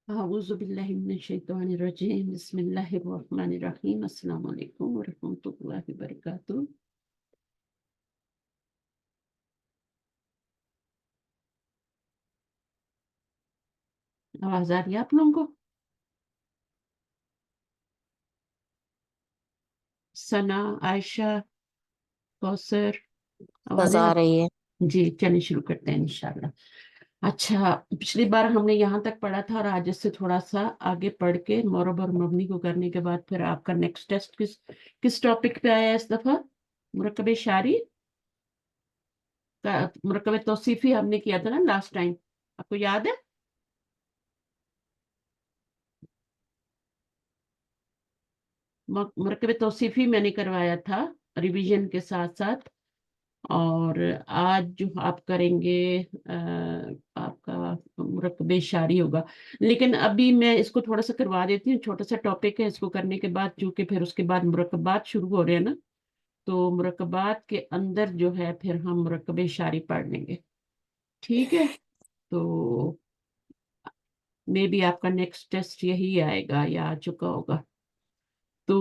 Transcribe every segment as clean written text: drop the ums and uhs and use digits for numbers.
اعوذ باللہ من الشیطان الرجیم بسم اللہ الرحمن الرحیم السلام علیکم ورحمۃ اللہ وبرکاتہ۔ آواز آ رہی ہے آپ لوگوں کو؟ ثنا، عائشہ، کوثر، آوازیں آ رہی ہے۔ جی چلیے شروع کرتے ہیں انشاءاللہ۔ اچھا، پچھلی بار ہم نے یہاں تک پڑھا تھا اور آج اس سے تھوڑا سا آگے پڑھ کے معرب اور مبنی کو کرنے کے بعد پھر آپ کا نیکسٹ ٹیسٹ کس ٹاپک پہ آیا اس دفعہ؟ مرکب شعری کا مرکب توصیفی ہم نے کیا تھا نا لاسٹ ٹائم، آپ کو یاد ہے؟ مرکب توصیفی میں نے کروایا تھا ریویژن کے ساتھ ساتھ، اور آج جو آپ کریں گے آپ کا مرکب شعری ہوگا۔ لیکن ابھی میں اس کو تھوڑا سا کروا دیتی ہوں، چھوٹا سا ٹاپک ہے، اس کو کرنے کے بعد چونکہ پھر اس کے بعد مرکبات شروع ہو رہے ہیں نا، تو مرکبات کے اندر جو ہے پھر ہم مرکب شعری پڑھ لیں گے، ٹھیک ہے؟ تو مے بی آپ کا نیکسٹ ٹیسٹ یہی آئے گا یا آ چکا ہوگا۔ تو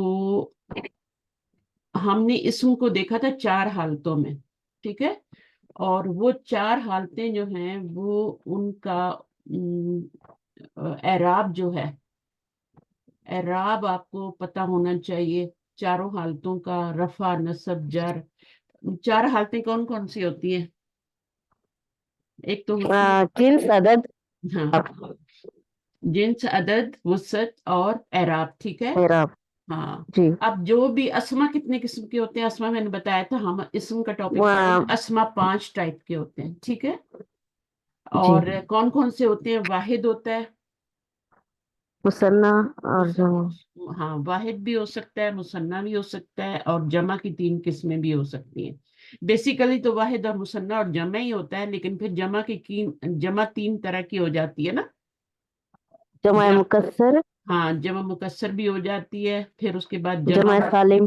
ہم نے اسم کو دیکھا تھا 4 حالتوں میں، ٹھیک ہے؟ اور وہ 4 حالتیں جو ہیں وہ ان کا اعراب جو ہے، اعراب آپ کو پتہ ہونا چاہیے چاروں حالتوں کا، رفع، نصب، جر۔ 4 حالتیں کون کون سی ہوتی ہیں؟ ایک تو ہوتی ہے جنس، عدد، ہاں، جنس، عدد، وسعت اور اعراب، ٹھیک ہے؟ اعراب۔ ہاں، جی، اب جو بھی اسما کتنے قسم کے ہوتے ہیں؟ اسما میں نے بتایا تھا، ہم اسم کا ٹاپک پڑھ رہے ہیں، اسما 5 ٹائپ کے ہوتے ہیں، ٹھیک ہے؟ جی، اور کون کون سے ہوتے ہیں؟ واحد ہوتا ہے، مثنیٰ اور جمع۔ ہاں واحد بھی ہو سکتا ہے، مثنیٰ بھی ہو سکتا ہے، اور جمع کی 3 قسمیں بھی ہو سکتی ہیں۔ بیسیکلی تو واحد اور مثنیٰ اور جمع ہی ہوتا ہے، لیکن پھر جمع 3 طرح کی ہو جاتی ہے نا، جمع مکسر، ہاں جمع مکسر بھی ہو جاتی ہے، پھر اس کے بعد جمع سالم،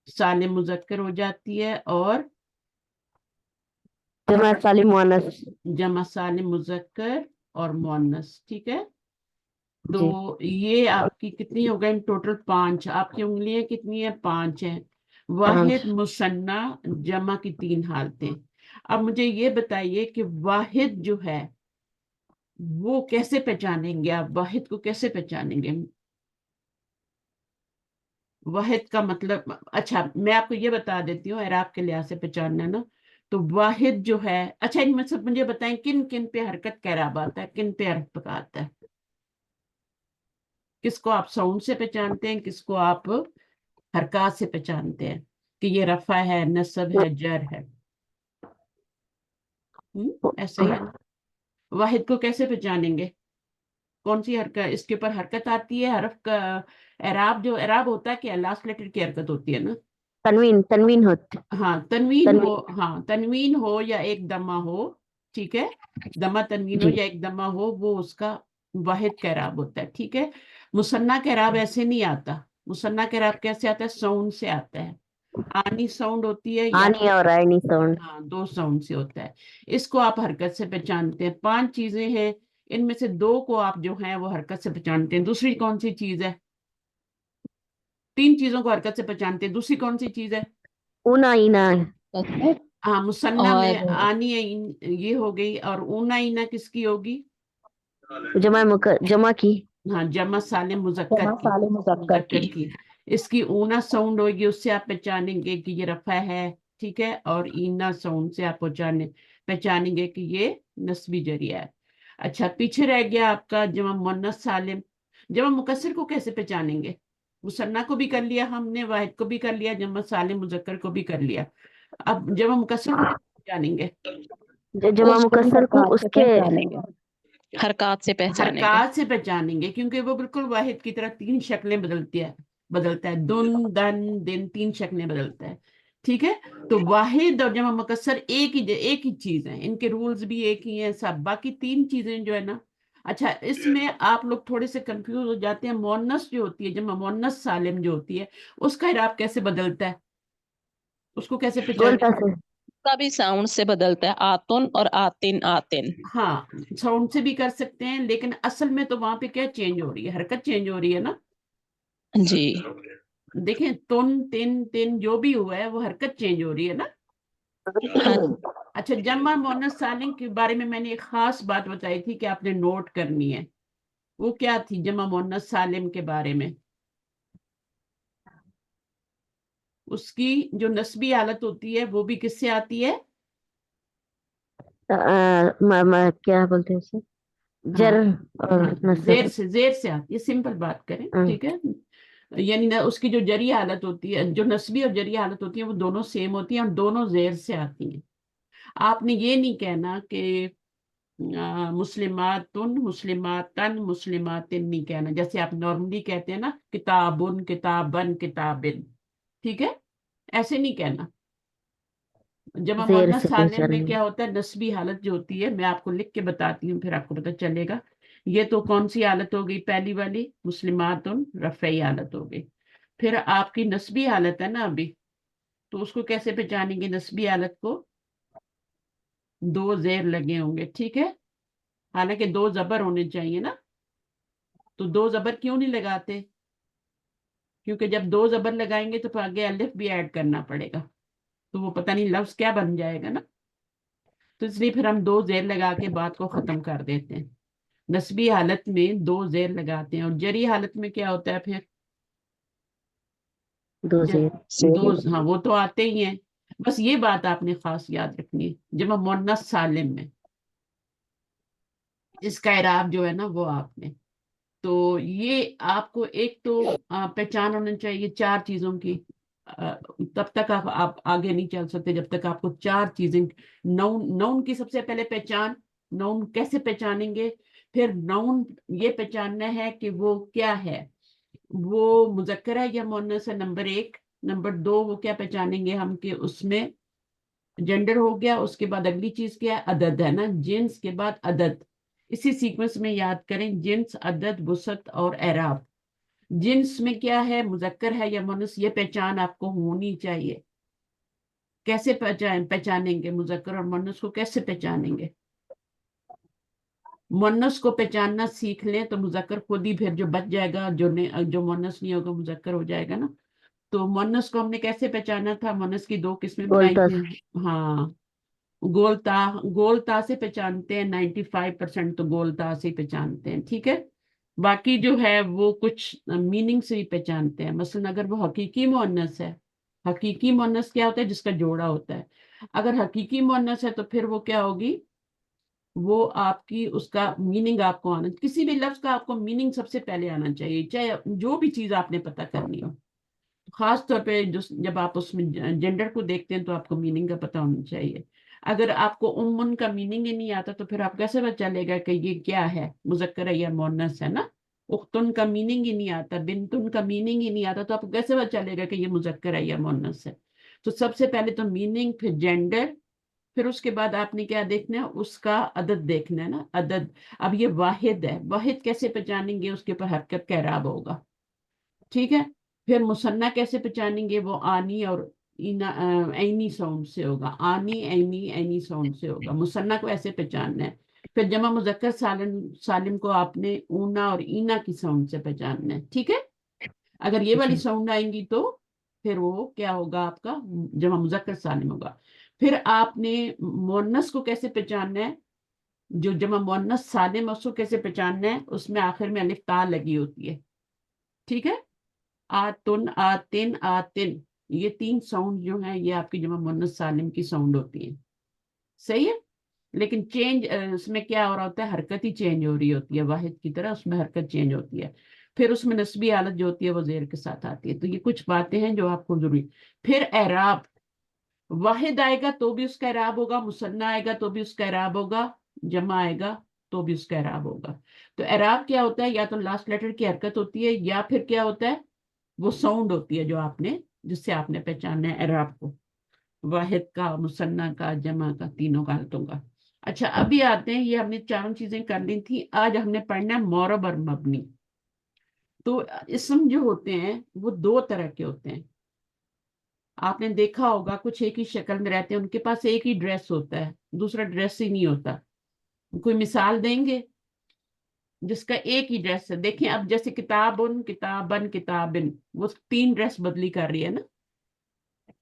سالم مذکر ہو جاتی ہے، اور جمع سالم مؤنث۔ جمع سالم مذکر اور مؤنث، ٹھیک ہے؟ تو جی، یہ آپ کی کتنی ہو گئی ٹوٹل؟ 5۔ آپ کی انگلیاں کتنی ہیں؟ 5 ہیں۔ 5۔ واحد، مثنیٰ، جمع کی 3 حالتیں۔ اب مجھے یہ بتائیے کہ واحد جو ہے وہ کیسے پہچانیں گے؟ آپ واحد کو کیسے پہچانیں گے؟ واحد کا مطلب، اچھا میں آپ کو یہ بتا دیتی ہوں اعراب کے لحاظ سے پہچاننا نا، تو واحد جو ہے، اچھا ان میں سے مجھے بتائیں کن کن پہ حرکت کا اعراب آتا ہے، کن پہ حرکت کا آتا ہے؟ کس کو آپ ساؤنڈ سے پہچانتے ہیں، کس کو آپ حرکات سے پہچانتے ہیں کہ یہ رفع ہے، نصب ہے، جر ہے؟ ایسا ہی ہے نا؟ واحد کو کیسے پہچانیں گے؟ کون سی حرکت اس کے اوپر حرکت آتی ہے؟ حرف کا اعراب، جو اعراب ہوتا ہے کہ لاسٹ لیٹر کی حرکت ہوتی ہے نا؟ تنوین ہوتی، ہاں تنوین ہو، تنوین۔ ہاں تنوین ہو یا ایک دمہ ہو، ٹھیک ہے؟ دمہ تنوین ہو جی، یا ایک دمہ ہو، وہ اس کا واحد کا اعراب ہوتا ہے، ٹھیک ہے؟ مثنیٰ کا اعراب ایسے نہیں آتا۔ مثنیٰ کا اعراب کیسے آتا ہے؟ ساؤنڈ سے آتا ہے، آنی ساؤنڈ ہوتی ہے یا آنی اور عینی ساؤنڈ۔ ہاں 2 ساؤنڈ سے ہوتا ہے۔ اس کو آپ حرکت سے پہچانتے ہیں۔ 5 چیزیں ہیں، ان میں سے 2 کو آپ جو ہیں وہ حرکت سے پہچانتے ہیں۔ دوسری کون سی چیز ہے؟ 3 چیزوں کو حرکت سے پہچانتے ہیں، دوسری کون سی چیز ہے؟ اونا اینا، ہاں مثنیٰ میں اور آنی یہ ہو گئی، اور اونا اینا کس کی ہوگی؟ جمع کی، ہاں جمع سالم مذکر جمع کی، سالم مذکر کی۔ مذکر کی۔ اس کی اونا ساؤنڈ ہوگی، اس سے آپ پہچانیں گے کہ یہ رفع ہے، ٹھیک ہے؟ اور اینا ساؤنڈ سے آپ پہچانیں گے کہ یہ نسبی ذریعہ ہے۔ اچھا پیچھے رہ گیا آپ کا جمع مؤنث سالم۔ جمع مکسر کو کیسے پہچانیں گے؟ مثنیٰ کو بھی کر لیا ہم نے، واحد کو بھی کر لیا، جمع سالم مذکر کو بھی کر لیا، اب جمع مکسر کو کیسے پہچانیں گے؟ جمع مکسر کو اس کے حرکات سے پہچانیں گے۔ حرکات سے پہچانیں گے، کیونکہ وہ بالکل واحد کی طرح 3 شکلیں بدلتا ہے، دن، دن، دن، 3 شکلیں بدلتا ہے، ٹھیک ہے؟ تو واحد اور جمع مکسر ایک ہی چیز ہے، ان کے رولز بھی ایک ہی ہیں سب، باقی 3 چیزیں جو ہے نا۔ اچھا اس میں آپ لوگ تھوڑے سے کنفیوز ہو جاتے ہیں، مؤنث جو ہوتی ہے، جمع مؤنث سالم جو ہوتی ہے، اس کا اعراب کیسے بدلتا ہے؟ اس کو کیسے پہچانیں؟ گولتا سے، کا بھی ساؤنڈ سے بدلتا ہے، آتن اور آتن آتن. ہاں ساؤنڈ سے بھی کر سکتے ہیں، لیکن اصل میں تو وہاں پہ کیا چینج ہو رہی ہے، حرکت چینج ہو رہی ہے نا. جی دیکھیں تن تن تن جو بھی ہوا ہے وہ حرکت چینج ہو رہی ہے نا. ہاں اچھا جمع مؤنث سالم کے بارے میں نے ایک خاص بات بتائی تھی کہ آپ نے نوٹ کرنی ہے. وہ کیا تھی جمع مؤنث سالم کے بارے میں؟ اس کی جو نسبی حالت ہوتی ہے وہ بھی کس سے آتی ہے؟ کیا بولتے ہیں اسے، جر اور زیر نصب. سے آتی ہے. سمپل بات کریں ہاں، ٹھیک ہے. یعنی اس کی جو جری حالت ہوتی ہے، جو نسبی اور جری حالت ہوتی ہے وہ دونوں سیم ہوتی ہیں اور دونوں زیر سے آتی ہیں. آپ نے یہ نہیں کہنا کہ مسلماتن مسلماتن مسلماتن نہیں کہنا، جیسے آپ نارملی کہتے ہیں نا کتابن کتابن کتابن. ٹھیک ہے، ایسے نہیں کہنا. جمع زیر مؤنث سے سالم میں پہچاننا. کیا ہوتا ہے، نسبی حالت جو ہوتی ہے میں آپ کو لکھ کے بتاتی ہوں پھر آپ کو پتہ چلے گا. یہ تو کون سی حالت ہو گئی؟ پہلی والی مسلماتن رفعی حالت ہو گئی. پھر آپ کی نسبی حالت ہے نا ابھی، تو اس کو کیسے پہچانیں گے؟ نسبی حالت کو دو زیر لگے ہوں گے. ٹھیک ہے، حالانکہ دو زبر ہونے چاہیے نا. تو دو زبر کیوں نہیں لگاتے؟ کیونکہ جب دو زبر لگائیں گے تو پھر آگے الف بھی ایڈ کرنا پڑے گا، تو وہ پتہ نہیں لفظ کیا بن جائے گا نا. تو اس لیے پھر ہم دو زیر لگا کے بات کو ختم کر دیتے ہیں. نسبی حالت میں دو زیر لگاتے ہیں. اور جری حالت میں کیا ہوتا ہے پھر؟ دو زیر. دو، ہاں وہ تو آتے ہی ہیں. بس یہ بات آپ نے خاص یاد رکھنی ہے جمع مؤنث سالم میں اس کا اعراب جو ہے نا وہ آپ نے. تو یہ آپ کو ایک تو پہچان ہونا چاہیے چار چیزوں کی. تب تک آپ آگے نہیں چل سکتے جب تک آپ کو چار چیزیں. نون کی سب سے پہلے پہچان. نون کیسے پہچانیں گے؟ پھر نون یہ پہچاننا ہے کہ وہ کیا ہے، وہ مذکر ہے یا مؤنث ہے، نمبر ایک. نمبر دو وہ کیا پہچانیں گے ہم کہ اس میں جینڈر ہو گیا. اس کے بعد اگلی چیز کیا ہے؟ عدد ہے نا. جنس کے بعد عدد. اسی سیکوینس میں یاد کریں، جنس عدد وسعت اور اعراب. جنس میں کیا ہے، مذکر ہے یا مؤنث، یہ پہچان آپ کو ہونی چاہیے. کیسے پہچانیں گے مذکر اور مؤنث کو؟ کیسے پہچانیں گے؟ مؤنث کو پہچاننا سیکھ لیں تو مذکر خود ہی پھر جو بچ جائے گا، جو مؤنث نہیں ہوگا مذکر ہو جائے گا نا. تو مؤنث کو ہم نے کیسے پہچانا تھا؟ مؤنث کی دو قسمیں بنائی گولتا. تھی. ہاں گولتا سے پہچانتے ہیں. 95% تو گولتا سے پہچانتے ہیں. ٹھیک ہے، باقی جو ہے وہ کچھ میننگ سے ہی پہچانتے ہیں. مثلا اگر وہ حقیقی مؤنث ہے، حقیقی مؤنث کیا ہوتا ہے؟ جس کا جوڑا ہوتا ہے. اگر حقیقی مؤنث ہے تو پھر وہ کیا ہوگی؟ وہ آپ کی اس کا میننگ آپ کو آنا، کسی بھی لفظ کا آپ کو میننگ سب سے پہلے آنا چاہیے، چاہے جو بھی چیز آپ نے پتہ کرنی ہو. خاص طور پہ جب آپ اس میں جینڈر کو دیکھتے ہیں تو آپ کو میننگ کا پتہ ہونا چاہیے. اگر آپ کو امن کا میننگ ہی نہیں آتا تو پھر آپ کیسے پتہ چلے گا کہ یہ کیا ہے، مذکر ہے یا مؤنث ہے نا. اختن کا میننگ ہی نہیں آتا، بنتن کا میننگ ہی نہیں آتا، تو آپ کو کیسے پتہ چلے گا کہ یہ مذکر ہے یا مؤنث ہے. تو سب سے پہلے تو میننگ، پھر جینڈر، پھر اس کے بعد آپ نے کیا دیکھنا ہے؟ اس کا عدد دیکھنا ہے نا. عدد. اب یہ واحد ہے، واحد کیسے پہچانیں گے؟ اس کے اوپر حرکت کا اعراب ہوگا. ٹھیک ہے، پھر مثنیٰ کیسے پہچانیں گے؟ وہ آنی اور اینی ساؤنڈ سے ہوگا. آنی اینی ساؤنڈ سے ہوگا. مثنیٰ کو ایسے پہچاننا ہے. پھر جمع مذکر سالم کو آپ نے اونا اور اینا کی ساؤنڈ سے پہچاننا ہے. ٹھیک ہے، اگر یہ والی ساؤنڈ آئیں گی تو پھر وہ کیا ہوگا؟ آپ کا جمع مذکر سالم ہوگا. پھر آپ نے مؤنث کو کیسے پہچاننا ہے؟ جو جمع مؤنث سالم اس کو کیسے پہچاننا ہے؟ اس میں آخر میں الف تا لگی ہوتی ہے. ٹھیک ہے، آتن آتن آتن، یہ تین ساؤنڈ جو ہیں یہ آپ کی جمع مؤنث سالم کی ساؤنڈ ہوتی ہیں. صحیح ہے، لیکن چینج اس میں کیا ہو رہا ہوتا ہے؟ حرکت ہی چینج ہو رہی ہوتی ہے. واحد کی طرح اس میں حرکت چینج ہوتی ہے. پھر اس میں نسبی حالت جو ہوتی ہے وہ زیر کے ساتھ آتی ہے. تو یہ کچھ باتیں ہیں جو آپ کو ضروری. پھر اعراب. واحد آئے گا تو بھی اس کا اعراب ہوگا، مثنیٰ آئے گا تو بھی اس کا اعراب ہوگا، جمع آئے گا تو بھی اس کا اعراب ہوگا. تو اعراب کیا ہوتا ہے؟ یا تو لاسٹ لیٹر کی حرکت ہوتی ہے یا پھر کیا ہوتا ہے؟ وہ ساؤنڈ ہوتی ہے جو آپ نے، جس سے آپ نے پہچاننا ہے اعراب کو، واحد کا، مثنیٰ کا، جمع کا، تینوں کا حالتوں کا. اچھا ابھی آتے ہیں، یہ ہم نے چاروں چیزیں کر لی تھی. آج ہم نے پڑھنا ہے معرب اور مبنی. تو اسم جو ہوتے ہیں وہ دو طرح کے ہوتے ہیں. आपने देखा होगा कुछ एक ही शक्ल में रहते हैं, उनके पास एक ही ड्रेस होता है, दूसरा ड्रेस ही नहीं होता। कोई मिसाल देंगे जिसका एक ही ड्रेस है? देखिए अब जैसे किताबुन, किताबन, किताबिन, वो 3 ड्रेस बदली कर रही है ना।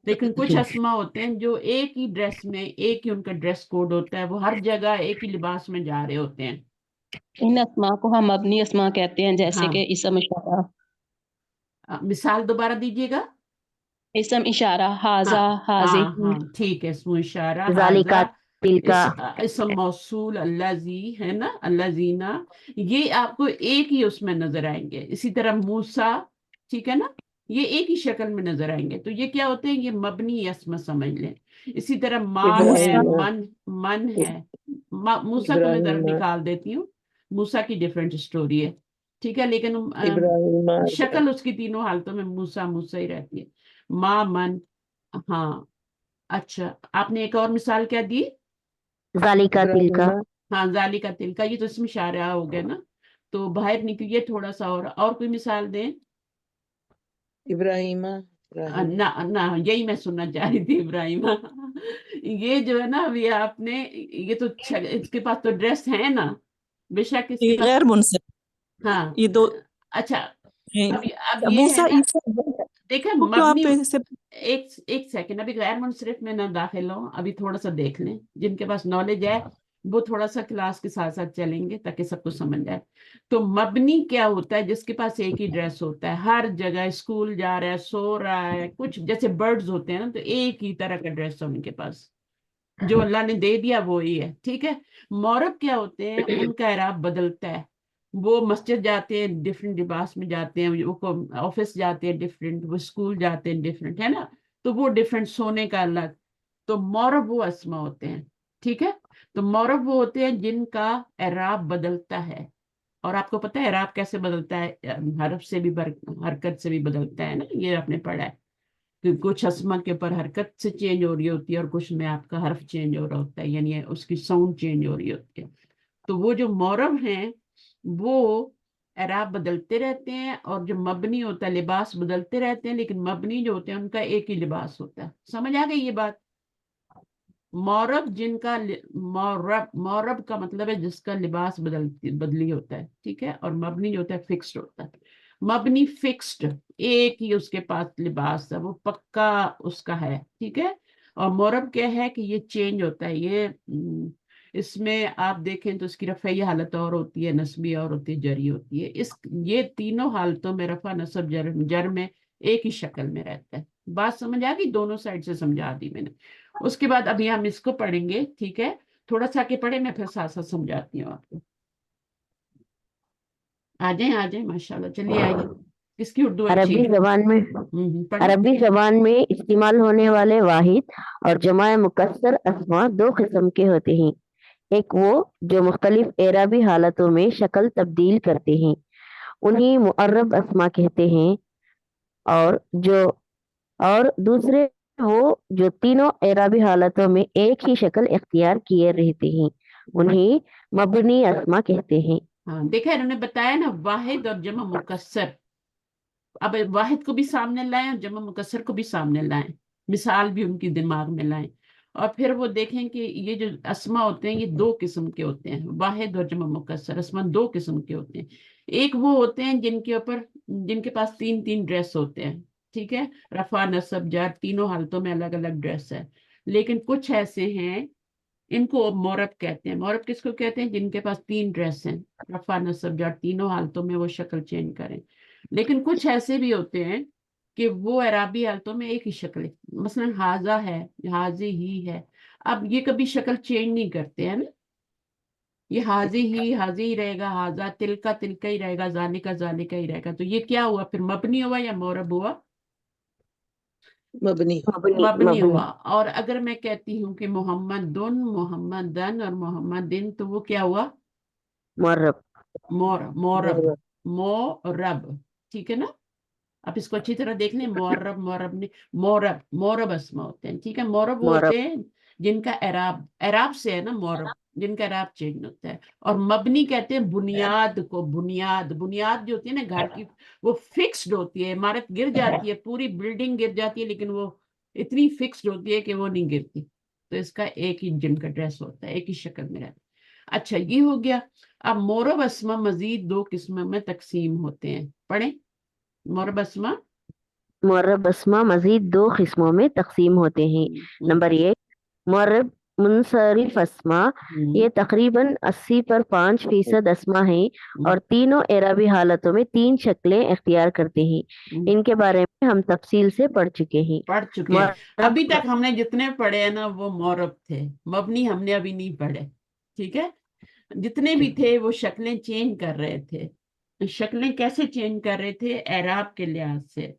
लेकिन कुछ जी अस्मा होते हैं जो एक ही ड्रेस में, एक ही उनका ड्रेस कोड होता है, वो हर जगह एक ही लिबास में जा रहे होते हैं। इन अस्मा को हम मबनी अस्मा कहते हैं, जैसे हाँ, कि इसम इशारा। मिसाल दोबारा दीजिएगा। इसम इशारा, हाँ हाजा, हाजे। हाँ हाँ, ठीक है, इसमें इशारा, जालिका हाजा, तिलका। इस मौसूल, अल्लाजी है ना, अल्लाजीना, ये आपको एक ही उसमें नजर आएंगे। इसी तरह मूसा, ठीक है ना, ये एक ही शक्ल में नजर आएंगे। तो ये क्या होते हैं? ये मबनी अस्मा समझ लें। इसी तरह माँ है, मूसा। इब्राहिम, मन है। मूसा को मैं जरा इब्राहिम, निकाल देती हूँ। मूसा की डिफरेंट स्टोरी है, ठीक है, लेकिन इब्राहिम, शक्ल उसकी तीनों हालतों में मूसा मूसा ही रहती है। माँ, मन, हाँ। अच्छा, आपने एक और मिसाल क्या दी? जालिका तिलका। इब्राहिम, हाँ, जाली का तिल का, ये तो इसमें इशारा हो गया ना। तो बाहर निकलिए थोड़ा सा, और कोई मिसाल दें। इब्राहिम, इब्राहिम। ना ना, यही मैं सुनना चाह रही थी, इब्राहिम। ये जो है ना, अभी आपने, ये तो इसके पास तो ड्रेस है ना, बेशक इसके ये पास। गैर मुनसिफ, हाँ, ये दो अच्छा, हैं। अब ये है मूसा ना, ईसा देखें को क्यों मबनी। आप ऐसे? एक एक सेकंड, अभी गैर मुनसरिफ में ना दाखिल हो, अभी थोड़ा सा देख लें। जिनके पास नॉलेज है वो थोड़ा सा क्लास के साथ साथ चलेंगे ताकि सबको समझ जाए। तो मबनी क्या होता है? जिसके पास एक ही ड्रेस होता है, हर जगह स्कूल जा रहा है, सो रहा है, कुछ जैसे बर्ड्स होते हैं ना, तो एक ही तरह का ड्रेस है उनके पास, जो अल्लाह ने दे दिया वो ही है, ठीक है। मौरब क्या होते हैं? उनका एराब बदलता है। वो मस्जिद जाते हैं, डिफरेंट लिबास में जाते हैं, वो ऑफिस जाते हैं डिफरेंट, वो स्कूल जाते हैं डिफरेंट, है ना। तो वो डिफरेंट, सोने का अलग। तो मौरब वो अस्मा होते हैं, ठीक है। तो मौरब वो होते हैं जिनका एराब बदलता है। और आपको पता है एराब कैसे बदलता है? हरफ से भी, हरकत से भी बदलता है ना, ये आपने पढ़ा है कि कुछ अस्मा के ऊपर हरकत से चेंज हो रही होती है और कुछ में आपका हर्फ चेंज हो रहा होता है, यानी उसकी साउंड चेंज हो रही होती है। तो वो जो मौरब हैं वो एराब बदलते रहते हैं, और जो मबनी होता है लिबास बदलते रहते हैं, लेकिन मबनी जो होते हैं उनका एक ही लिबास होता है। समझ आ गई ये बात? मौरब जिनका मौरब, मौरब का मतलब है जिसका लिबास बदली होता है, ठीक है। और मबनी जो होता है फिक्स्ड होता है। मबनी फिक्स्ड, एक ही उसके पास लिबास है, वो पक्का उसका है, ठीक है। और मौरब क्या है कि ये चेंज होता है। ये इसमें आप देखें तो इसकी रफ़ई हालत और होती है, नस्बी और होती है, जरी होती है। ये तीनों हालतों में रफा नस्ब जर जर में एक ही शक्ल में रहता है। बात समझ आ गई? दोनों साइड से समझा दी मैंने। उसके बाद अभी हम इसको पढ़ेंगे, ठीक है। थोड़ा सा आगे पढ़े, मैं फिर साथ साथ समझाती हूँ आपको। आ जाए आ जाए, माशाल्लाह, चलिए आइए। किसकी उर्दू अच्छी अरबी है? जबान में पढ़े। अरबी जबान में इस्तेमाल होने वाले वाहिद और जमा मुकस्सर अस्मा दो किस्म के होते हैं। एक वो जो मुख्तलिफ एराबी हालतों में शक्ल तब्दील करते हैं, उन्हें मुअर्रब अस्मा कहते हैं। और जो और दूसरे वो जो तीनों एराबी हालतों में एक ही शक्ल इख्तियार किए रहते हैं, उन्हें मबनी अस्मा कहते हैं। हाँ, देखा इन्होंने बताया ना, वाहिद और जमा मुकस्सर। अब वाहिद को भी सामने लाएं और जमा मुकस्सर को भी सामने लाएं, मिसाल भी उनकी दिमाग में लाएं। और फिर वो देखें कि ये जो अस्मा होते हैं ये दो किस्म के होते हैं। वाहिद और जमा मुकस्सर अस्मा दो किस्म के होते हैं। एक वो होते हैं जिनके पास तीन तीन ड्रेस होते हैं, ठीक है। रफा नसब जर तीनों हालतों में अलग अलग ड्रेस है। लेकिन कुछ ऐसे हैं, इनको मौरब कहते हैं। मौरब किसको कहते हैं? जिनके पास तीन ड्रेस हैं, रफा नसब जर तीनों हालतों में वो शक्ल चेंज करें। लेकिन कुछ ऐसे भी होते हैं कि वो अराबी हालतों में एक ही शक्ल है। मसलन हाजा है, हाजी ही है। अब ये कभी शक्ल चेंज नहीं करते हैं ना, ये हाजी ही रहेगा, हाजा तिलका तिलका ही रहेगा, जालिका ही रहेगा। तो ये क्या हुआ फिर? मबनी हुआ या मौरब हुआ? मबनी। मबनी मबनी मबनी। हुआ। और अगर मैं कहती हूँ कि मोहम्मदुन, मोहम्मदन और मोहम्मदिन, तो वो क्या हुआ? मुअर्रब। मोरब, मोरब, ठीक है ना। आप इसको अच्छी तरह देख लें, मोरब, मोरब ने, मोरब, मोरब अस्मा होते हैं, ठीक है। मोरब वो मुअर्रब। होते हैं जिनका एराब, एराब से है ना मोरब, जिनका एराब चेंज होता है। और मबनी कहते हैं बुनियाद को। बुनियाद, बुनियाद जो होती है ना घर की, वो फिक्स्ड होती है। इमारत गिर जाती है, पूरी बिल्डिंग गिर जाती है, लेकिन वो इतनी फिक्स्ड होती है कि वो नहीं गिरती। तो इसका एक ही जिम का ड्रेस होता है, एक ही शक्ल में रहता है। अच्छा ये हो गया। अब मोरब अस्मा मजीद दो किस्मों में तकसीम होते हैं, पढ़े। मोरब अस्मा। मुअर्रब अस्मा मजीद दो किस्मों में तकसीम होते हैं। हम्म, नंबर एक, मुअर्रब मुनसरिफ अस्मा। हम्म, ये तकरीबन 80 पर 5% अस्मा हैं हम्म, और तीनों एराबी हालतों में तीन शक्लें इख्तियार करते हैं। हम्म, इनके बारे में हम तफसील से पढ़ चुके हैं। पढ़ चुके हैं। मुअर्रब अभी तक हमने जितने पढ़े हैं ना वो मोरब थे, मबनी हमने अभी नहीं पढ़े। ठीक है। जितने भी थे वो शक्लें चेंज कर रहे थे। शक्लें कैसे चेंज कर रहे थे? एराब के लिहाज से।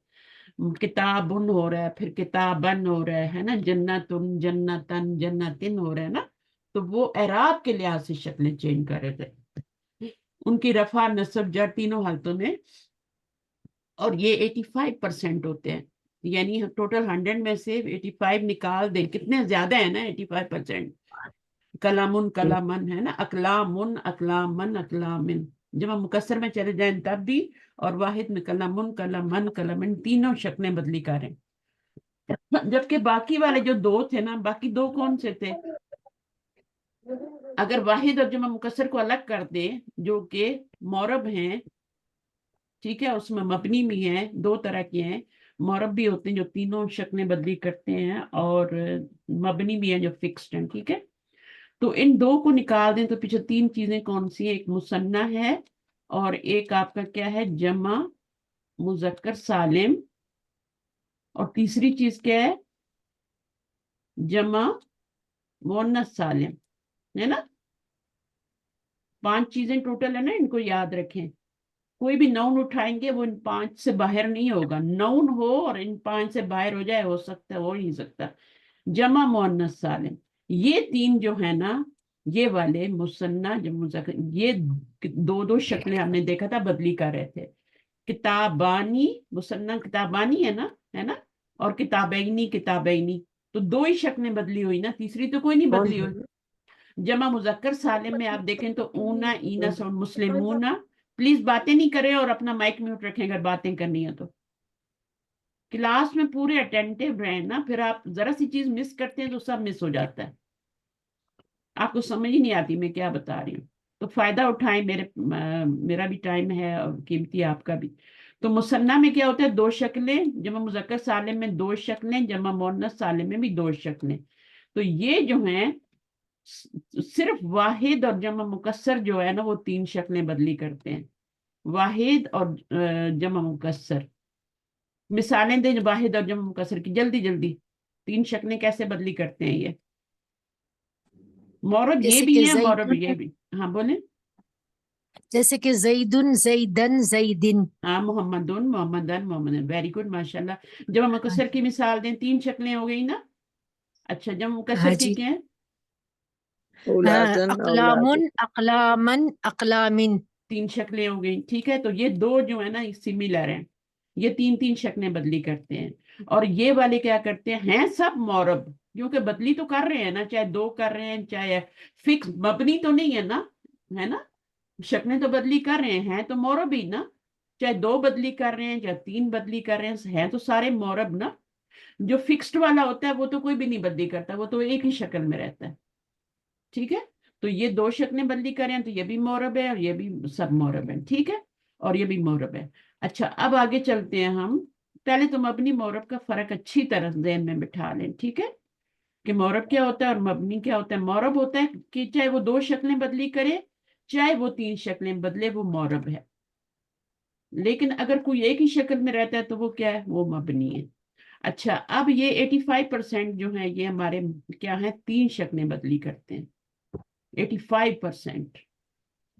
किताबुन हो रहा है, फिर किताबन हो रहा है ना, जन्नतुन जन्नतन जन्नतिन हो रहा है ना। तो वो एराब के लिहाज से शक्लें चेंज कर रहे थे, उनकी रफा नस्ब जर तीनों हालतों में। और ये 85% होते हैं, यानी टोटल 100 में से 85 निकाल दें, कितने ज्यादा है ना 85%। कलामुन कलामन है ना, अकलामुन अकलामन अकलामिन। जब हम मुकस्सर में चले जाएं तब भी, और वाहिद में कलामुन कलामन कलामिन, तीनों शक्लें बदली करें। जबकि बाकी वाले जो दो थे ना, बाकी दो कौन से थे? अगर वाहिद और जमा मुकस्सर को अलग कर दे, जो कि मौरब हैं, ठीक है, उसमें मबनी भी है, दो तरह के हैं। मौरब भी होते हैं जो तीनों शक्लें बदली करते हैं, और मबनी भी है जो फिक्स्ड हैं। ठीक है। तो इन दो को निकाल दें तो पीछे तीन चीजें कौन सी है? एक मुसन्ना है, और एक आपका क्या है? जमा मुजक्कर सालिम। और तीसरी चीज क्या है? जमा मुअन्नस सालिम, है ना। 5 चीजें टोटल है ना, इनको याद रखें। कोई भी नाउन उठाएंगे वो इन 5 से बाहर नहीं होगा। नाउन हो और इन 5 से बाहर हो जाए, हो सकता है, हो नहीं सकता। जमा मुअन्नस सालिम, ये तीन जो है ना, ये वाले मुसन्ना जब मुजक्कर, ये दो दो शक्लें हमने देखा था बदली कर रहे थे। किताबानी, मुसन्ना किताबानी है ना, है ना। और किताबैनी किताबैनी, तो दो ही शक्लें बदली हुई ना, तीसरी तो कोई नहीं कौन बदली हुई। है? जमा मुजक्कर सालिम में आप देखें तो ऊना ईनस और मुस्लिमूना। प्लीज बातें नहीं करें और अपना माइक म्यूट रखें अगर बातें करनी है तो। क्लास में पूरे अटेंटिव रहे ना, फिर आप जरा सी चीज मिस करते हैं तो सब मिस हो जाता है, आपको समझ ही नहीं आती मैं क्या बता रही हूँ। तो फायदा उठाएं, मेरा भी टाइम है और कीमती आपका भी। तो मुसन्ना में क्या होता है? दो शक्लें। जमा मुजक्कर सालिम में दो शक्लें, जमा मुअन्नस सालिम में भी दो शक्लें। तो ये जो हैं सिर्फ वाहिद और जमा मुकस्सर जो है ना, वो तीन शक्लें बदली करते हैं। वाहिद और जमा मुकस्सर। मिसालें दें वाहिद और जमा मुकस्सर की, जल्दी जल्दी। तीन शक्लें कैसे बदली करते हैं ये? मौरब ये जैसे भी कि है, मौरब ये जैदुन, भी। हाँ बोले। जैसे कि जैदुन जैदन जैदिन। हाँ, मोहम्मदुन मोहम्मदन मोहम्मदन, वेरी गुड माशाल्लाह। जमा हाँ मुकस्सर की मिसाल दें, तीन शक्लें हो गई ना। अच्छा, जमा हाँ मुकस्सर की जी। क्या है? हाँ, औलादन औलाद अकलामुन अकलामन अकलामिन। तीन शक्लें हो गई। ठीक है, तो ये दो जो है ना सिमिलर हैं, ये तीन तीन शक्लें बदली करते हैं। और ये वाले क्या करते हैं सब मौरब, क्योंकि बदली तो कर रहे हैं ना, चाहे दो कर रहे हैं चाहे फिक्स, मबनी तो नहीं है ना, है ना। शक्लें तो बदली कर रहे हैं तो मौरब ही ना। चाहे दो बदली कर रहे हैं चाहे तीन बदली कर रहे हैं तो सारे मौरब ना। जो फिक्स्ड वाला होता है वो तो कोई भी नहीं बदली करता, वो तो एक ही शक्ल में रहता है। ठीक है। तो ये दो शक्लें बदली करें तो ये भी मौरब है और ये भी सब मौरब है। ठीक है। और ये भी मौरब है। अच्छा, अब आगे चलते हैं हम। पहले तुम अपनी मौरब का फर्क अच्छी तरह ज़हन में बिठा लें। ठीक है, कि मौरब क्या होता है और मबनी क्या होता है। मौरब होता है कि चाहे वो दो शक्लें बदली करे चाहे वो तीन शक्लें बदले, वो मौरब है। लेकिन अगर कोई एक ही शक्ल में रहता है तो वो क्या है? वो मबनी है। अच्छा, अब ये 85% जो है ये हमारे क्या है? तीन शक्लें बदली करते हैं, 85%।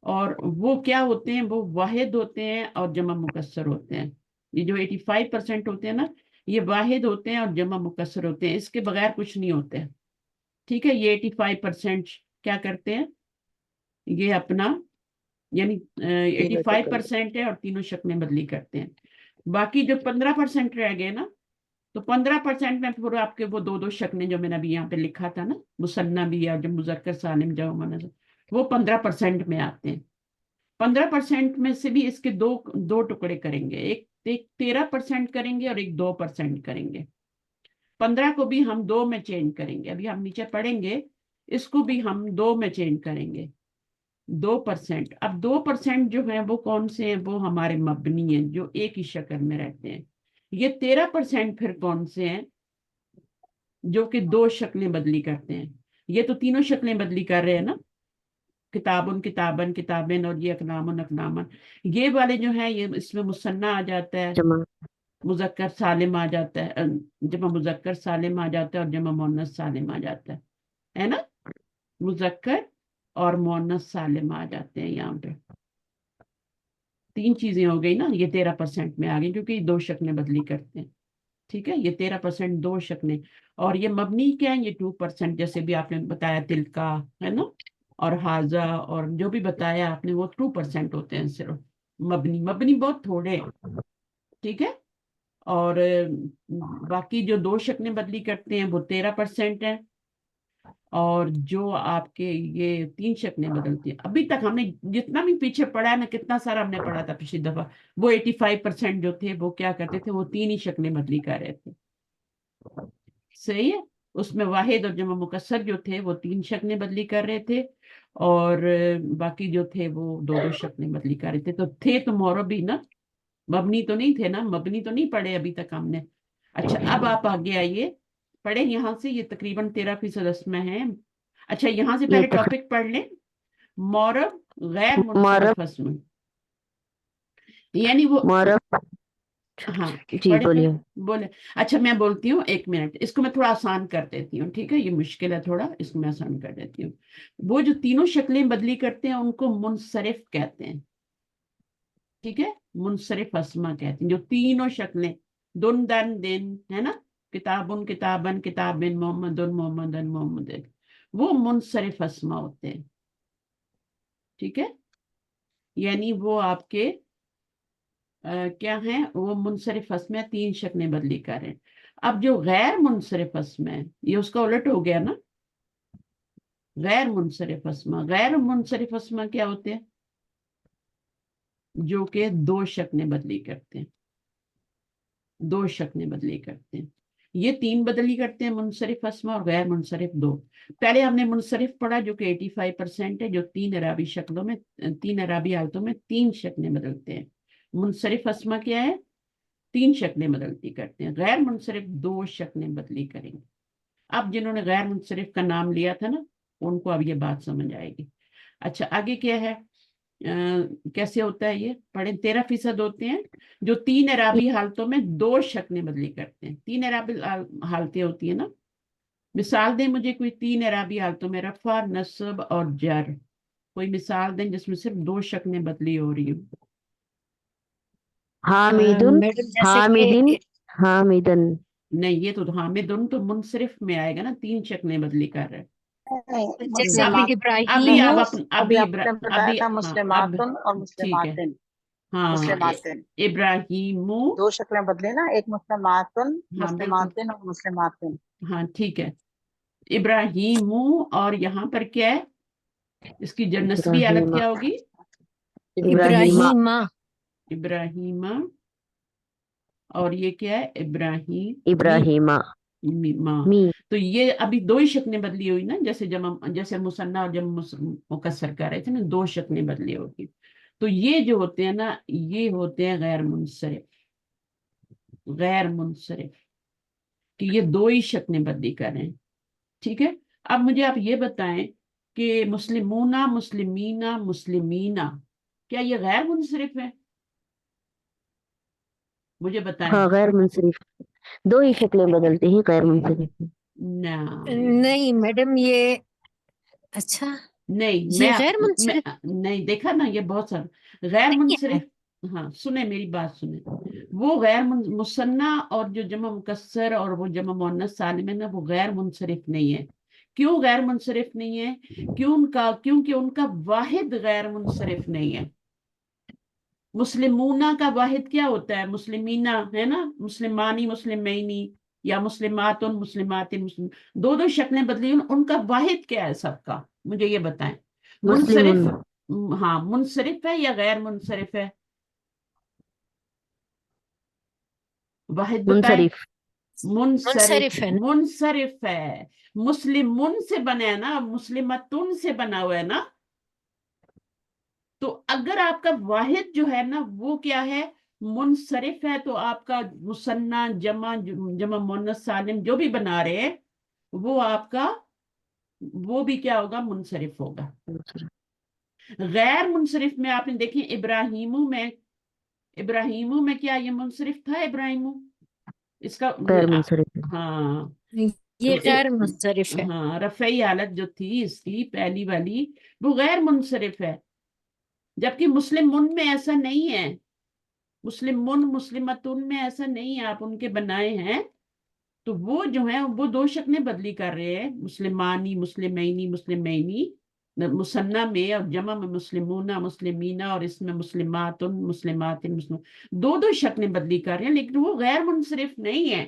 और वो क्या होते हैं? वो वाहिद होते हैं और जमा मुकस्सर होते हैं। ये जो 85% होते हैं ना, ये वाहिद होते हैं और जमा मुकस्सर होते हैं, इसके बगैर कुछ नहीं होते हैं। ठीक है, ये 85% क्या करते हैं? ये अपना, यानी तीनों 85% है और तीनों शक्लें बदली करते हैं। बाकी जो 15% रह गए ना, तो 15% में फिर आपके वो दो दो शक्लें जो मैंने अभी यहाँ पे लिखा था ना, मुसन्ना भी है और जो मुजक्कर सालिम जो मुअन्नस, वो 15% में आते हैं। 15% में से भी इसके दो दो टुकड़े करेंगे, एक एक 13% करेंगे और एक 2% करेंगे। 15 کو بھی ہم 2 میں چینج کریں گے. ابھی ہم نیچے پڑھیں گے, اس کو بھی ہم 2 میں چینج کریں گے. 2%. اب 2% جو ہیں وہ کون سے ہیں؟ وہ ہمارے مبنی ہیں جو ایک ہی شکل میں رہتے ہیں. یہ 13% پھر کون سے ہیں؟ جو کہ 2 شکلیں بدلی کرتے ہیں. یہ تو تینوں شکلیں بدلی کر رہے ہیں نا, کتابن کتابن کتابن, اور یہ اقلامن اقلامن. یہ والے جو ہیں یہ اس میں مثنی آ جاتا ہے, جمع مذکر سالم آ جاتا ہے, جمع مذکر سالم آ جاتا ہے, اور جمع مؤنث سالم آ جاتا ہے نا. مذکر اور مؤنث سالم آ جاتے ہیں یہاں پہ. 3 چیزیں ہو گئی نا, یہ 13% میں آ گئی کیونکہ یہ 2 شکلیں بدلی کرتے ہیں. ٹھیک ہے, یہ 13% 2 شکلیں. اور یہ مبنی کیا ہے؟ یہ 2%, جیسے بھی آپ نے بتایا تلکا ہے نا, اور حاضہ, اور جو بھی بتایا آپ نے وہ 2% ہوتے ہیں صرف. مبنی بہت تھوڑے ہیں. ٹھیک ہے, اور باقی جو 2 شکلیں بدلی کرتے ہیں وہ 13% ہیں. اور جو آپ کے یہ 3 شکلیں بدلتی ہیں. ابھی تک ہم نے جتنا بھی پیچھے پڑھا ہے نا, کتنا سارا ہم نے پڑھا تھا پچھلی دفعہ, وہ 85% جو تھے وہ کیا کرتے تھے؟ وہ 3 ہی شکلیں بدلی کر رہے تھے. صحیح ہے. اس میں واحد اور جمع مکسر جو تھے وہ 3 شکلیں بدلی کر رہے تھے, اور باقی جو تھے وہ 2 شکلیں بدلی کر رہے تھے. تو تھے تو معرب ہی نا, مبنی تو نہیں تھے نا. مبنی تو نہیں پڑھے ابھی تک ہم نے. اچھا, اب آپ آگے آئیے, پڑھیں یہاں سے. یہ تقریباً 13% اسماء ہیں. اچھا, یہاں سے یہ پہلے ٹاپک پڑھ لیں. معرب غیر معرب منصرف اسم, یعنی وہ, معرب ہاں جی پڑھے بولیے. بولے. اچھا میں بولتی ہوں, 1 منٹ, اس کو میں تھوڑا آسان کر دیتی ہوں. ٹھیک ہے, یہ مشکل ہے تھوڑا, اس کو میں آسان کر دیتی ہوں. وہ جو تینوں شکلیں بدلی کرتے ہیں ان کو منصرف کہتے ہیں. ٹھیک ہے, منصرف اسما کہتے ہیں جو تینوں شکلیں, دن دن دن ہے نا, کتابن کتابن کتابن, محمدن محمدن محمدن, وہ منصرف اسما ہوتے ہیں. ٹھیک ہے, یعنی وہ آپ کے کیا ہیں؟ وہ منصرف اسم ہے, 3 شکلیں بدلی کر رہے ہیں. اب جو غیر منصرف اسم ہے, یہ اس کا الٹ ہو گیا نا. غیر منصرف اسما, غیر منصرف اسما کیا ہوتے ہیں؟ جو کہ 2 شکلیں بدلی کرتے ہیں. 2 شکلیں بدلی کرتے ہیں. یہ 3 بدلی کرتے ہیں, منصرف اسما, اور غیر منصرف 2. پہلے ہم نے منصرف پڑھا جو کہ 85% ہے, جو 3 اعرابی شکلوں میں, 3 اعرابی حالتوں میں 3 شکلیں بدلتے ہیں. منصرف اسما کیا ہے؟ 3 شکلیں بدلتی کرتے ہیں. غیر منصرف 2 شکلیں بدلی کریں گے. اب جنہوں نے غیر منصرف کا نام لیا تھا نا, ان کو اب یہ بات سمجھ آئے گی. اچھا, آگے کیا ہے؟ کیسے ہوتا ہے یہ پڑھیں. 13% ہوتے ہیں جو 3 اعرابی حالتوں میں 2 شکلیں بدلی کرتے ہیں. 3 اعرابی حالتیں ہوتی ہیں نا. مثال دیں مجھے کوئی 3 اعرابی حالتوں میں, رفع, نصب اور جر. کوئی مثال دیں جس میں صرف 2 شکلیں بدلی ہو رہی ہوں. حامدن میڈم جیسے حامدن کہ حامدن. نہیں, یہ تو حامدن تو منصرف میں آئے گا نا, 3 شکلیں بدلی کر رہے ہیں. جیسے ابھی کہ ابھی آپ ابراہیم, ابھی آپ نے بتایا تھا ہاں, اب مسلماتن اور ٹھیک ہے. مسلماتن. ہاں, مسلماتن ابراہیم, 2 شکلیں بدلے نا, ایک مسلماتن, ہاں بالکل, مسلماتن اور مسلماتن. ہاں ٹھیک ہے. ابراہیم, اور یہاں پر کیا ہے؟ اس کی جو نسبی حالت ابراہیم کیا ہوگی؟ ابراہیم ابراہیم, ابراہیم, اور یہ کیا ہے؟ ابراہیم ابراہیم ماں. می. تو یہ ابھی 2 ہی شکلیں بدلی ہوئی نا, جیسے جیسے مثنی اور جمع مکسر کر رہے تھے نا, 2 شکلیں بدلی ہوگی. تو یہ جو ہوتے ہیں نا, یہ ہوتے ہیں غیر منصرف. غیر منصرف کہ یہ 2 ہی شکلیں بدلی کر رہے ہیں. ٹھیک ہے, اب مجھے آپ یہ بتائیں کہ مسلمونہ, مسلمینہ, مسلمینہ, کیا یہ غیر منصرف ہے؟ مجھے بتائیں. ہاں غیر منصرف, 2 ہی شکلیں بدلتے ہیں غیر منصرف. نہ نہیں میڈم یہ, اچھا نہیں, یہ غیر منصرف نہیں, دیکھا نا, یہ بہت سارا غیر نہیں ہے. منصرف. ہاں سنیں میری بات سنیں. وہ غیر مثنی اور جو جمع مکسر اور وہ جمع مؤنث سالم ہے نا, وہ غیر منصرف نہیں ہے. کیوں غیر منصرف نہیں ہے؟ کیونکہ ان کا واحد غیر منصرف نہیں ہے. مسلمونہ کا واحد کیا ہوتا ہے؟ مسلمینہ ہے نا, مسلمانی, مسلمینی, یا مسلمات, مسلمات, 2 شکلیں بدلی, ان کا واحد کیا ہے سب کا؟ مجھے یہ بتائیں. مسلمون منصرف, ہاں منصرف ہے یا غیر منصرف ہے؟ واحد بتائیں. منصرف मुनसरिफ है ना? मुनसरिफ है, मुस्लिमुन से बना है ना, मुस्लिमतुन से बना हुआ है ना। तो अगर आपका वाहिद जो है ना वो क्या है, मुनसरिफ है, तो आपका मुसन्ना जमा जमा मुन्नस सालिम जो भी बना रहे हैं वो आपका वो भी क्या होगा, मुनसरिफ होगा। गैर मुनसरिफ में आपने देखी इब्राहिमू में क्या ये मुनसरिफ था, इब्राहिमू इसका गैर मुंसरिफ। हाँ ये तो गैर मुंसरिफ है। हाँ रफ़ई हालत जो थी इसकी पहली वाली वो गैर मुनसरिफ है, जबकि मुस्लिम मुन में ऐसा नहीं है, मुस्लिम मुन मुस्लिमतुन में ऐसा नहीं है, आप उनके बनाए हैं। तो वो जो है वो दो शक्लें बदली कर रहे हैं, मुस्लिमानी मुस्लिमैनी मुस्लिमैनी मुसन्ना में, और जमा में मुस्लिमूना मुस्लिमीना, और इसमें मुस्लिमातुन मुस्लिमातिन मुस्लिम, दो दो शक्लें बदली कर रहे हैं, लेकिन वो गैर मुनसरिफ नहीं है।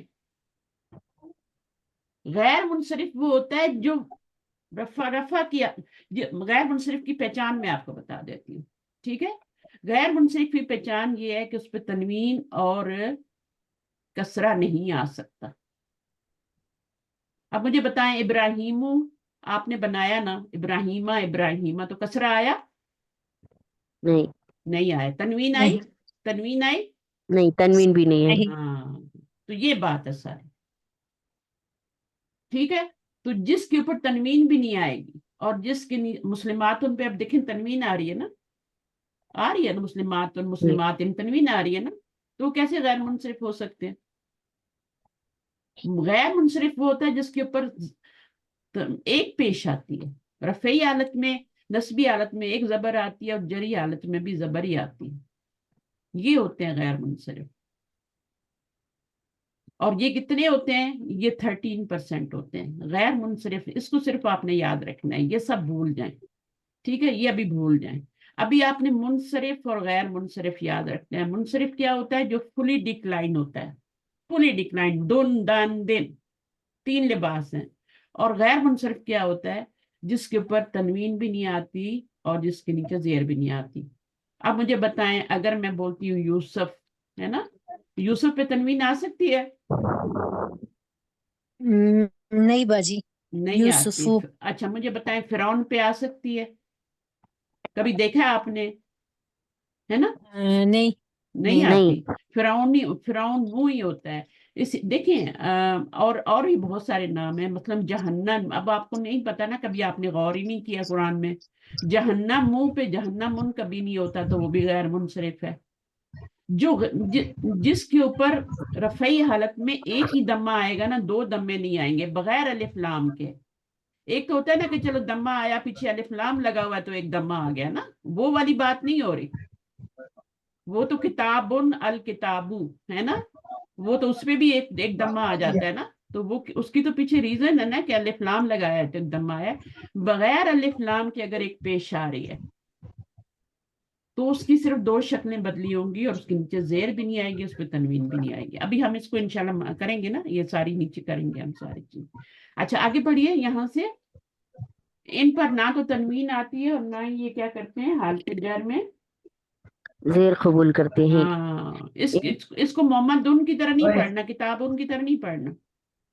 गैर मुनसरिफ वो होता है जो रफा रफा किया। गैर मुनसरिफ की पहचान मैं आपको बता देती हूँ, ठीक है। गैर मुनसरिफ की पहचान ये है कि उस पर तनवीन और कसरा नहीं आ सकता। अब मुझे बताएं, इब्राहिमू आपने बनाया ना, इब्राहिमा इब्राहिमा, तो कसरा आया? नहीं, नहीं आया। तनवीन आई? नहीं तनवीन आई? नहीं, तनवीन भी नहीं है। नहीं। हाँ, तो ये बात है सारी, ठीक है। तो जिसके ऊपर तनवीन भी नहीं आएगी और जिसके मुस्लिमात उन पे, अब देखें तनवीन आ रही है ना, आ रही है ना, मुस्लिमात मुस्लिमात इन तनवीन आ रही है ना, तो कैसे गैर मुनसरिफ हो सकते हैं? गैर मुनसरिफ वो होता है जिसके ऊपर एक पेश आती है, रफ़ई हालत में नस्बी हालत में एक जबर आती है और जरी हालत में भी जबर ही आती है, ये होते हैं गैर मुनसरिफ। और ये कितने होते हैं, ये 13% होते हैं गैर मुनसरिफ। इसको सिर्फ आपने याद रखना है, ये सब भूल जाएं, ठीक है, ये अभी भूल जाएं। अभी आपने मुनसरिफ और गैर मुनसरिफ याद रखना है। मुनसरिफ क्या होता है, जो फुली डिक्लाइन होता है, फुली डिक्लाइन, दुन दान दिन, तीन लिबास हैं। और गैर मुनसरिफ क्या होता है, जिसके ऊपर तनवीन भी नहीं आती और जिसके नीचे जेर भी नहीं आती। अब मुझे बताएं, अगर मैं बोलती हूँ यूसुफ, है ना, यूसुफ पे तनवीन आ सकती है? नहीं बाजी। नहीं आती। यूसुफू। अच्छा मुझे बताएं, फिरौन पे आ सकती है? कभी देखा है आपने, है ना? नहीं नहीं नहीं। नहीं। आती। फिरौन वो ही होता है। इस देखें और भी बहुत सारे नाम हैं, मतलब जहन्नम, अब आपको नहीं पता ना, कभी आपने गौर ही नहीं किया कुरान में। जहन्नम मुंह पे जहन्नम मुन कभी नहीं होता, तो वो भी गैर मुनसरिफ है। जिसके ऊपर रफ़ई हालत में एक ही दम्मा आएगा ना, दो दम्मे नहीं आएंगे बगैर अलिफ लाम के। एक तो होता है ना कि चलो दम्मा आया, पीछे अलिफ लाम लगा हुआ है तो एक दम्मा आ गया ना, वो वाली बात नहीं हो रही। वो तो किताबुन अल किताबू है ना, वो तो उसमें भी एक एक दम्मा आ जाता है ना, तो वो उसकी तो पीछे रीजन है ना कि अलिफ लाम लगाया है तो एक दम्मा आया। बगैर अलिफ लाम के अगर एक पेश आ रही है तो उसकी सिर्फ दो शक्लें बदली होंगी, और उसके नीचे जेर भी नहीं आएगी, उस पर तनवीन भी नहीं आएगी। अभी हम इसको इंशाल्लाह करेंगे ना, ये सारी नीचे करेंगे हम सारी चीज। अच्छा आगे बढ़िए यहाँ से। इन पर ना तो तनवीन आती है और ना ही ये क्या करते हैं हालत जर में जेर कबूल करते हैं। हाँ। इसको मोहम्मद उन की तरह नहीं पढ़ना, किताब उनकी तरह नहीं पढ़ना,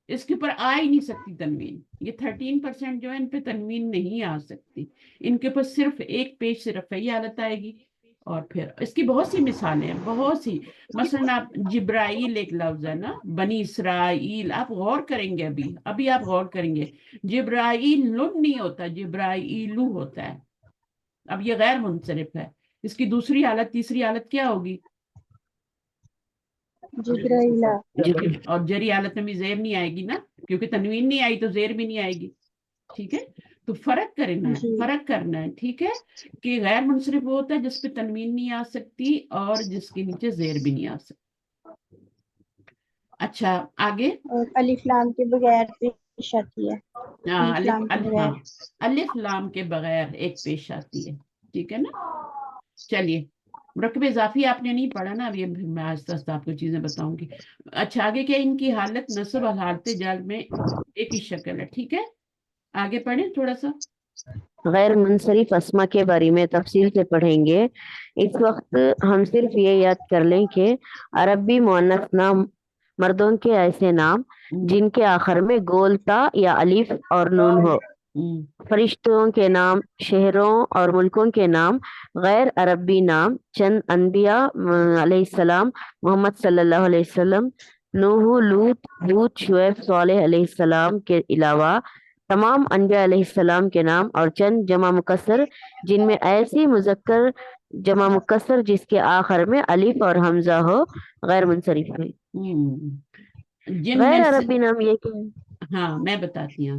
इसके ऊपर आ ही नहीं सकती तनवीन। ये 13% जो है इन पे तनवीन नहीं आ सकती, इनके ऊपर सिर्फ एक पेश से रफ़ई हालत आएगी। और फिर इसकी बहुत सी मिसालें हैं, बहुत सी। मसलन आप जिब्राइल एक लफ्ज है ना, बनी इसराइल, आप गौर करेंगे, अभी अभी आप गौर करेंगे, जिब्राइल लुन नहीं होता, जिब्राइलू होता है। अब ये गैर मुनसरिफ है, इसकी दूसरी हालत तीसरी हालत क्या होगी, जिब्राइला। और जरी हालत में भी जेर नहीं आएगी ना, क्योंकि तनवीन नहीं आई तो जेर भी नहीं आएगी, ठीक है। तो फर्क करना है, जी। फर्क करना है, ठीक है, कि गैर मुनसरिफ वो होता है जिसपे तनवीन नहीं आ सकती और जिसके नीचे जेर भी नहीं आ सकती। अच्छा आगे। और अलिफ लाम के बगैर पेश आती है। अलिफ लाम के बगैर। हाँ, अलिफ लाम के बगैर एक पेश आती है, ठीक है ना। चलिए, मुरक्कब इजाफी आपने नहीं पढ़ा ना, अब ये मैं आस्ता आस्ता आपको चीजें बताऊंगी। अच्छा आगे क्या, इनकी हालत नस्ब और हालत जर में एक ही शक्ल है, ठीक है। आगे पढ़े थोड़ा सा। गैर मुनसरिफ अस्मा के बारे में तफसील से पढ़ेंगे। इस वक्त हम सिर्फ ये याद कर लें कि अरबी मुअन्नस नाम مردوں کے ایسے نام جن کے آخر میں گول تا یا الف اور نون ہو، فرشتوں کے نام، شہروں اور ملکوں کے نام، غیر عربی نام، چند انبیاء علیہ السلام، محمد صلی اللہ علیہ وسلم، نوح، لوط، ہود، شعیب، صالح علیہ السلام کے علاوہ تمام انبیاء علیہ السلام کے نام، اور چند جمع مکسر جن میں ایسی مذکر جمع مکسر جس کے آخر میں الف اور حمزہ ہو، غیر منصرف ہے۔ جن غیر میں سے عربی نام یہ کیا ہے؟ ہاں میں بتاتی ہوں،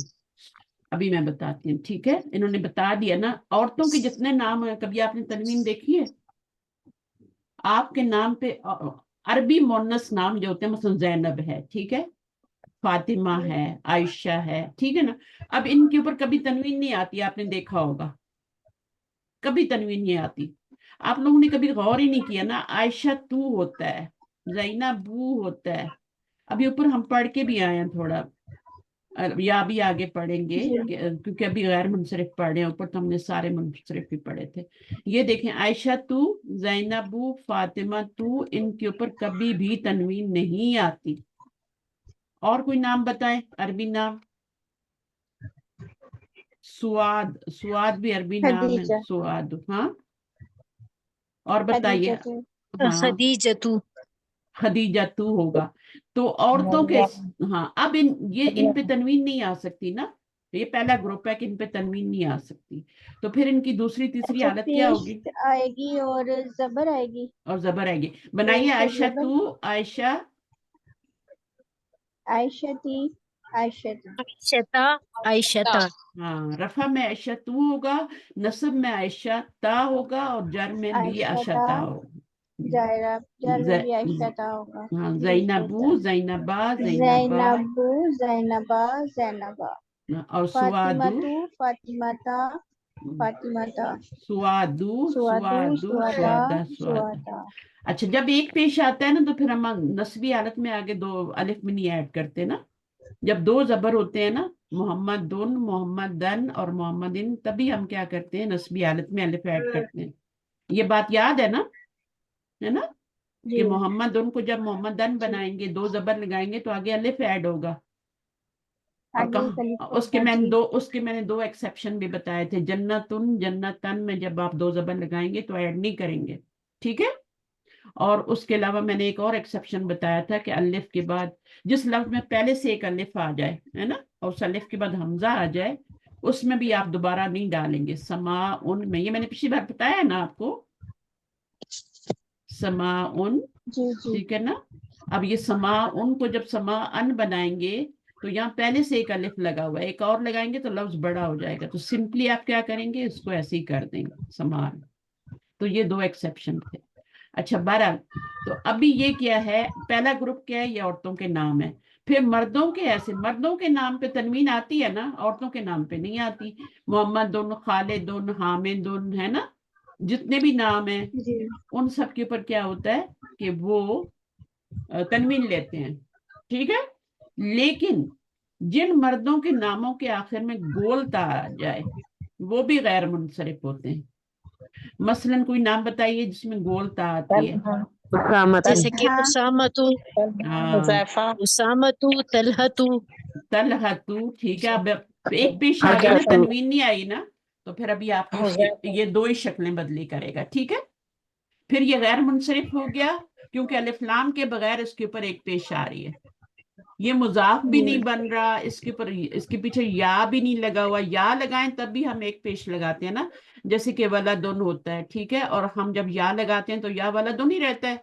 ابھی میں بتاتی ہوں، ٹھیک ہے، انہوں نے بتا دیا نا۔ عورتوں کے جتنے نام ہیں، کبھی آپ نے تنوین دیکھی ہے؟ آپ کے نام پہ عربی مونس نام جو ہوتے ہیں، مثلا زینب ہے، ٹھیک ہے، فاطمہ ہے، عائشہ ہے، ٹھیک ہے نا، اب ان کے اوپر کبھی تنوین نہیں آتی، آپ نے دیکھا ہوگا، کبھی تنوین نہیں آتی۔ آپ لوگوں نے کبھی غور ہی نہیں کیا نا، عائشہ تو ہوتا ہے، زینب بو ہوتا ہے، ابھی اوپر ہم پڑھ کے بھی آئے ہیں تھوڑا، یا بھی آگے پڑھیں گے کیونکہ ابھی غیر منصرف پڑھ رہے ہیں، اوپر تو ہم نے سارے منصرف بھی پڑھے تھے۔ یہ دیکھیں، عائشہ تو، زینب بو، فاطمہ تو، ان کے اوپر کبھی بھی تنوین نہیں آتی۔ اور کوئی نام بتائیں عربی نام؟ سواد، سواد بھی عربی نام ہے، خدیجہ، سواد، ہاں، اور بتائیے، خدیجہ، ہاں، خدیجتو، خدیجہ تو ہوگا۔ تو عورتوں کے، ہاں، اب ان پہ تنوین نہیں آ سکتی نا، یہ پہلا گروپ ہے کہ ان پہ تنوین نہیں آ سکتی، تو پھر ان کی دوسری تیسری اچھا حالت کیا پیش ہوگی؟ آئے گی اور زبر آئے گی، اور زبر آئے گی۔ بنائیے، پیش اور عائشہ زبر، تو، عائشہ، عائشہ تی، عائشہ تی، عائشتا، عائشتا، ہاں، رفع میں عائشہ تو ہوگا، نصب میں عائشہ تا ہوگا، اور جر میں بھی عائشہ عائشہ تا، تا ہوگا۔ جر میں بھی عائشہ تا ہوگا، ہاں، درست زینبو، ہوتا زینبا، ہے، زینبا، زینبو، زینبا، زینبا، اور فاطمہ سوادو، تو، فاطمہ تا، فاطمہ تا، سوادو، سوادو، سوادو، سوادا، سوادا، سوادا۔ سوادا، اچھا، جب ایک پیش آتا ہے نا تو پھر ہم نسبی حالت میں آگے دو الف میں نہیں ایڈ کرتے نا، جب دو زبر ہوتے ہیں نا، محمد دن، محمد دن اور محمدن، تبھی ہم کیا کرتے ہیں، نسبی حالت میں الف ایڈ کرتے ہیں۔ یہ بات یاد ہے نا، ہے نا، کہ جی محمد ان کو جب محمد دن جی، بنائیں گے، دو زبر لگائیں گے تو آگے الف ایڈ ہوگا۔ اور آگے کہاں، خلیف اس کے ہوگا، میں نے جی دو اس کے میں نے دو ایکسیپشن بھی بتائے تھے، جنتن، جنتن میں جب آپ دو زبر لگائیں گے تو ایڈ نہیں کریں گے، ٹھیک ہے۔ اور اس کے علاوہ میں نے ایک اور ایکسیپشن بتایا تھا کہ الف کے بعد جس لفظ میں پہلے سے ایک الف آ جائے، ہے نا، اور اس الف کے بعد حمزہ آ جائے، اس میں بھی آپ دوبارہ نہیں ڈالیں گے، سما ان میں، یہ میں نے پچھلی بار بتایا نا آپ کو، سما ان، جی جی، ٹھیک ہے نا۔ اب یہ سما ان کو جب سما ان بنائیں گے تو یہاں پہلے سے ایک الف لگا ہوا ہے، ایک اور لگائیں گے تو لفظ بڑا ہو جائے گا، تو سمپلی آپ کیا کریں گے، اس کو ایسے ہی کر دیں گے، سمان۔ تو یہ دو ایکسیپشن تھے۔ اچھا، بہرحال، تو ابھی یہ کیا ہے، پہلا گروپ کیا ہے، یہ عورتوں کے نام ہے۔ پھر مردوں کے ایسے، مردوں کے نام پہ تنوین آتی ہے نا، عورتوں کے نام پہ نہیں آتی۔ محمد دن، خالد دن، حامد دن، ہے نا، جتنے بھی نام ہیں جی ان سب کے اوپر کیا ہوتا ہے کہ وہ تنوین لیتے ہیں، ٹھیک ہے۔ لیکن جن مردوں کے ناموں کے آخر میں گول تا آ جائے وہ بھی غیر منصرف ہوتے ہیں۔ مثلا کوئی نام بتائیے جس میں گول تا آتی ہے۔ اسامت، جیسے کہ ہاں اسامتو، ہاں، حذیفہ، اسامتو، طلحتو، طلحتو، ٹھیک ہے۔ اب ایک پیش آ گئی نا، حضرت، تنوین نہیں آئی نا، تو پھر ابھی آپ کو حذیفہ، یہ دو ہی شکلیں بدلی کرے گا، ٹھیک ہے۔ پھر یہ غیر منصرف ہو گیا کیونکہ الف لام کے بغیر اس کے اوپر ایک پیش آ رہی ہے، یہ مضاف بھی جی نہیں بن رہا، اس کے اوپر اس کے پیچھے یا بھی نہیں لگا ہوا، یا لگائیں تب بھی ہم ایک پیش لگاتے ہیں نا، جیسے کہ ولدن ہوتا ہے، ٹھیک ہے، اور ہم جب یا لگاتے ہیں تو یا ولدن ہی رہتا ہے،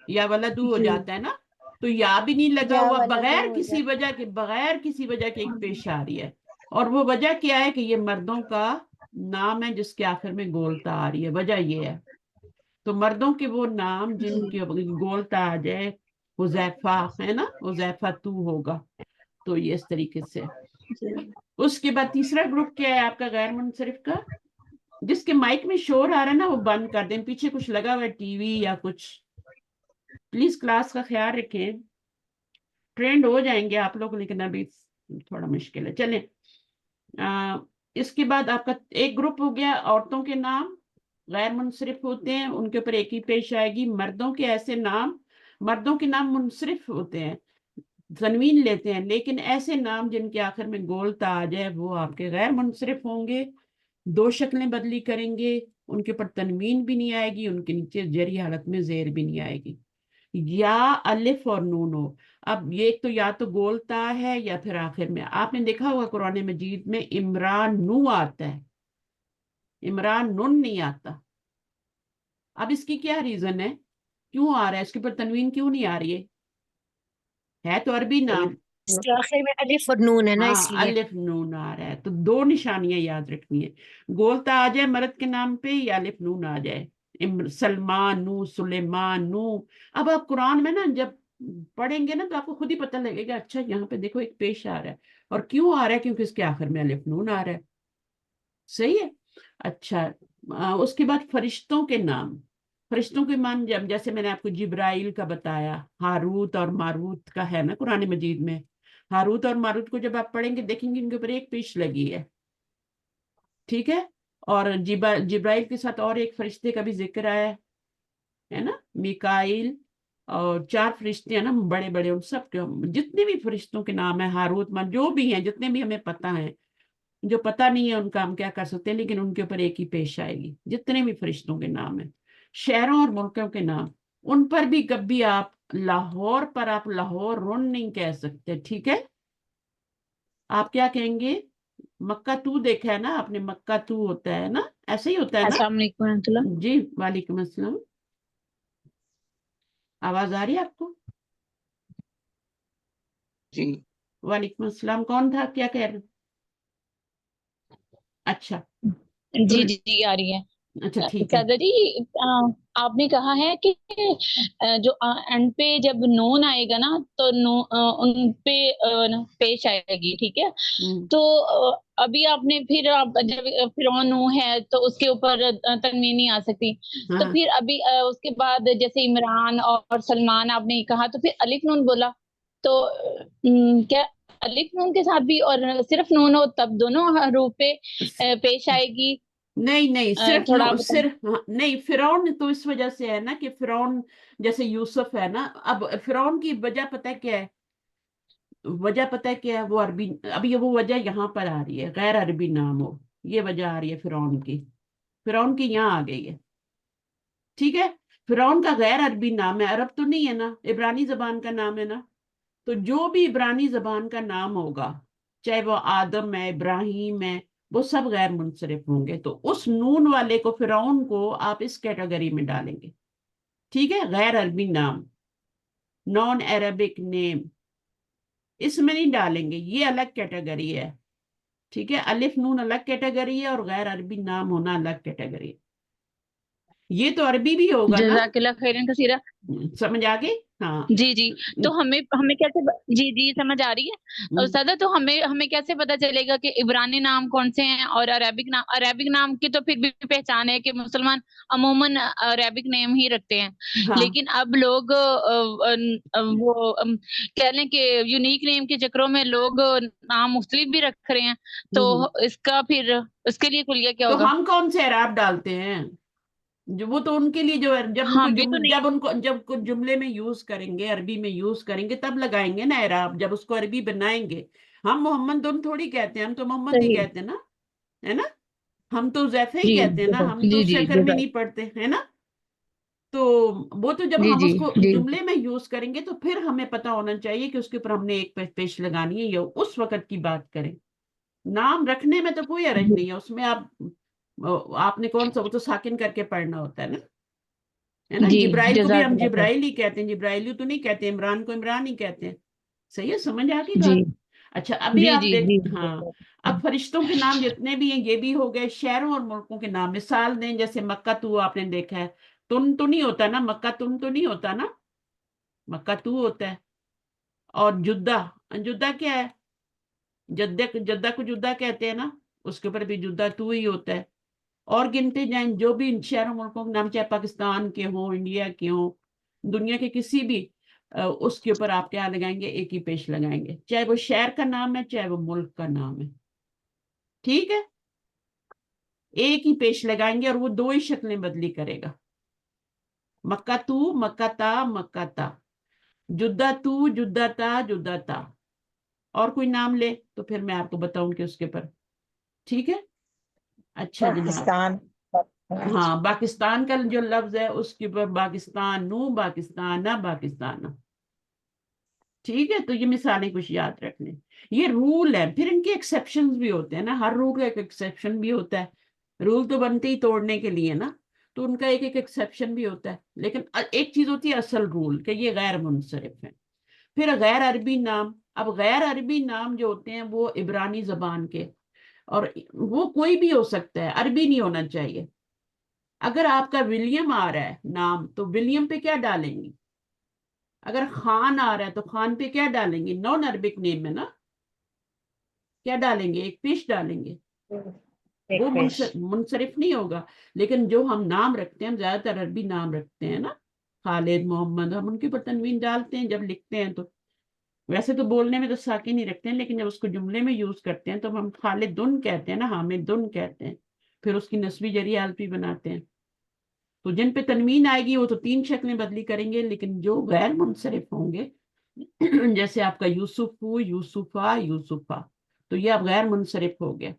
یا ولدو ہو جی، جاتا ہے نا، تو یا بھی نہیں لگا یا ہوا، والا دو بغیر ہو کسی جاتا وجہ کے، بغیر کسی وجہ کے ایک پیش آ رہی ہے، اور وہ وجہ کیا ہے کہ یہ مردوں کا نام ہے جس کے آخر میں گولتا آ رہی ہے، وجہ یہ ہے۔ تو مردوں کے وہ نام ہے، جن کی گولتا آ جائے، حذیفہ ہے نا، حذیفہ تو ہوگا، تو یہ اس طریقے سے۔ جی اس کے بعد تیسرا گروپ کیا ہے آپ کا غیر منصرف کا، جس کے مائک میں شور آ رہا ہے نا وہ بند کر دیں، پیچھے کچھ لگا ہوا ہے ٹی وی یا کچھ، پلیز کلاس کا خیال رکھیں، ٹرینڈ ہو جائیں گے آپ لوگ، لیکن ابھی تھوڑا مشکل ہے، چلیں۔ اس کے بعد آپ کا ایک گروپ ہو گیا، عورتوں کے نام غیر منصرف ہوتے ہیں، ان کے اوپر ایک ہی پیش آئے گی۔ مردوں کے ایسے نام मर्दों के नाम मुनसरिफ होते हैं, तनवीन लेते हैं, लेकिन ऐसे नाम जिनके आखिर में गोलता आ जाए वो आपके गैर मुनसरिफ होंगे। दो शक्लें बदली करेंगे, उनके ऊपर तनवीन भी नहीं आएगी, उनके नीचे जरी हालत में जेर भी नहीं आएगी, या अलिफ और नून हो। अब ये एक तो या तो गोलता है या फिर आखिर में, आपने देखा होगा कुरान मजीद में इमरान नू आता है, इमरान नुन नहीं आता। अब इसकी क्या रीजन है, क्यों आ रहा है, इसके ऊपर तनवीन क्यों नहीं आ रही है तो अरबी नाम। इसके आखिर में अलिफ और नून है ना, हाँ, इसलिए। अलिफ नून आ रहा है, तो दो निशानियां याद रखनी है, गोलता आ जाए मर्द के नाम पे या अलिफ नून आ जाए, सलमान नू, सुलेमान नू। अब आप कुरान में ना जब पढ़ेंगे ना तो आपको खुद ही पता लगेगा, अच्छा यहाँ पे देखो एक पेश आ रहा है, और क्यों आ रहा है, क्योंकि इसके आखिर में अलिफ नून आ रहा है। सही है। अच्छा, उसके बाद फरिश्तों के नाम, फरिश्तों के मान जब जैसे मैंने आपको जिब्राइल का बताया, हारूत और मारूत का है ना कुरान मजीद में, हारूत और मारूत को जब आप पढ़ेंगे देखेंगे इनके ऊपर एक पेश लगी है, ठीक है। और जिब्राइल के साथ और एक फरिश्ते का भी जिक्र आया है ना, मिकाइल, और चार फरिश्ते हैं ना बड़े बड़े, उन सब के जितने भी फरिश्तों के नाम है, हारूत मान जो भी हैं, जितने भी हमें पता है, जो पता नहीं है उनका हम क्या कर सकते हैं, लेकिन उनके ऊपर एक ही पेश आएगी, जितने भी फरिश्तों के नाम है। शहरों और मुल्कों के नाम, उन पर भी कभी आप लाहौर पर आप लाहौर रुन नहीं कह सकते, ठीक है। आप क्या कहेंगे, मक्का तू देखा है ना आपने, मक्का तू होता है ना, ऐसे ही होता है ना। अस्सलाम वालेकुम रहमतुल्लाह। जी वालेकुम अस्सलाम, आवाज आ रही है आपको। जी वालेकुम अस्सलाम, कौन था, क्या कह रहे। अच्छा जी तो जी जी आ रही है। अच्छा ठीक है। सदर जी, आपने कहा है कि जो एंड पे जब नून आएगा ना तो उन पे पेश आएगी, ठीक है। तो अभी आपने फिर आप जब फिरौन नू है तो उसके ऊपर तनवीन नहीं आ सकती, तो हाँ, फिर अभी उसके बाद जैसे इमरान और सलमान आपने कहा तो फिर अलिफ नून बोला, तो क्या अलिफ नून के साथ भी और सिर्फ नून हो तब दोनों हरूफ पे पेश आएगी? नहीं नहीं, सिर्फ थोड़ा आप बताएं। सिर्फ हाँ, नहीं, फिरौन तो इस वजह से है ना कि फिरौन जैसे यूसुफ है ना, अब फिरौन की वजह पता है क्या है, वजह पता है क्या है, वो अरबी, अभी वो वजह यहाँ पर आ रही है, गैर अरबी नाम हो, ये वजह आ रही है फिरौन की, फिरौन की यहाँ आ गई है, ठीक है। फिरौन का गैर अरबी नाम है, अरब तो नहीं है ना, इब्रानी जबान का नाम है ना, तो जो भी इब्रानी जबान का नाम होगा, चाहे वो आदम है, इब्राहिम है, वो सब गैर मुनसरिफ होंगे, तो उस नून वाले को, फिरौन को आप इस कैटेगरी में डालेंगे, ठीक है। गैर अरबी नाम, नॉन अरबिक नेम, इसमें नहीं डालेंगे, ये अलग कैटेगरी है, ठीक है। अलिफ नून अलग कैटेगरी है और गैर अरबी नाम होना अलग कैटेगरी है। ये तो अरबी भी होगा ना, जज़ाकिल्लाह खैरन कसीरा। समझ आ गई। हाँ, जी जी। तो हमें हमें कैसे जी जी समझ आ रही है उस्ताद। तो हमें हमें कैसे पता चलेगा कि इब्रानी नाम कौन से हैं और अरेबिक नाम की तो फिर भी पहचान है कि मुसलमान अमूमन अरेबिक नेम ही रखते हैं, हाँ, लेकिन अब लोग वो कह लें कि यूनिक नेम के चक्करों में लोग नाम मुख्तलिफ भी रख रहे हैं, तो इसका फिर उसके लिए कुलिया क्या तो होगा? हम कौन से एराब डालते हैं, जो वो तो उनके लिए जो है, हम भी तो नहीं। जब कुछ जुमले में यूज करेंगे, अरबी में यूज करेंगे तब लगाएंगे ना एराब, जब उसको अरबी बनाएंगे। हम मोहम्मद उन थोड़ी कहते हैं, हम तो मोहम्मद ही सही। कहते हैं ना, है ना, हम तो जैफे ही जी कहते हैं ना, हम तो जी उसके जी अखर भी नहीं पढ़ते, है ना। तो वो तो जब जी हम जी उसको जी जुमले में यूज करेंगे तो फिर हमें पता होना चाहिए कि उसके ऊपर हमने एक पेश लगानी है, या उस वक्त की बात करें। नाम रखने में तो कोई हरज जी नहीं है, उसमें आप आपने कौन सा, वो तो साकिन करके पढ़ना होता है ना, है ना। जी। जिब्राइल को भी हम जज़ाकिल्लाह खैर। जिब्राइल ही कहते हैं, जिब्राइली तो नहीं कहते, इमरान को इमरान ही कहते हैं। सही है, समझ आ गई जी बात। अच्छा, अभी जी आप जी देख, जी हाँ, अब फरिश्तों के नाम जितने भी हैं ये भी हो गए, शहरों और मुल्कों के नाम मिसाल दें, जैसे मक्का तू आपने देखा है, तुन तो नहीं होता ना, मक्का तुन तो नहीं होता ना, मक्का तू होता है। और जुद्दा, जुद्दा क्या है, जद्दा को जुद्दा कहते हैं ना, उसके ऊपर भी जुद्दा तू ही होता है। और गिनते जाएं जो भी शहरों मुल्कों के नाम, चाहे पाकिस्तान के हों, इंडिया के हों, दुनिया के किसी भी, उसके ऊपर आप क्या लगाएंगे, एक ही पेश लगाएंगे, चाहे वो शहर का नाम है चाहे वो मुल्क का नाम है, ठीक है। एक ही पेश लगाएंगे और वो दो ही शक्लें बदली करेगा, मक्का तू, मक्का ता, मक्का ता, जुद्दतु, जुद्दता, जुद्दता। और कोई नाम ले तो फिर मैं आपको बताऊं कि उसके पर। ठीक है, अच्छा जनाब। पाकिस्तान। हाँ, पाकिस्तान का जो लफ्ज है उसके ऊपर पाकिस्तानू, पाकिस्ताना, पाकिस्ताना। ठीक है, तो ये मिसालें कुछ याद रख लें। ये रूल है, फिर इनके एक्सेप्शंस भी होते हैं ना, हर रूल का एक एक्सेप्शन भी होता है। रूल तो बनते ही तोड़ने के लिए ना, तो उनका एक एक एक्सेप्शन भी होता है। लेकिन एक चीज होती है असल रूल कि ये गैर मुनसरिफ है। फिर गैर अरबी नाम। अब गैर अरबी नाम जो होते हैं वो इब्रानी जबान के, और वो कोई भी हो सकता है, अरबी नहीं होना चाहिए। अगर आपका विलियम आ रहा है नाम तो विलियम पे क्या डालेंगी? अगर खान आ रहा है तो खान पे क्या डालेंगे? नॉन अरबिक नेम में ना, क्या डालेंगे? एक पेश डालेंगे। एक वो पेश। मुनसरिफ नहीं होगा। लेकिन जो हम नाम रखते हैं, हम ज्यादातर अरबी नाम रखते हैं ना, खालिद, मोहम्मद, हम उनके ऊपर तनवीन डालते हैं जब लिखते हैं। तो वैसे तो बोलने में तो साकिन ही रखते हैं, लेकिन जब उसको जुमले में यूज करते हैं तो हम खालिदुन कहते हैं ना, हामिदुन कहते हैं। फिर उसकी नस्बी जरी आलपी बनाते हैं। तो जिन पे तनवीन आएगी वो तो 3 शक्लें बदली करेंगे, लेकिन जो गैर मुनसरिफ होंगे जैसे आपका यूसुफू, यूसुफा, यूसुफा, तो ये अब गैर मुनसरिफ हो गया।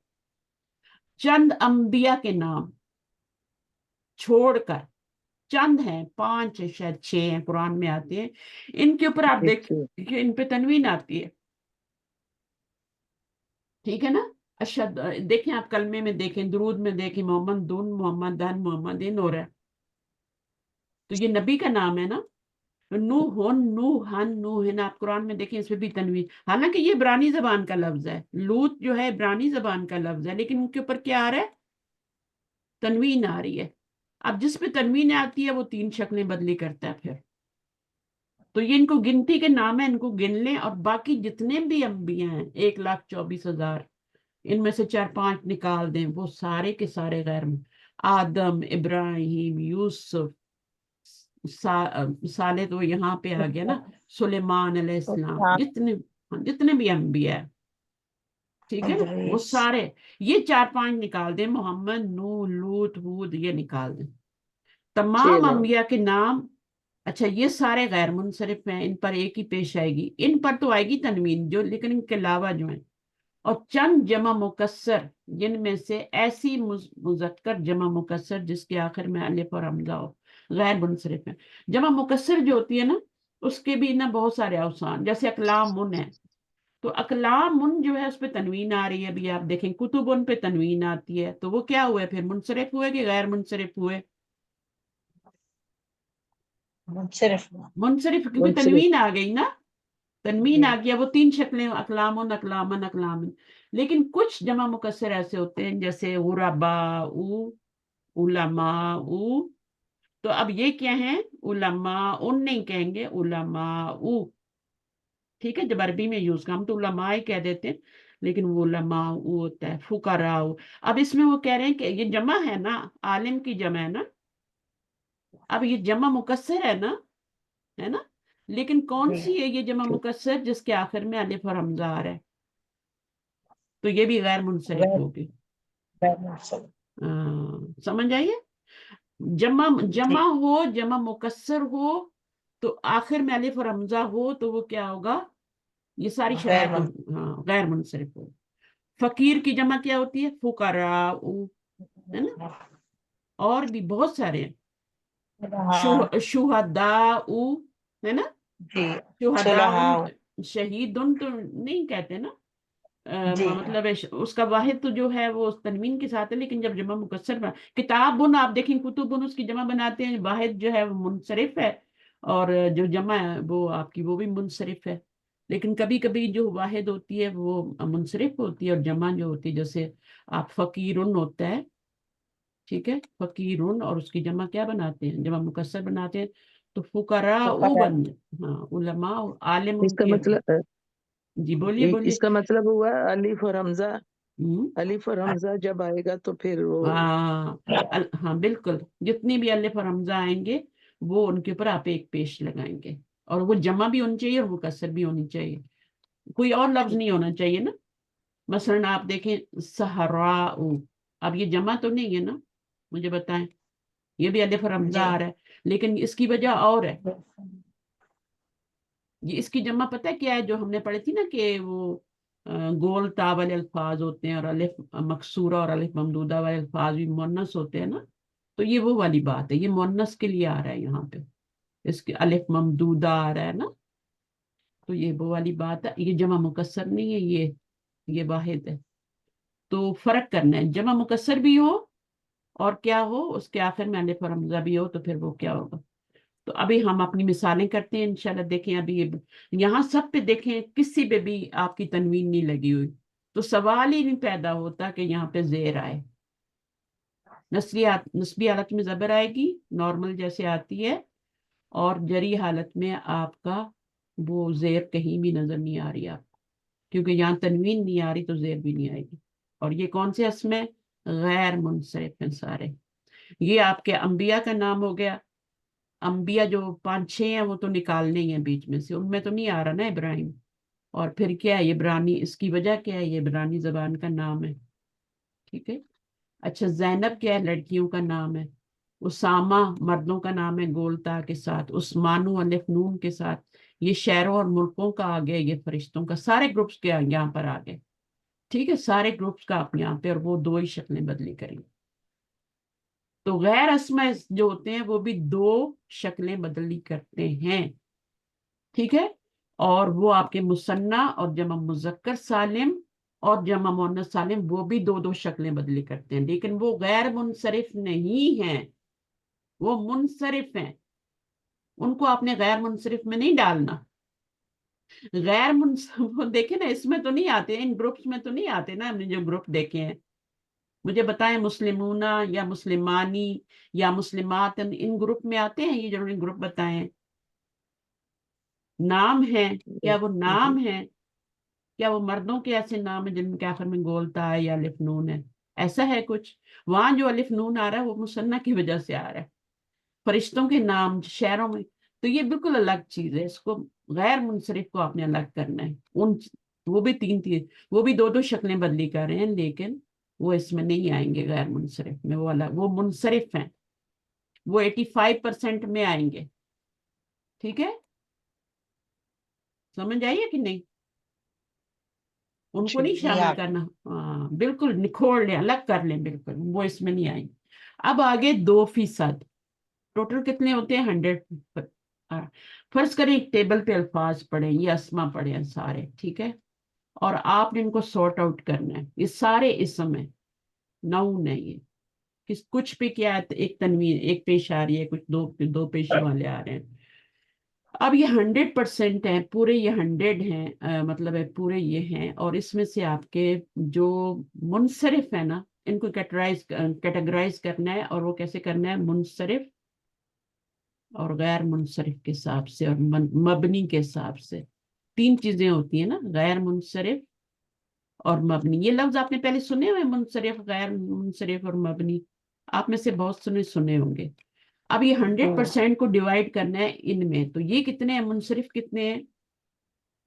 चंद अंबिया के नाम छोड़कर, चंद हैं, 5 शायद 6 हैं, कुरान में आते हैं, इनके ऊपर आप देखिए कि इन पे तनवीन आती है। ठीक है ना? अशद, देखें आप कलमे में देखें, दुरूद में देखें, मोहम्मद दुन, मोहम्मद दन, मोहम्मद इन हो रहा है। तो ये नबी का नाम है ना। नूहन, नूहन, नूहन, आप कुरान में देखें इसमें भी तनवीन। हालांकि ये इब्रानी जबान का लफ्ज है, लूत जो है इब्रानी जबान का लफ्ज है, लेकिन उनके ऊपर क्या आ रहा है? तनवीन आ रही है। अब जिस पे तनवीन आती है वो 3 शक्लें बदली करता है फिर। तो ये इनको गिनती के नाम है, इनको गिन लें। और बाकी जितने भी अंबिया हैं 1,24,000, इनमें से 4-5 निकाल दें, वो सारे के सारे गैर। आदम, इब्राहिम, यूसुफ, साले तो यहाँ पे आ गया ना, सुलेमान अलैहिस्सलाम, जितने भी अंबिया है, ठीक है ना, वो सारे। ये 4-5 निकाल दें, मोहम्मद, नूह, लूत, हूद, ये निकाल दें, तमाम अंबिया के नाम। अच्छा, ये सारे गैर मुनसरिफ हैं, इन पर एक ही पेश आएगी, इन पर तो आएगी तनवीन जो, लेकिन इनके अलावा जो है। और चंद जमा मुकस्सर, जिनमें से ऐसी मुजक्कर जमा मुकस्सर जिसके आखिर में अलिफ और हमजा हो, गैर मुनसरिफ है। जमा मुकस्सर जो होती है ना, उसके भी ना बहुत सारे अवसान, जैसे अकलामुन है, तो अकलामुन जो है उस पे तनवीन आ रही है। अभी आप देखें कुतुबुन पे तनवीन आती है, तो वो क्या हुए फिर? मुनसरिफ हुए कि गैर मुनसरिफ हुए? मुनसरिफ। मुनसरिफ, क्योंकि तनवीन आ गई ना, तनवीन आ गया, वो 3 शक्लें, अकलामुन, अकलामन, अकलामन। लेकिन कुछ जमा मुकस्सर ऐसे होते हैं जैसे गुरबाउ, उलमाउ, तो अब ये क्या है? उलमा उन नहीं कहेंगे, उलमाउ। ठीक है, जब अरबी में यूज का, हम तो उलमा ही कह देते हैं, लेकिन वो उलमाउ होता है, फुकराउ। अब इसमें वो कह रहे हैं कि ये जमा है ना, आलिम की जमा है ना, अब ये जमा मुकस्सर है ना, लेकिन कौन सी है ये जमा मुकस्सर? जिसके आखिर में अलिफ और हमजा आ रहा है, तो ये भी गैर मुनसरिफ होगी। समझ आइए? जमा जमा हो, जमा मुकस्सर हो, तो आखिर में अलिफ और हमजा हो, तो वो क्या होगा? ये सारी शराइत, हाँ, गैर मुनसरिफ हो। फकीर की जमा क्या होती है? फुकराउ, है ना। और भी बहुत सारे हैं, शुहदाउ, है ना। शुहदाउन, शहीदुन तो नहीं कहते ना, मतलब है, उसका वाहिद तो जो है वो तनवीन के साथ है, लेकिन जब जमा मुकस्सर बना, किताबुन आप देखें, कुतुबुन उसकी जमा बनाते हैं, वाहिद जो है वो मुनसरिफ है, और जो जमा है वो आपकी वो भी मुनसरिफ है। लेकिन कभी कभी जो वाहिद होती है वो मुनसरिफ होती है, और जमा जो होती है, जैसे आप फकीरुन होता है, ठीक है, फकीरुन, और उसकी जमा क्या बनाते हैं? जमा मुकस्सर बनाते हैं, तो फुकराउ बन, हाँ, उलमा, आलिम इसका उनके। मतलब जी बोलिए बोलिए। इसका मतलब हुआ अलीफ और हमजा। हम्म। अलीफ और हमजा जब आएगा तो फिर वो हाँ, हाँ बिल्कुल, जितनी भी अलिफ और हमजा आएंगे वो उनके ऊपर आप एक पेश लगाएंगे, और वो जमा भी होनी चाहिए और वो कसर भी होनी चाहिए, कोई और लफ्ज नहीं होना चाहिए ना। मसलन आप देखें सहराउ, अब ये जमा तो नहीं है ना, मुझे बताएं, ये भी अलिफ और हमजा आ रहा है, लेकिन इसकी वजह और है। ये इसकी जमा पता है क्या है, जो हमने पढ़ी थी ना कि वो गोल ता वाले अल्फाज होते हैं और अलिफ मकसूरा और अलिफ ममदूदा वाले अल्फाज भी मुन्नस होते हैं ना, तो ये वो वाली बात है, ये मुन्नस के लिए आ रहा है यहाँ पे, इसके अलिफ ममदूदा आ रहा है ना, तो ये वो वाली बात है, ये जमा मुकस्सर नहीं है, ये वाहिद है। तो फर्क करना है, जमा मुकस्सर भी हो और क्या हो, उसके आखिर में अलिफ और हमजा भी हो, तो फिर वो क्या होगा। तो अभी हम अपनी मिसालें करते हैं इंशाल्लाह। देखें अभी ये यहाँ सब पे देखें, किसी पे भी आपकी तनवीन नहीं लगी हुई, तो सवाल ही नहीं पैदा होता कि यहाँ पे जेर आए। नस्बी हालत में जबर आएगी नॉर्मल जैसे आती है, और जरी हालत में आपका वो जेर कहीं भी नजर नहीं आ रही आपको, क्योंकि यहाँ तनवीन नहीं आ रही तो जेर भी नहीं आएगी। और ये कौन से अस्म गैर मुनसरिफ हैं सारे। ये आपके अंबिया का नाम हो गया, अंबिया जो 5-6 हैं वो तो निकालने ही हैं बीच में से, उनमें तो नहीं आ रहा ना इब्राहिम। और फिर क्या है, इब्रानी, इसकी वजह क्या है, ये इब्रानी जबान का नाम है, ठीक है। अच्छा, जैनब क्या है, लड़कियों का नाम है। उसामा मर्दों का नाम है गोलता के साथ, उस्मानु अलिफ नून के साथ। ये शहरों और मुल्कों का आ गया, ये फरिश्तों का, सारे ग्रुप्स के यहाँ पर आ गए, ठीक है, सारे ग्रुप्स का आप यहाँ पे, और वो 2 ही शक्लें बदली करेंगे। तो गैर अस्मा जो होते हैं वो भी 2 शक्लें बदली करते हैं, ठीक है। और वो आपके मुसन्ना और जमा मुजक्कर सालिम और जमा मुअन्नस सालिम, वो भी 2-2 शक्लें बदली करते हैं, लेकिन वो गैर मुनसरिफ नहीं हैं, वो मुनसरिफ हैं। उनको आपने गैर मुनसरिफ में नहीं डालना। गैर मुनसरिफ वो देखे ना, इसमें तो नहीं आते, इन ग्रुप्स में तो नहीं आते ना, हमने जो ग्रुप देखे हैं। मुझे बताएं, मुस्लिमूना या मुस्लिमानी या मुस्लिमात इन ग्रुप में आते हैं, ये जो ग्रुप बताए हैं? नाम है, क्या वो नाम है? क्या वो मर्दों के ऐसे नाम है जिनके आखिर में गोलता है या अलिफ नून है? ऐसा है कुछ? वहां जो अलिफ नून आ रहा है वो मुसन्ना की वजह से आ रहा है, फरिश्तों के नाम शहरों में, तो ये बिल्कुल अलग चीज है। इसको गैर मुनसरिफ को आपने अलग करना है। उन वो भी 3-3, वो भी 2-2 शक्लें बदली कर रहे हैं, लेकिन वो इसमें नहीं आएंगे गैर मुनसरिफ में, वो अलग, वो मुनसरिफ हैं, वो 85% में आएंगे, ठीक है। समझ आइए कि नहीं? उनको नहीं जी शामिल आप करना, हाँ बिल्कुल निखोड़ लें, अलग कर लें, बिल्कुल वो इसमें नहीं आएंगे। अब आगे 2%, टोटल कितने होते हैं 100। फर्ज करें एक टेबल पे अल्फाज पढ़े, ये अस्मा पढ़े हैं सारे, ठीक है, और आपने इनको सॉर्ट आउट करना है। ये सारे इसम है, नाउन है ये, किस कुछ पे क्या है, एक तनवीन, एक पेश आ रही है, कुछ दो पेशे वाले आ रहे हैं। अब ये 100% है, पूरे ये 100 हैं, मतलब है पूरे ये हैं, और इसमें से आपके जो मुनसरिफ है ना, इनको कैटेगराइज करना है, और वो कैसे करना है, मुनसरिफ और गैर मुनसरिफ के हिसाब से, और मबनी के हिसाब से। 3 चीजें होती है ना, गैर मुनसरिफ और मबनी। ये लफ्ज आपने पहले सुने हुए, मुनसरिफ, गैर मुनसरिफ और मबनी, आप में से बहुत सुने होंगे। अब ये 100% को डिवाइड करना है इनमें, तो ये कितने हैं मुनसरिफ, कितने हैं?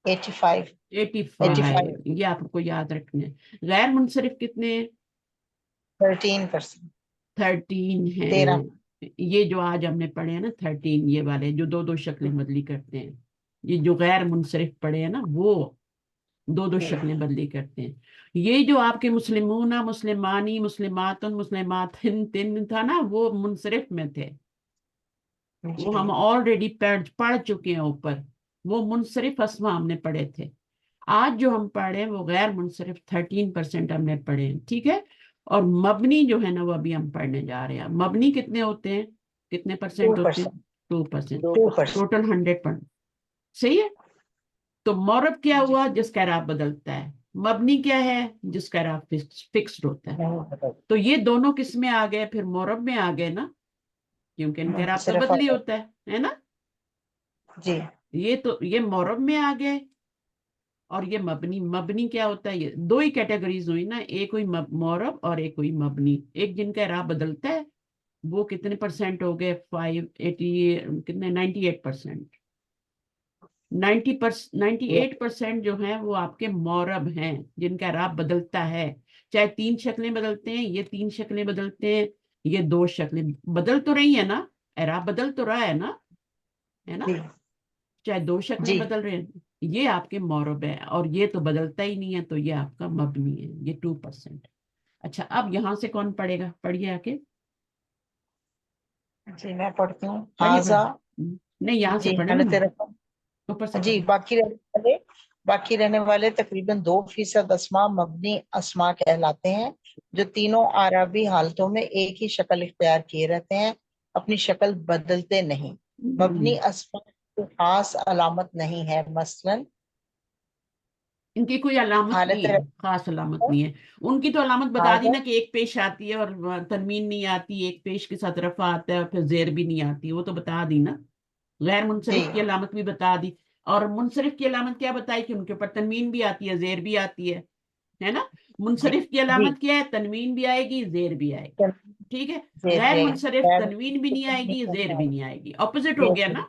85 85, ये आपको याद रखना है। गैर मुनसरिफ कितने हैं? 13%। 13 13। हैं। ये जो आज हमने पढ़े हैं ना 13, ये वाले जो 2-2 शक्लें बदली करते हैं, ये जो गैर मुनसरिफ पढ़े हैं ना, वो 2-2 शक्लें बदली करते हैं। ये जो आपके मुस्लिमूना, मुस्लिमानी, मुस्लिमातुन, मुस्लिमातिन तिन था ना, वो मुनसरिफ में थे, वो हम ऑलरेडी पढ़ चुके हैं ऊपर, वो मुनसरिफ अस्मा हमने पढ़े थे। आज जो हम पढ़े हैं वो गैर मुनसरिफ 13% हमने पढ़े हैं, ठीक है। और मबनी जो है ना, वो अभी हम पढ़ने जा रहे हैं। मबनी कितने होते हैं, कितने परसेंट होते हैं? 2%, 2%। टोटल 100%, सही है। तो मौरब क्या हुआ, जिसका इराब बदलता है। मबनी क्या है, जिसका इराब फिक्स्ड होता है। तो ये दोनों किस में आ गए, फिर मौरब में आ गए ना, क्योंकि इनका इराब तो बदली होता है ना जी। ये मौरब में आ गए। और ये मबनी क्या होता है, ये 2 ही कैटेगरीज हुई ना, एक हुई मौरब और एक हुई मबनी। एक जिनका इराब बदलता है, वो कितने परसेंट हो गए, 580 कितने, 98%। 98% जो हैं वो आपके मौरब हैं, जिनका इराब बदलता है। चाहे 3 शक्लें बदलते हैं, ये 3 शक्लें बदलते हैं, ये 2 शक्लें बदल तो रही है ना, इराब बदल तो रहा है ना, है ना। چاہے دو شکلیں جی بدل رہے ہیں، یہ آپ کے مورب ہے، اور یہ تو بدلتا ہی نہیں ہے، تو یہ آپ کا مبنی ہے، یہ 2%۔ اچھا اب یہاں سے کون پڑھے گا؟ پڑھیے آ کے، جی میں پڑھتی ہوں۔ پڑھیے حاضہ، نہیں یہاں سے جی پڑھے نا، حالت رفع، اوپر سے جی پڑھے۔ باقی رہنے والے تقریباً 2% اسما مبنی اسما کہلاتے ہیں، جو تینوں اعرابی حالتوں میں ایک ہی شکل اختیار کیے رہتے ہیں، اپنی شکل بدلتے نہیں۔ مبنی اسما کی خاص علامت نہیں ہے، مثلا ان کی کوئی علامت حالت نہیں ہے، خاص علامت نہیں ہے۔ ان کی تو علامت بتا دی حاضہ، نا کہ ایک پیش آتی ہے اور تنوین نہیں آتی، ایک پیش کے ساتھ رفع آتا ہے اور پھر زیر بھی نہیں آتی، وہ تو بتا دی نا۔ غیر جی منصرف کی علامت بھی بتا دی، اور منصرف کی علامت کیا بتائی کہ ان کے اوپر تنوین بھی آتی ہے، زیر بھی آتی ہے نا۔ جی منصرف کی جی علامت کیا ہے؟ تنوین بھی آئے گی، زیر بھی آئے گی، ٹھیک ہے۔ غیر منصرف تنوین بھی نہیں آئے گی، زیر بھی نہیں آئے گی، اپوزٹ ہو گیا نا۔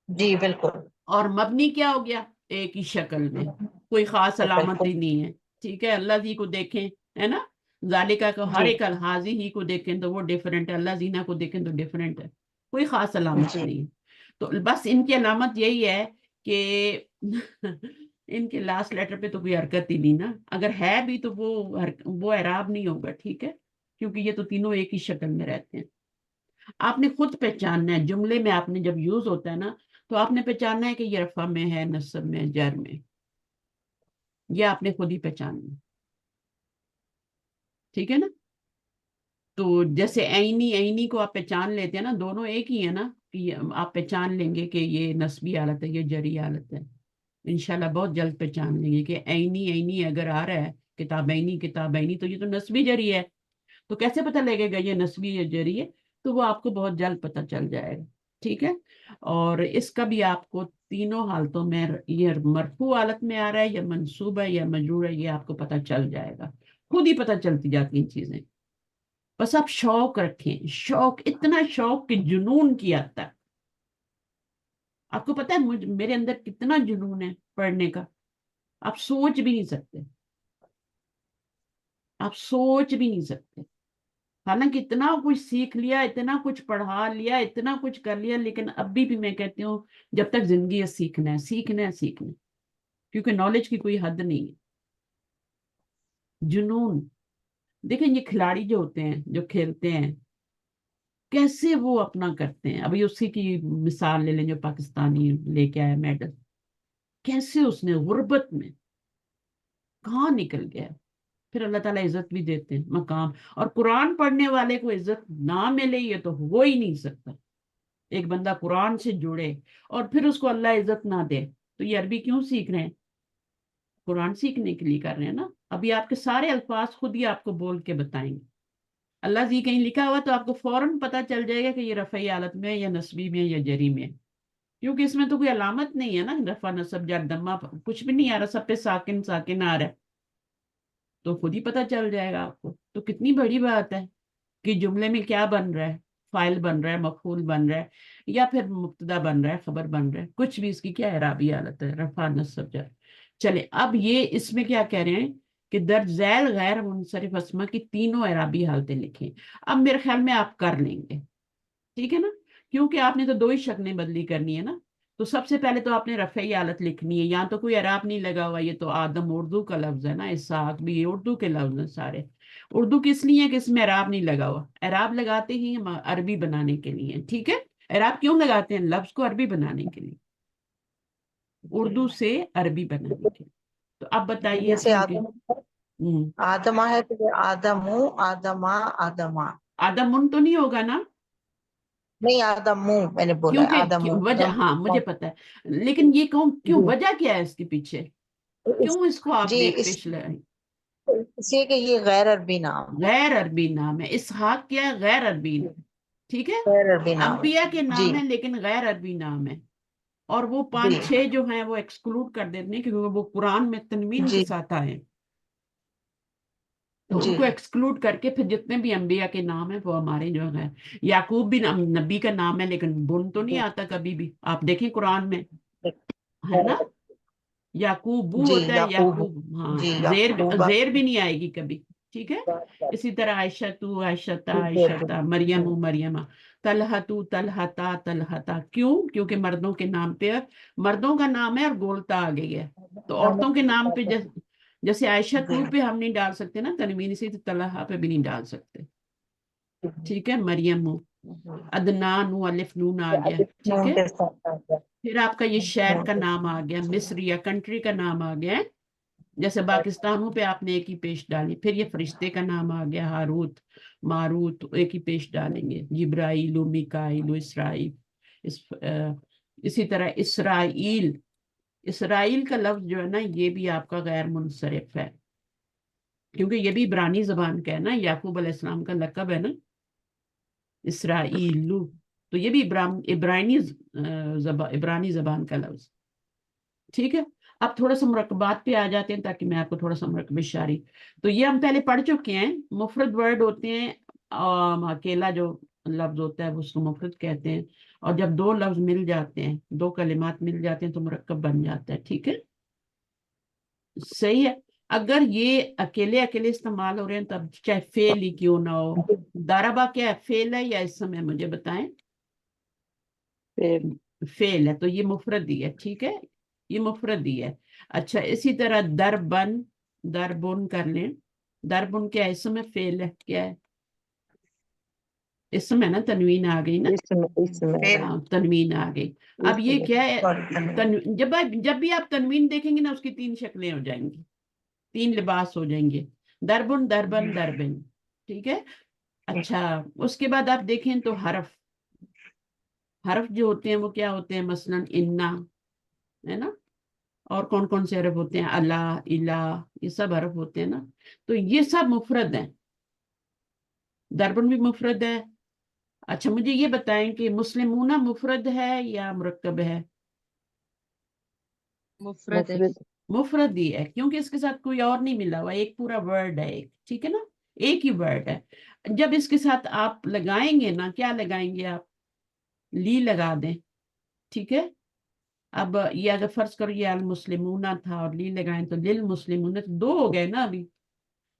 جی بالکل اور مبنی کیا ہو گیا؟ ایک ہی شکل میں، کوئی خاص علامت بالکل ہی نہیں ہے، ٹھیک ہے۔ اللہ جی کو دیکھیں، ہے نا، ذالکہ کو ہر جی ایک الحاظی ہی کو دیکھیں تو وہ ڈیفرنٹ ہے، اللہ زینہ کو دیکھیں تو ڈیفرنٹ ہے، کوئی خاص علامت جی نہیں ہے۔ تو بس ان کی علامت یہی ہے کہ ان کے لاسٹ لیٹر پہ تو کوئی حرکت ہی نہیں نا، اگر ہے بھی تو وہ اعراب نہیں ہوگا، ٹھیک ہے، کیونکہ یہ تو تینوں ایک ہی شکل میں رہتے ہیں۔ آپ نے خود پہچاننا ہے، جملے میں آپ نے جب یوز ہوتا ہے نا تو آپ نے پہچاننا ہے کہ یہ رفع میں ہے، نصب میں، جر میں، یہ آپ نے خود ہی پہچاننا ہے، ٹھیک ہے نا۔ تو جیسے عینی کو آپ پہچان لیتے ہیں نا، دونوں ایک ہی ہے نا، کہ آپ پہچان لیں گے کہ یہ نسبی حالت ہے، یہ جری حالت ہے، انشاءاللہ بہت جلد پہچان لیں گے کہ عینی اگر آ رہا ہے، کتابینی تو یہ تو نسبی جری ہے، تو کیسے پتہ لگے گا یہ نسبی یا جری ہے؟ تو وہ آپ کو بہت جلد پتہ چل جائے گا، ٹھیک ہے۔ اور اس کا بھی آپ کو تینوں حالتوں میں یہ مرفوع حالت میں آ رہا ہے یا منصوب ہے یا مجرور ہے، یہ آپ کو پتہ چل جائے گا، خود ہی پتہ چلتی جاتی ہیں چیزیں۔ بس آپ شوق رکھیں، شوق، اتنا شوق کہ جنون کی حد تک۔ آپ کو پتہ ہے میرے اندر کتنا جنون ہے پڑھنے کا، آپ سوچ بھی نہیں سکتے، آپ سوچ بھی نہیں سکتے۔ حالانکہ اتنا کچھ سیکھ لیا، اتنا کچھ پڑھا لیا، اتنا کچھ کر لیا، لیکن ابھی بھی میں کہتی ہوں جب تک زندگی ہے سیکھنا ہے، سیکھنا ہے، سیکھنا ہے، کیونکہ نالج کی کوئی حد نہیں ہے۔ جنون دیکھیں، یہ کھلاڑی جو ہوتے ہیں، جو کھیلتے ہیں، کیسے وہ اپنا کرتے ہیں۔ ابھی اسی کی مثال لے لیں، جو پاکستانی لے کے آیا میڈل، کیسے اس نے غربت میں کہاں نکل گیا، پھر اللہ تعالیٰ عزت بھی دیتے ہیں، مقام۔ اور قرآن پڑھنے والے کو عزت نہ ملے یہ تو ہو ہی نہیں سکتا۔ ایک بندہ قرآن سے جڑے اور پھر اس کو اللہ عزت نہ دے، تو یہ عربی کیوں سیکھ رہے ہیں؟ قرآن سیکھنے کے لیے کر رہے ہیں نا۔ ابھی آپ کے سارے الفاظ خود ہی آپ کو بول کے بتائیں گے، اللہ جی کہیں لکھا ہوا تو آپ کو فوراً پتہ چل جائے گا کہ یہ رفعی حالت میں یا نسبی میں یا جری میں، کیونکہ اس میں تو کوئی علامت نہیں ہے نا، رفع نصب جر دمہ کچھ بھی نہیں آ رہا، سب پہ ساکن ساکن آ رہا ہے، تو خود ہی پتہ چل جائے گا آپ کو۔ تو کتنی بڑی بات ہے کہ جملے میں کیا بن رہا ہے، فائل بن رہا ہے، مفعول بن رہا ہے، یا پھر مبتدا بن رہا ہے، خبر بن رہا ہے، کچھ بھی، اس کی کیا اعرابی حالت ہے، رفع نصب جر۔ چلے اب یہ اس میں کیا کہہ رہے ہیں کہ درج ذیل غیر منصرف اسما کی تینوں اعرابی حالتیں لکھیں۔ اب میرے خیال میں آپ کر لیں گے، ٹھیک ہے نا، کیونکہ آپ نے تو دو ہی شکلیں بدلی کرنی ہے نا۔ تو سب سے پہلے تو آپ نے رفعی حالت لکھنی ہے، یہاں تو کوئی اعراب نہیں لگا ہوا، یہ تو آدم اردو کا لفظ ہے نا، اسحاق بھی اردو کے لفظ ہیں سارے۔ اردو کس لیے ہے کہ اس میں اعراب نہیں لگا ہوا، اعراب لگاتے ہی ہم عربی بنانے کے لیے، ٹھیک ہے۔ اعراب کیوں لگاتے ہیں؟ لفظ کو عربی بنانے کے لیے، اردو سے عربی بنانے کے لیے۔ تو اب بتائیے جیسے ان کے آدمہ ہے تو یہ آدمو، آدمہ آدم تو نہیں ہوگا نا، نہیں، آدمو میں نے بولا ہے، کیونکہ آدمو وجہ، ہاں مجھے پتا ہے، لیکن یہ کیوں، جی وجہ کیا ہے اس کے پیچھے، کیوں اس کو آپ نے جی ایک پیش لائیں؟ اس لیے کہ یہ غیر عربی نام ہے، غیر عربی نام ہے، اسحاق کیا ہے؟ غیر عربی، ٹھیک ہے، غیر عربی نام انبیاء کے ہے جی نام ہے لیکن غیر عربی نام ہے، اور وہ جی 5-6 جو ہیں وہ ایکسکلوڈ کر دیتے ہیں کیونکہ وہ قرآن میں تنوین کے جی ساتھ آئے ہیں، تو ان جی کو ایکسکلوڈ کر کے پھر جتنے بھی انبیاء کے نام ہیں وہ ہمارے جو ہے، یعقوب بھی نبی کا نام ہے لیکن بن تو نہیں آتا کبھی بھی، آپ دیکھیں قرآن میں، ہے نا، یعقوب بو جی ہوتا ہے یعقوب، یعقوب، ہاں، جی زیر یعقوب، زیر بھی نہیں آئے گی کبھی، ٹھیک ہے. اسی طرح عائشتو عائشتا عائشتا، مریم مریمہ، طلحتو طلحتا طلحتا. کیوں؟ کیونکہ مردوں کے نام پہ مردوں کا نام ہے اور گولتا آ گئی ہے. تو عورتوں کے نام پہ جیسے عائشتو پہ ہم نہیں ڈال سکتے نا تنوین، اسی طلحہ پہ بھی نہیں ڈال سکتے. ٹھیک ہے. مریم، ادنان الف نون آ گیا. ٹھیک ہے. پھر آپ کا یہ شہر کا نام آ گیا، مصر یا کنٹری کا نام آ گیا. جیسے پاکستانوں پہ آپ نے ایک ہی پیش ڈالی. پھر یہ فرشتے کا نام آ گیا، ہاروت ماروت، ایک ہی پیش ڈالیں گے. جبرائیل و میکائیل و اسرائیل. اسی طرح اسرائیل، اسرائیل کا لفظ جو ہے نا یہ بھی آپ کا غیر منصرف ہے، کیونکہ یہ بھی عبرانی زبان کا ہے نا، یعقوب علیہ السلام کا لقب ہے نا اسرائیل. تو یہ بھی عبرانی زبان کا لفظ. ٹھیک ہے. اب تھوڑا سا مرکبات پہ آ جاتے ہیں تاکہ میں آپ کو تھوڑا سا مرکب شاری. تو یہ ہم پہلے پڑھ چکے ہیں. مفرد ورڈ ہوتے ہیں، اکیلا جو لفظ ہوتا ہے اس کو مفرد کہتے ہیں، اور جب دو لفظ مل جاتے ہیں، دو کلمات مل جاتے ہیں تو مرکب بن جاتا ہے. ٹھیک ہے. صحیح ہے. اگر یہ اکیلے اکیلے استعمال ہو رہے ہیں تب چاہے فعل ہی کیوں نہ ہو. داربا کیا ہے، فعل ہے یا اسم ہے؟ مجھے بتائیں. فعل ہے تو یہ مفرد ہی ہے. ٹھیک ہے، یہ مفرد ہی ہے. اچھا، اسی طرح دربن، دربن کر لیں. دربن کیا ہے؟ اسم ہے فعل ہے؟ کیا ہے؟ اسم ہے نا، تنوین آ گئی نا. ہاں تنوین آ گئی. اب یہ کیا ہے، جب بھی آپ تنوین دیکھیں گے نا اس کی تین شکلیں ہو جائیں گی، تین لباس ہو جائیں گے. Urban urban urban. ٹھیک ہے. اچھا، اس کے بعد آپ دیکھیں تو حرف، حرف جو ہوتے ہیں وہ کیا ہوتے ہیں؟ مثلا انا ہے نا، اور کون کون سے حرف ہوتے ہیں؟ اللہ، الہ، یہ سب حرف ہوتے ہیں نا. تو یہ سب مفرد ہیں. دربن بھی مفرد ہے. اچھا مجھے یہ بتائیں کہ مسلمون مفرد ہے یا مرکب ہے؟ مفرد ہی ہے، کیونکہ اس کے ساتھ کوئی اور نہیں ملا ہوا، ایک پورا ورڈ ہے ایک. ٹھیک ہے نا، ایک ہی ورڈ ہے. جب اس کے ساتھ آپ لگائیں گے نا، کیا لگائیں گے آپ؟ لی لگا دیں. ٹھیک ہے. اب یہ اگر فرض کرو یہ المسلمون تھا اور لی لگائیں تو للمسلمون، تو دو ہو گئے نا. ابھی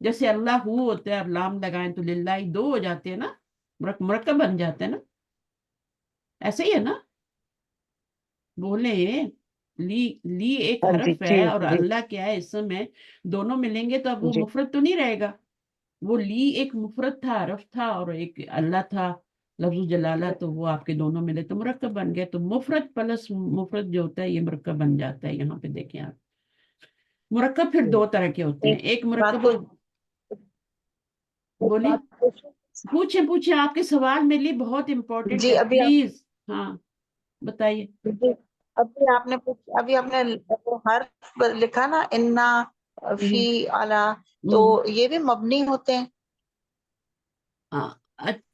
جیسے اللہ ہو ہوتا ہے، اب لام لگائیں تو للہ، دو ہو جاتے ہیں نا، مرکب بن جاتا ہے نا. ایسے ہی ہے نا، بولے. لی ایک حرف ہے اور اللہ کیا ہے؟ اسم ہے. دونوں ملیں گے تو اب وہ مفرد تو نہیں رہے گا. وہ لی ایک مفرد تھا، حرف تھا، اور ایک اللہ تھا لفظ جلالہ، تو وہ آپ کے دونوں ملے تو مرکب بن گئے. تو مفرد پلس مفرد جو ہوتا ہے یہ مرکب بن جاتا ہے. یہاں پہ دیکھیں آپ، مرکب پھر دو طرح کے ہوتے ہیں. ایک مرکب، بولیے، پوچھیں آپ کے سوال میرے لیے بہت امپورٹنٹ جی ہے، ابھی پلیز. ہاں بتائیے. ابھی آپ نے حرف لکھا نا، انا، فی، علی، تو یہ بھی مبنی ہوتے ہیں.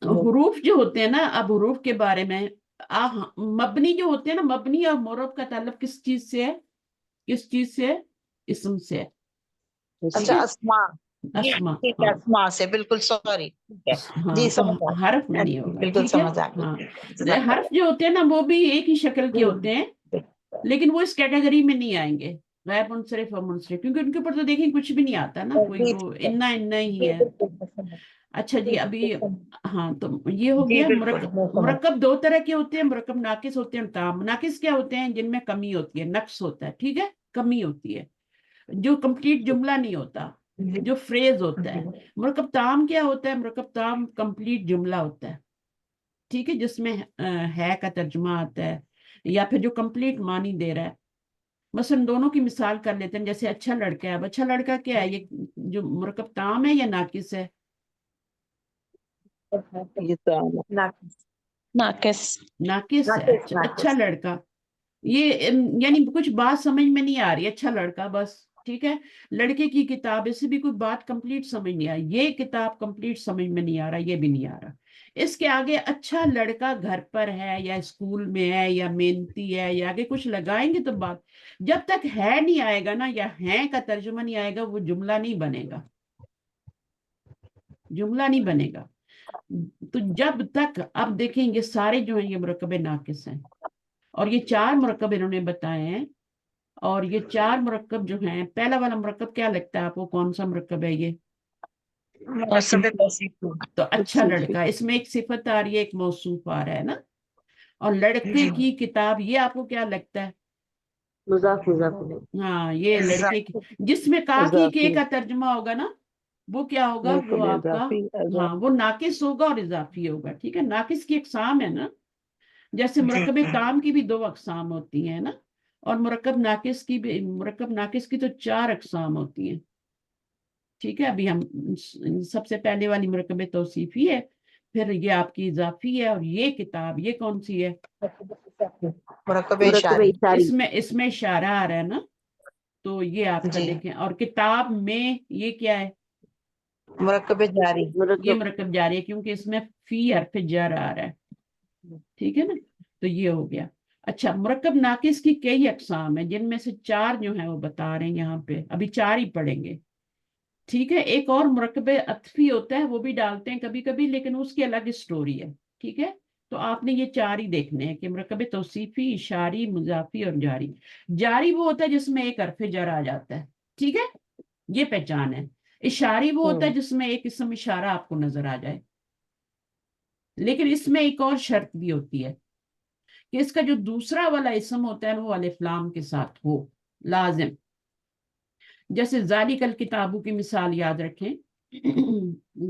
حروف جو ہوتے ہیں نا، اب حروف کے بارے میں، مبنی جو ہوتے ہیں نا، مبنی اور معرب کا تعلق کس چیز سے ہے؟ کس چیز سے؟ اسم سے. اچھا، اسما. اسما، ٹھیک ہے، ہاں اسما سے، بالکل سوری. ہاں. جی تو سمجھ آ حرف میں نہیں گئی، ہوگا. بالکل ٹھیک ہے. سمجھ آ ہاں، گئی. حرف جو ہوتے ہیں نا وہ بھی ایک ہی شکل کے ہوتے ہیں، لیکن وہ اس کیٹیگری میں نہیں آئیں گے، غیر منصرف اور منصرف، کیونکہ ان کے اوپر تو دیکھیں کچھ بھی نہیں آتا نا، کوئی وہ انا ہی ہے. اچھا جی، ابھی ہاں تو یہ ہو گیا. مرکب دو طرح کے ہوتے ہیں، مرکب ناقص ہوتے ہیں اور تام. ناقص کیا ہوتے ہیں؟ جن میں کمی ہوتی ہے، نقص ہوتا ہے. ٹھیک ہے، کمی ہوتی ہے، جو کمپلیٹ جملہ نہیں ہوتا، جو فریز ہوتا ہے. مرکب تام کیا ہوتا ہے؟ مرکب تام کمپلیٹ جملہ ہوتا ہے. ٹھیک ہے، جس میں ہے کا ترجمہ آتا ہے یا پھر جو کمپلیٹ معنی دے رہا ہے. مثلا دونوں کی مثال کر لیتے ہیں. جیسے اچھا لڑکا ہے، اب اچھا لڑکا کیا ہے؟ یہ جو مرکب تام ہے یا ناقص ہے؟ ناقص. ناقص ہے. اچھا لڑکا، یہ یعنی کچھ بات سمجھ میں نہیں آ رہی. اچھا لڑکا بس. ٹھیک ہے. لڑکے کی کتاب، اس سے بھی کوئی بات کمپلیٹ سمجھ نہیں آئی. یہ کتاب کمپلیٹ سمجھ میں نہیں آ رہا، یہ بھی نہیں آ رہا. اس کے آگے اچھا لڑکا گھر پر ہے یا اسکول میں ہے یا محنتی ہے، یا آگے کچھ لگائیں گے تو بات. جب تک ہے نہیں آئے گا نا، یا ہے کا ترجمہ نہیں آئے گا، وہ جملہ نہیں بنے گا، جملہ نہیں بنے گا. تو جب تک اب دیکھیں یہ سارے جو ہیں یہ مرکب ناقص ہیں، اور یہ چار مرکب انہوں نے بتائے ہیں. اور یہ چار مرکب جو ہیں، پہلا والا مرکب کیا لگتا ہے آپ کو؟ کون سا مرکب ہے یہ؟ मुनस्सब तौसीफ हूँ। तो अच्छा तौसीफ लड़का, इसमें एक सिफत आ रही है, एक मौसूफ आ रहा है ना। और लड़के जी की किताब, ये आपको क्या लगता है? मुजाफ मुजाफ इलैह। हाँ, ये लड़के की, इजाफी जिसमें का की के इजाफी का तर्जुमा होगा ना, वो क्या होगा? वो मुरकब आपका, इजाफी हाँ, वो नाकिस होगा और इजाफी होगा। ठीक है, नाकिस की अकसाम है ना, जैसे जी मुरकब ताम की भी 2 अकसाम होती हैं ना, और मुरकब नाकिस की भी, मुरकब नाकिस की तो 4 अकसाम होती हैं। ठीक है, अभी हम सबसे पहले वाली मुरकब तौसीफी है, फिर ये आपकी इजाफी है, और ये किताब ये कौन सी है? मुरकब मुरकब इशारी। इशारी। इसमें इशारा आ रहा है ना, तो ये आपका जी देखें। और किताब में ये क्या है? मुरकब जारी। ये मुरकब मुरकब जारी है, क्योंकि इसमें फी हर्फ जर आ रहा है। ठीक है ना, तो ये हो गया। अच्छा, मुरकब नाकिस की कई अकसाम है, जिनमें से 4 जो है वो बता रहे हैं यहाँ पे, अभी 4 ही पढ़ेंगे। ठीक है, एक और मुरकब अतफी होता है, वो भी डालते हैं कभी कभी, लेकिन उसकी अलग स्टोरी है। ठीक है, तो आपने ये 4 ही देखने हैं कि मुरकब तौसीफी, इशारी, मुजाफी और जारी। जारी वो होता है जिसमें एक हर्फ जर आ जाता है। ठीक है, ये पहचान है। इशारी वो होता है जिसमें एक इसम इशारा आपको नजर आ जाए। लेकिन इसमें एक और शर्त भी होती है कि इसका जो दूसरा वाला इसम होता है वो अलिफ लाम के साथ हो, लाजिम। जैसे जालिकल किताबू की मिसाल याद रखें।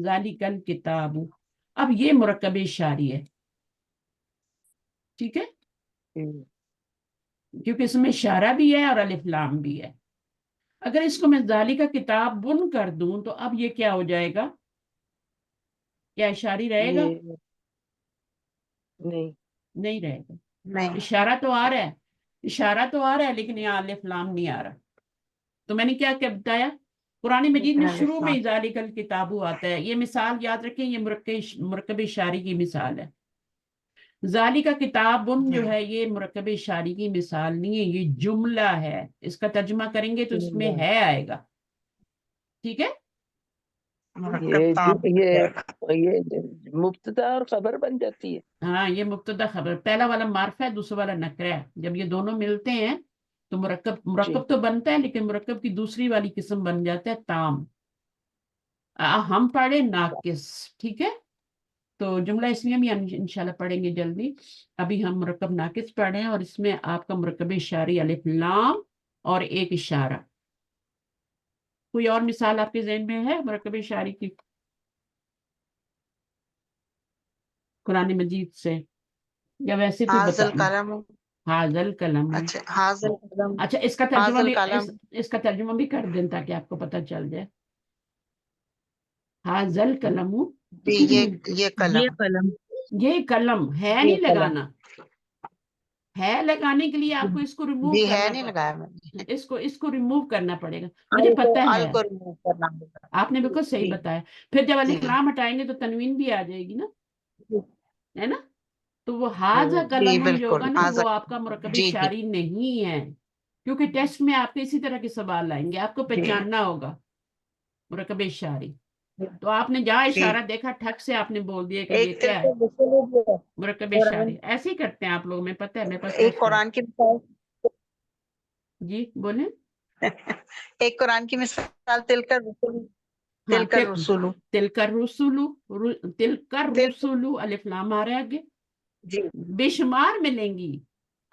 जालिकल किताबू, अब ये मुरक्कब इशारी है। ठीक है, क्योंकि इसमें इशारा भी है और अलिफ लाम भी है। अगर इसको मैं जालिका किताब बुन कर दूं तो अब ये क्या हो जाएगा? क्या इशारी रहेगा? ये नहीं नहीं रहेगा। नहीं इशारा तो आ रहा है, इशारा तो आ रहा है, लेकिन यहाँ अलिफ लाम नहीं आ रहा। तो मैंने क्या क्या बताया? कुरान मजीद में लेकिन शुरू में अलिफ जालिकल किताबू आता है। ये मिसाल याद रखें, ये मुरक्कब इशारी की मिसाल है। जालिका किताबुन जो लाम। है, ये मुरक्कब इशारी की मिसाल नहीं है, ये जुमला है। इसका तर्जुमा करेंगे तो इसमें है आएगा। ठीक है, मुरक्कब ये ताम। ये मुब्तदा और खबर बन जाती है। हाँ, ये मुब्तदा खबर, पहला वाला मार्फा है, दूसरा वाला नकरा है। जब ये दोनों मिलते हैं तो मुरक्कब जी मुरक्कब तो बनता है, लेकिन मुरक्कब की दूसरी वाली किस्म बन जाता है ताम। हम पढ़े नाकिस। ठीक है, तो जुमला इसलिए हम इंशाल्लाह पढ़ेंगे जल्दी। अभी हम मुरक्कब नाकिस पढ़े हैं, और इसमें आपका मुरक्कब इशारी अलिफ लाम और एक इशारा। कोई और मिसाल आपके ज़हन में है मुरक्कब इशारी की कुरान मजीद से, या वैसे कोई हाजल बताना? कलम। हाजल कलम। अच्छा हाजल कलम। अच्छा, इसका तर्जुमा हाजल भी कलम। इसका तर्जुमा भी कर दें ताकि आपको पता चल जाए। हाजल कलम। जी ये ये कलम। कलम। ये कलम है, ये नहीं कलम। लगाना है, लगाने के लिए आपको इसको रिमूव जी है करना नहीं लगाया मैंने। इसको इसको रिमूव करना पड़ेगा, मुझे अल को पता अल है। को रिमूव करना होगा। आपने बिल्कुल सही जी बताया। फिर जब जी अलिफ लाम हटाएंगे तो तनवीन भी आ जाएगी ना, जी है ना। तो वो हाजा जी, कलमुन जो होगा बिल्कुल ना, वो हाजल। आपका मुरक्कब जी जी शारी नहीं है। क्योंकि टेस्ट में आपके इसी तरह के सवाल आएंगे, आपको जी पहचानना होगा मुरक्कब शारी। तो आपने जहाँ जी। इशारा देखा, ठक से आपने बोल दिया कि ये एक क्या तिल को है, वसूल भी है। मुरक्कब शारी। कुरान ऐसे ही करते हैं आप लोग, में पता है, मेरे पास एक टेस्ट है। कुरान की मिसाल। जी बोले। एक कुरान की मिसाल तिलकर रसूल। हाँ, तिलकर रसूल। तिलकर रुसुलु, तिलकर तिल रुसुलु, अलिफ लाम आ रहा है आगे। जी बेशुमार मिलेंगी।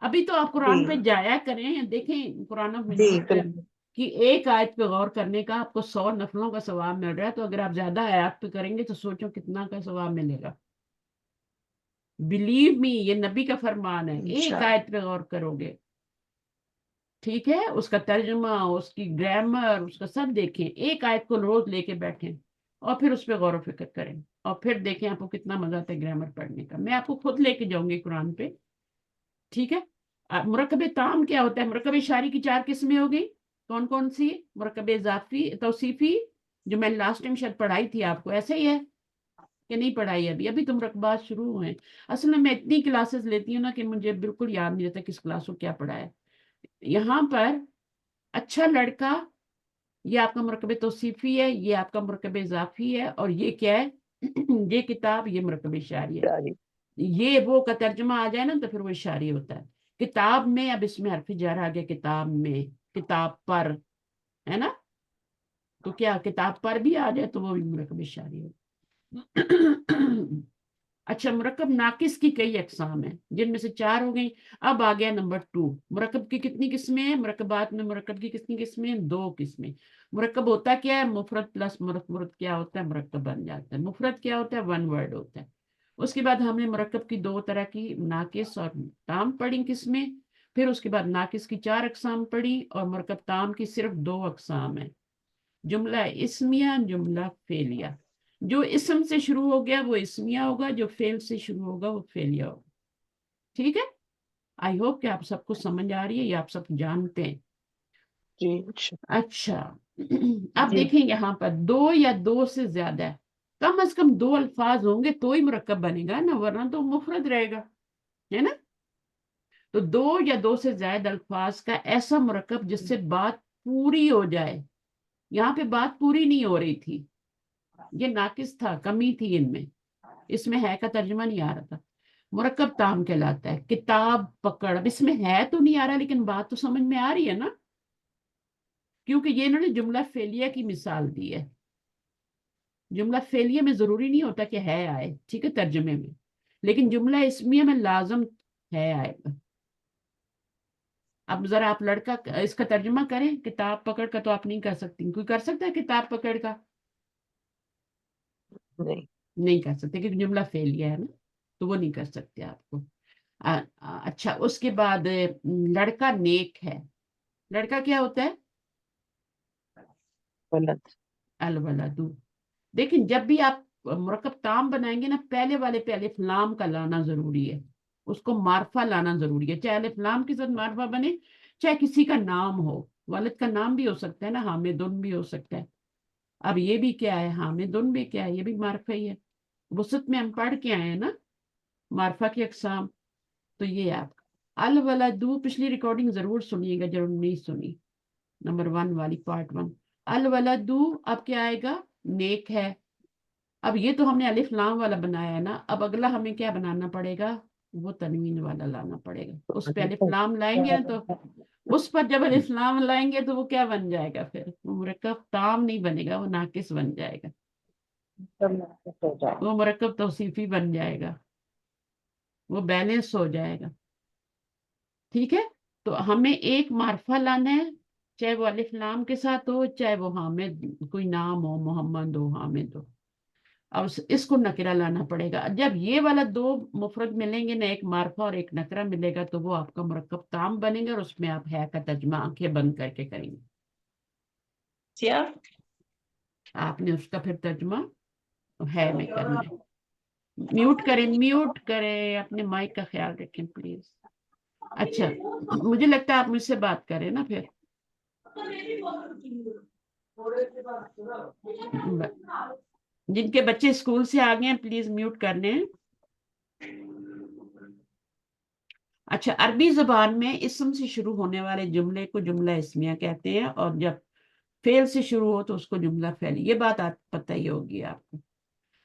अभी तो आप जी कुरान पे जाया करें, देखें कुरान जी मजीद पे बिल्कुल। कि एक आयत पे गौर करने का आपको 100 नफलों का सवाब मिल रहा है। तो अगर आप ज्यादा आयत पे करेंगे तो सोचो कितना का सवाब मिलेगा। बिलीव मी, ये नबी का फरमान है। एक इंशाल्लाह। आयत पे गौर करोगे, ठीक है, उसका तर्जुमा, उसकी ग्रामर, उसका सब देखें, एक आयत को रोज लेके बैठें और फिर उस पर गौर फिक्र करें, और फिर देखें आपको कितना मजा आता है ग्रामर पढ़ने का। मैं आपको खुद लेके जाऊंगी कुरान पे। ठीक है, मुरकब ताम क्या होता है? मुरकब इशारी की 4 किस्में हो गई। कौन कौन सी? मुरकब इजाफी, तौसीफी, जो मैं लास्ट टाइम शायद पढ़ाई थी आपको, ऐसे ही है कि नहीं पढ़ाई? अभी अभी तो मुरकबात शुरू हुए हैं। असल में मैं इतनी क्लासेस लेती हूँ ना कि मुझे बिल्कुल याद नहीं रहता किस क्लास को क्या पढ़ाया। यहाँ पर अच्छा लड़का, ये आपका मुरकब तौसीफी है, ये आपका मुरकब इजाफी है, और ये क्या है? ये किताब, ये मुरकब इशारी है। जारी। ये वो का तर्जुमा आ जाए ना तो फिर वो इशारी होता है। किताब में, अब इसमें हर्फ जार आ गया, किताब में, किताब पर, है ना। तो क्या किताब पर भी आ जाए तो वो भी मुरक्कब इशारी हो। अच्छा, मुरक्कब नाकिस की कई अकसाम है, जिनमें से 4 हो गई। अब आ गया नंबर 2, मुरक्कब की कितनी किस्में हैं? मुरक्कबात में मुरक्कब की कितनी किस्में हैं? 2 किस्में। मुरक्कब होता क्या है? मुफरद प्लस मुरक्कब क्या होता है? मुरक्कब बन जाता है। मुफरद क्या होता है? 1 वर्ड होता है। उसके बाद हमने मुरक्कब की 2 तरह की, नाकिस और ताम पढ़ी किस्में। फिर उसके बाद नाकिस की 4 अकसाम पढ़ी और मुरक्कब ताम की सिर्फ 2 अकसाम है, जुमला इस्मिया, जुमला फेलिया। जो इसम से शुरू हो गया वो इस्मिया होगा, जो फेल से शुरू होगा वो फेलिया होगा। ठीक है, आई होप कि आप सबको समझ आ रही है, ये आप सब जानते हैं। जी अच्छा। अच्छा, अब जी देखें यहाँ पर 2 या 2 से ज्यादा है, कम से कम 2 अल्फाज होंगे तो ही मुरक्कब बनेगा ना, वरना तो मुफरद रहेगा, है ना। तो 2 या 2 से ज्यादा अल्फाज का ऐसा मुरक्कब जिससे बात पूरी हो जाए। यहाँ पे बात पूरी नहीं हो रही थी, ये नाकिस था, कमी थी इनमें, इसमें है का तर्जुमा नहीं आ रहा था, मुरक्कब ताम कहलाता है। किताब पकड़, अब इसमें है तो नहीं आ रहा लेकिन बात तो समझ में आ रही है ना, क्योंकि ये इन्होंने जुमला फेलिया की मिसाल दी है। जुमला फेलिया में जरूरी नहीं होता कि है आए, ठीक है, तर्जुमे में, लेकिन जुमला इस्मिया में लाजम है आएगा। अब जरा आप लड़का इसका तर्जुमा करें, किताब पकड़ का तो आप नहीं कर सकती, कोई कर सकता है किताब पकड़ का? नहीं। नहीं कर सकते क्योंकि जुमला फेलिया है ना, तो वो नहीं कर सकते आपको। अच्छा, उसके बाद लड़का नेक है, लड़का क्या होता है? गलत। अल वलदू। देखिए, जब भी आप मुरक्कब ताम बनाएंगे ना, पहले वाले पे अलिफ लाम का लाना जरूरी है, उसको मार्फा लाना जरूरी है, चाहे अलिफ लाम के साथ मार्फा बने, चाहे किसी का नाम हो, वालिद का नाम भी हो सकता है ना, हामिदुन भी हो सकता है। अब ये भी क्या है, हामिदुन भी क्या है, ये भी मार्फा ही है। वसत में हम पढ़ के आए हैं ना मार्फा की अकसाम। तो ये आप अल वलदू पिछली रिकॉर्डिंग जरूर सुनिएगा, जरूर नहीं सुनी, नंबर 1 वाली, पार्ट 1। अल वलदू अब क्या आएगा? नेक है। अब ये तो हमने अलिफ लाम वाला बनाया है ना, अब अगला हमें क्या बनाना पड़ेगा? वो तनवीन वाला लाना पड़ेगा। उस पे अलिफ लाम लाएंगे ना, तो उस पर जब अलिफ लाम लाएंगे तो वो क्या बन जाएगा? फिर वो मुरक्कब ताम नहीं बनेगा, वो नाकिस बन जाएगा, वो मुरक्कब तौसीफी बन जाएगा, वो बैलेंस हो जाएगा। ठीक है, तो हमें एक मार्फा लाना है, चाहे वो अलिफ लाम के साथ हो, चाहे वो हामिद कोई नाम हो, मोहम्मद हो, हामिद हो। अब इसको नकरा लाना पड़ेगा। जब ये वाला 2 मुफरद मिलेंगे ना, एक मार्फा और एक नकरा मिलेगा, तो वो आपका मुरक्कब ताम बनेगा और उसमें आप है का तर्जुमा आंखें बंद करके करेंगे। क्या आपने उसका फिर तर्जुमा है में करना है। म्यूट करें, अपने माइक का ख्याल रखें प्लीज। अच्छा, मुझे लगता है आप मुझसे बात करें ना फिर। जिनके बच्चे स्कूल से आ गए हैं प्लीज म्यूट करने। अच्छा, अरबी जबान में इस्म से शुरू होने वाले जुमले को जुमला इस्मिया कहते हैं, और जब फेल से शुरू हो तो उसको जुमला फेल, ये बात आप पता ही होगी आपको।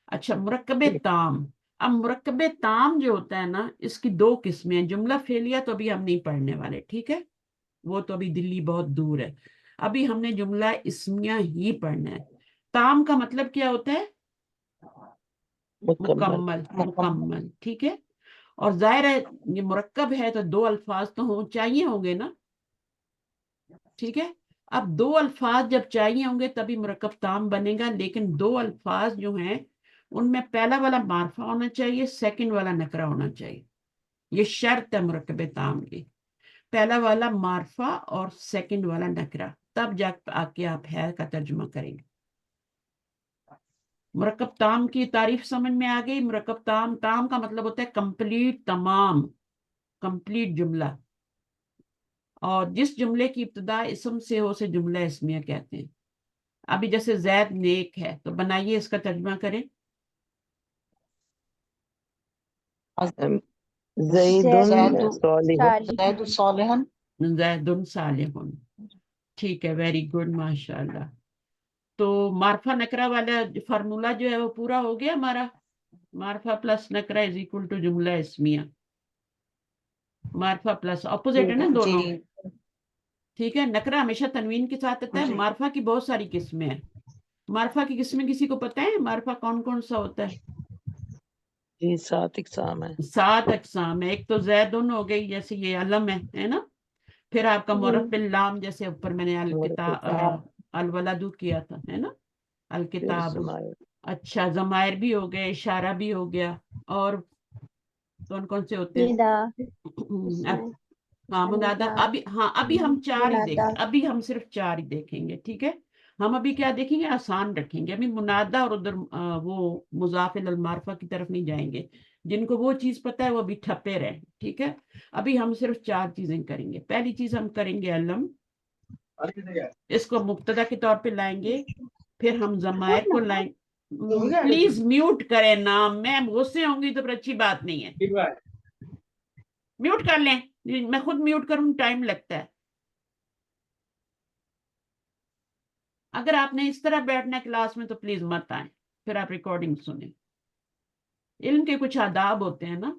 अच्छा, मुरक्कब ताम। अब मुरक्कब ताम जो होता है ना, इसकी 2 किस्में हैं। जुमला फेलिया तो अभी हम नहीं पढ़ने वाले, ठीक है, वो तो अभी दिल्ली बहुत दूर है, अभी हमने जुमला इस्मिया ही पढ़ना है। ताम का मतलब क्या होता है? मुकम्मल। मुकम्मल, ठीक है। और जाहिर है ये मुरक्कब है तो 2 अल्फाज तो चाहिए होंगे ना, ठीक है। अब 2 अल्फाज जब चाहिए होंगे तभी मुरक्कब ताम बनेगा, लेकिन 2 अल्फाज जो हैं उनमें पहला वाला मार्फा होना चाहिए, सेकंड वाला नकरा होना चाहिए, ये शर्त है मुरक्कब ताम की। पहला वाला मार्फा और सेकंड वाला नकरा, तब जाकर आके आप है का तर्जुमा करेंगे। मुरक्कब ताम की तारीफ समझ में आ गई? मुरक्कब ताम, ताम का मतलब होता है कंप्लीट, तमाम, कंप्लीट जुमला। और जिस जुमले की इब्तिदा इसम से हो उसे जुमला इस्मिया कहते हैं। अभी जैसे जैद नेक है, तो बनाइए इसका तर्जुमा करें। ज़ैदुन सालिहुन। ज़ैदु सालिहन। जैदुन सालिहुन, ठीक है, वेरी गुड, माशाल्लाह। तो मार्फा नकरा वाला फार्मूला जो है वो पूरा हो गया हमारा। मार्फा प्लस नकरा इज इक्वल टू जुमला इस्मिया। मार्फा प्लस ऑपोजिट है ना दोनों, जी ठीक है। नकरा हमेशा तनवीन के साथ आता है, जी। मार्फा की बहुत सारी किस्में हैं, मारफा की किस्में किसी को पता है? मारफा कौन कौन सा होता है? जी 7 इकसाम है। 7 अक़साम है। एक तो ज़ैदुन हो गई, जैसे ये अलम है ना। फिर आपका मुरफ़ बिल लाम, जैसे ऊपर मैंने अल और किताब अल वलदु किया था, है ना, अल फिर किताब। जमायर। अच्छा, ज़मायर भी हो गए, इशारा भी हो गया, और कौन कौन से होते हैं? निदा अब इसमें हाँ, मुनादा। निदा अभी हाँ, अभी हम 4 ही मुनादा। अभी हम सिर्फ 4 ही देखेंगे, ठीक है। हम अभी क्या देखेंगे? आसान रखेंगे अभी मुनादा, और उधर वो मुज़ाफ़ इलल मारफा की तरफ नहीं जाएंगे। जिनको वो चीज पता है वो अभी ठप्पे रहे, ठीक है। अभी हम सिर्फ 4 चीजें करेंगे। पहली चीज हम करेंगे अलम, इसको मुब्तदा के तौर पे लाएंगे। फिर हम जमायर को लाएंगे। प्लीज म्यूट करें ना, मैं गुस्से होंगी तो फिर अच्छी बात नहीं है। म्यूट कर लें, मैं खुद म्यूट करूं टाइम लगता है। अगर आपने इस तरह बैठना है क्लास में तो प्लीज मत आए, फिर आप रिकॉर्डिंग सुने। इल्म के कुछ आदाब होते हैं ना।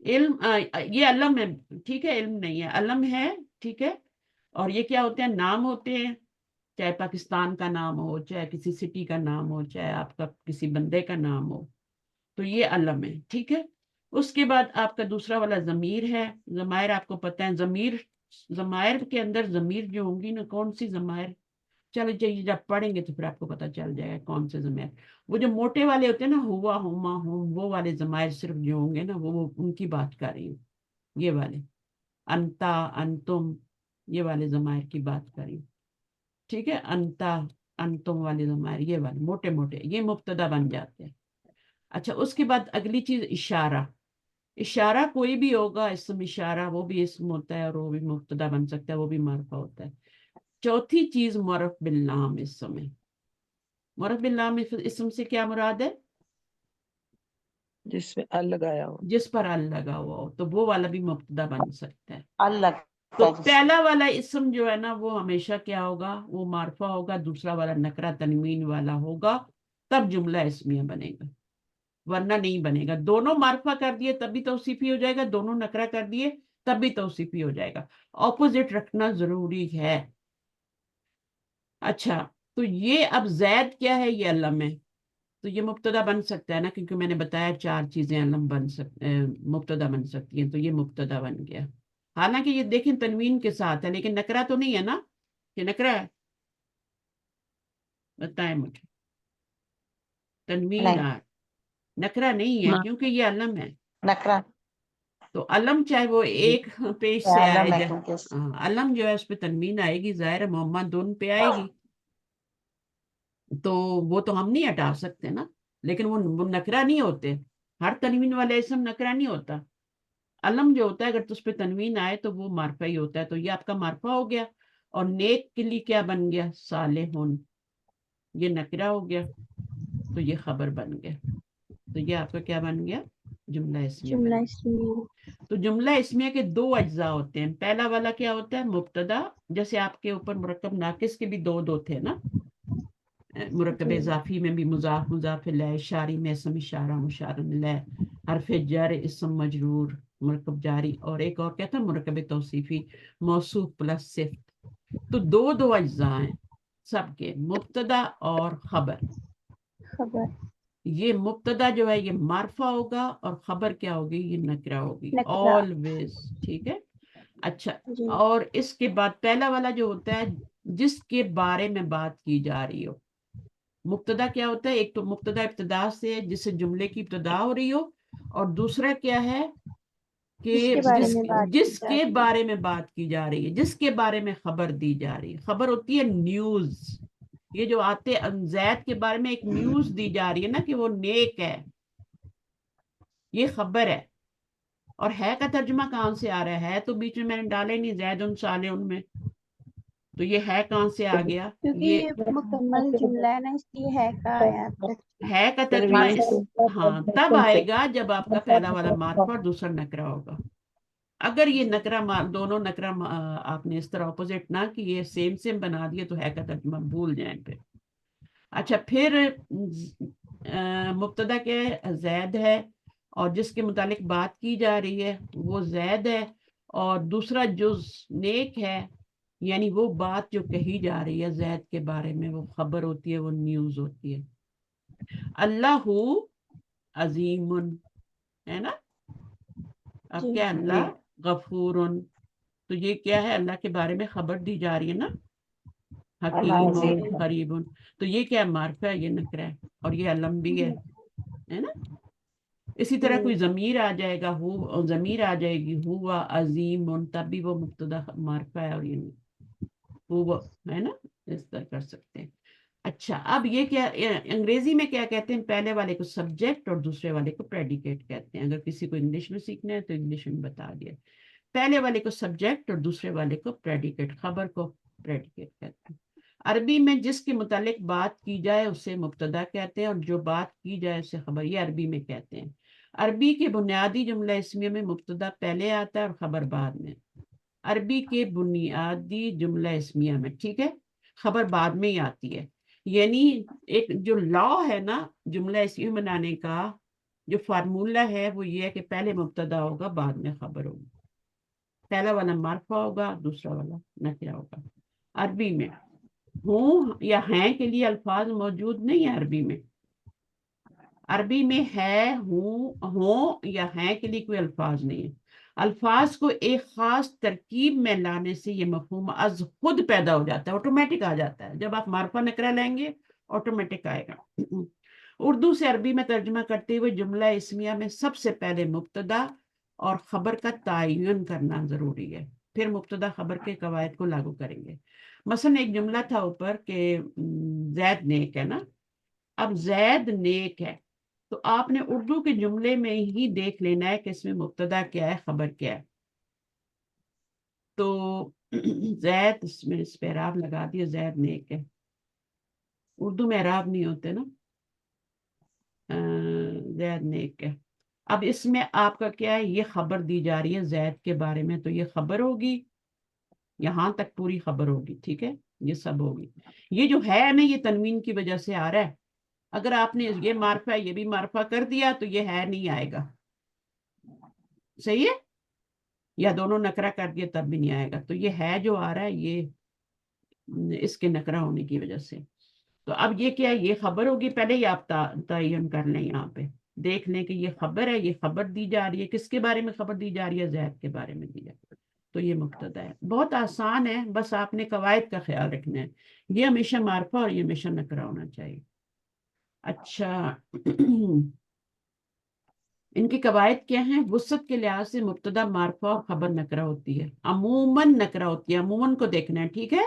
इल्म ये अलम है, ठीक है, इल्म नहीं है, अलम है, ठीक है। और ये क्या होते हैं? नाम होते हैं, चाहे पाकिस्तान का नाम हो, चाहे किसी सिटी का नाम हो, चाहे आपका किसी बंदे का नाम हो, तो ये अलम है, ठीक है। उसके बाद आपका दूसरा वाला जमीर है। जमायर आपको पता है, जमीर, जमायर के अंदर जमीर जो होंगी ना, कौन सी जमायर, चलो चाहिए, जब पढ़ेंगे तो फिर आपको पता चल जाएगा कौन से जमायर। वो जो मोटे वाले होते हैं ना, हुआ, हुमा, हुम, वो वाले जमायर सिर्फ जो होंगे ना, वो उनकी बात कर रही हूँ। ये वाले अंता, अंतुम, ये वाले जमायर की बात कर रही हूँ, ठीक है। अंता, अंतुम वाले जमायर, ये वाले मोटे मोटे, ये मुब्तदा बन जाते हैं। अच्छा, उसके बाद अगली चीज इशारा। इशारा कोई भी होगा, इसम इशारा, वो भी इसम होता है और वो भी मुब्तदा बन सकता है, वो भी मारफा होता है। चौथी चीज मुरफ़ बिल लाम, इसम है। मुरफ़ बिल लाम इसम से क्या मुराद है? जिसमें अल लगाया हो। जिस पर अल लगा हुआ हो, तो वो वाला भी मुब्तदा बन सकता है। अलग तो पहला वाला इसम जो है ना, वो हमेशा क्या होगा? वो मारफा होगा। दूसरा वाला नकरा तनवीन वाला होगा, तब जुमला इसमिया बनेगा, वरना नहीं बनेगा। दोनों मारफा कर दिए तभी तौसीफी हो जाएगा, दोनों नकरा कर दिए तब भी तौसीफी हो जाएगा। ऑपोजिट रखना जरूरी है। अच्छा, तो ये अब जैद क्या है? ये अलम है, तो ये मुब्तदा बन सकता है ना, क्योंकि मैंने बताया 4 चीजें अलम बन मुब्तदा बन सकती हैं, तो ये मुब्तदा बन गया। हालांकि ये देखें तनवीन के साथ है, लेकिन नकरा तो नहीं है ना। ये नकरा है? बताएं मुझे। तनवीन नहीं, आ, नकरा नहीं है, क्योंकि ये अलम है। नकरा तो अलम चाहे वो एक पेश से आए, आलम है क्योंकि अलम जो है उस पर तनवीन आएगी, जाहिर है मोहम्मद दोनों पे आएगी, तो वो तो हम नहीं हटा सकते ना। लेकिन वो नकरा नहीं होते। हर तनवीन वाले इसम नकरा नहीं होता। अलम जो होता है, अगर तो उस पर तनवीन आए तो वो मारफा ही होता है, तो ये आपका मारफा हो गया। और नेक के लिए क्या बन गया? सालेहुन, ये नकरा हो गया, तो ये खबर बन गया। तो ये आपका क्या बन गया? जुमला इसमिया बन जुमला गया। इसमिया। तो जुमला इसमिया के 2 अज्जा होते हैं। पहला वाला क्या होता है? मुब्तदा। जैसे आपके ऊपर मुरक्कब नाकिस के भी दो थे ना, मुरक्कब जी इजाफी में भी मुजाफ, मुजाफ इलैह, इशारी में इसम इशारा, मुशारन इलैह, हरफ जर, इसम मजरूर, मुरक्कब जारी, और एक और क्या था? मुरक्कब तौसीफी, मौसूफ प्लस सिफ्त। तो दो दो अज्जा हैं सबके, मुब्तदा और खबर। खबर ये मुब्तदा जो है ये मारफा होगा, और खबर क्या होगी? ये नकरा होगी नकरा। ऑलवेज, ठीक है। अच्छा, जी और इसके बाद पहला वाला जो होता है, जिसके बारे में बात की जा रही हो। मुब्तदा क्या होता है? एक तो मुब्तदा इब्तिदा से, जिससे जुमले की इब्तिदा हो रही हो, और दूसरा क्या है कि जिसके बारे में बात की जा जिसके रही है। बारे में बात की जा रही है, जिसके बारे में खबर दी जा रही है। खबर होती है न्यूज। ये जो आते जैद के बारे में एक न्यूज दी जा रही है ना, कि वो नेक है, ये खबर है। और है का तर्जुमा कहाँ से आ रहा है? तो बीच में मैंने डाले नहीं, जैद उन साले उनमें, तो ये है कहाँ से आ गया? क्योंकि ये ये मुकम्मल जुमला है ना, इसलिए है का आया तक। है का तर्जुमा तनवीन से। हाँ तब आएगा जब आपका पहला वाला मार्फा और दूसरा नकरा होगा। अगर ये नकरा दोनों नकरा आपने इस तरह ऑपोजिट ना कि ये सेम सेम बना दिए, तो है का तर्जुमा भूल जाए फिर। अच्छा, फिर मुब्तदा क्या है? जैद है, और जिसके मुतालिक बात की जा रही है वो जैद है, और दूसरा जुज नेक है, یعنی وہ بات جو کہی جا رہی ہے زید کے بارے میں وہ خبر ہوتی ہے، وہ نیوز ہوتی ہے. اللہ عظیم ہے نا. اب جی کیا اللہ غفور، تو یہ کیا ہے؟ اللہ کے بارے میں خبر دی جا رہی ہے نا. حکیم قریب، تو یہ کیا معرفہ ہے، یہ نکرہ ہے، اور یہ علم بھی ہے نا. اسی طرح کوئی ضمیر آ جائے گا، ہو ضمیر آ جائے گی ہوا عظیم، تب بھی وہ مبتدا معرفہ ہے، اور یہ ہوا ہے نا. اس طرح کر سکتے ہیں. اچھا اب یہ کیا انگریزی میں کیا کہتے ہیں؟ پہلے والے کو سبجیکٹ اور دوسرے والے کو پریڈیکیٹ کہتے ہیں. اگر کسی کو انگلش میں سیکھنا ہے تو انگلش میں بتا دیا. پہلے والے کو سبجیکٹ اور دوسرے والے کو پریڈیکیٹ، خبر کو پریڈیکیٹ کہتے ہیں. عربی میں جس کے متعلق بات کی جائے اسے مبتدا کہتے ہیں، اور جو بات کی جائے اسے خبر. یہ عربی میں کہتے ہیں. عربی کے بنیادی جملہ اسمیہ میں مبتدا پہلے آتا ہے اور خبر بعد میں. عربی کے بنیادی جملہ اسمیہ میں، ٹھیک ہے، خبر بعد میں ہی آتی ہے. یعنی ایک جو لا ہے نا جملہ اسمیہ بنانے کا، جو فارمولا ہے وہ یہ ہے کہ پہلے مبتدا ہوگا بعد میں خبر ہوگی. پہلا والا معرفہ ہوگا، دوسرا والا نکرہ ہوگا. عربی میں ہوں یا ہیں کے لیے الفاظ موجود نہیں ہے. عربی میں ہے، ہوں یا ہیں کے لیے کوئی الفاظ نہیں ہے. الفاظ کو ایک خاص ترکیب میں لانے سے یہ مفہوم از خود پیدا ہو جاتا ہے، آٹومیٹک آ جاتا ہے. جب آپ معرفہ نکرہ لیں گے آٹومیٹک آئے گا. اردو سے عربی میں ترجمہ کرتے ہوئے جملہ اسمیہ میں سب سے پہلے مبتدا اور خبر کا تعین کرنا ضروری ہے، پھر مبتدا خبر کے قواعد کو لاگو کریں گے. مثلا ایک جملہ تھا اوپر کہ زید نیک ہے نا. اب زید نیک ہے تو آپ نے اردو کے جملے میں ہی دیکھ لینا ہے کہ اس میں مبتدا کیا ہے، خبر کیا ہے. تو زید اس میں اس پہ اعراب لگا دیا، زید نیک ہے. اردو میں اعراب نہیں ہوتے نا. زید نیک ہے. اب اس میں آپ کا کیا ہے، یہ خبر دی جا رہی ہے زید کے بارے میں، تو یہ خبر ہوگی، یہاں تک پوری خبر ہوگی. ٹھیک ہے، یہ سب ہوگی. یہ جو ہے نا یہ تنوین کی وجہ سے آ رہا ہے. اگر آپ نے یہ معرفہ یہ بھی معرفہ کر دیا تو یہ ہے نہیں آئے گا. صحیح ہے، یا دونوں نکرہ کر دیا تب بھی نہیں آئے گا. تو یہ ہے جو آ رہا ہے یہ اس کے نکرہ ہونے کی وجہ سے. تو اب یہ کیا ہے، یہ خبر ہوگی. پہلے ہی آپ تعین کر لیں، یہاں پہ دیکھ لیں کہ یہ خبر ہے، یہ خبر دی جا رہی ہے. کس کے بارے میں خبر دی جا رہی ہے؟ زید کے بارے میں دی جا رہی ہے. تو یہ مبتدا ہے. بہت آسان ہے، بس آپ نے قواعد کا خیال رکھنا ہے. یہ ہمیشہ معرفہ اور یہ ہمیشہ نکرہ ہونا چاہیے. اچھا ان کی قواعد کیا ہیں؟ وسعت کے لحاظ سے مبتدا معرفہ اور خبر نکرہ ہوتی ہے، عموماً نکرہ ہوتی ہے. عموماً کو دیکھنا ہے، ٹھیک ہے،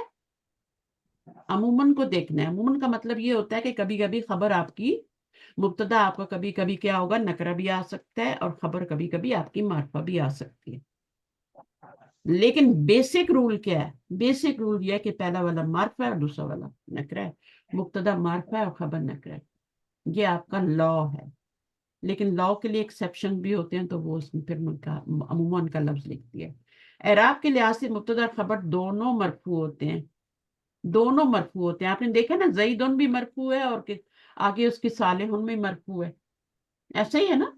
عموماً کو دیکھنا ہے. عموماً کا مطلب یہ ہوتا ہے کہ کبھی کبھی خبر آپ کی مبتدا آپ کا کبھی کبھی کیا ہوگا، نکرہ بھی آ سکتا ہے، اور خبر کبھی کبھی آپ کی معرفہ بھی آ سکتی ہے. لیکن بیسک رول کیا ہے؟ بیسک رول یہ ہے کہ پہلا والا معرفہ ہے اور دوسرا والا نکرہ ہے. مبتدا معرفہ ہے اور خبر نکرہ ہے. یہ آپ کا لا ہے. لیکن لا کے لیے ایکسیپشن بھی ہوتے ہیں، تو وہ اس میں پھر عموماً کا لفظ لکھتی ہے. اعراب کے لحاظ سے مبتدا اور خبر دونوں مرفوع ہوتے ہیں. دونوں مرفوع ہوتے ہیں. آپ نے دیکھا نا زیدن بھی مرفوع ہے اور آگے اس کی صالحن میں مرفوع ہے. ایسا ہی ہے نا.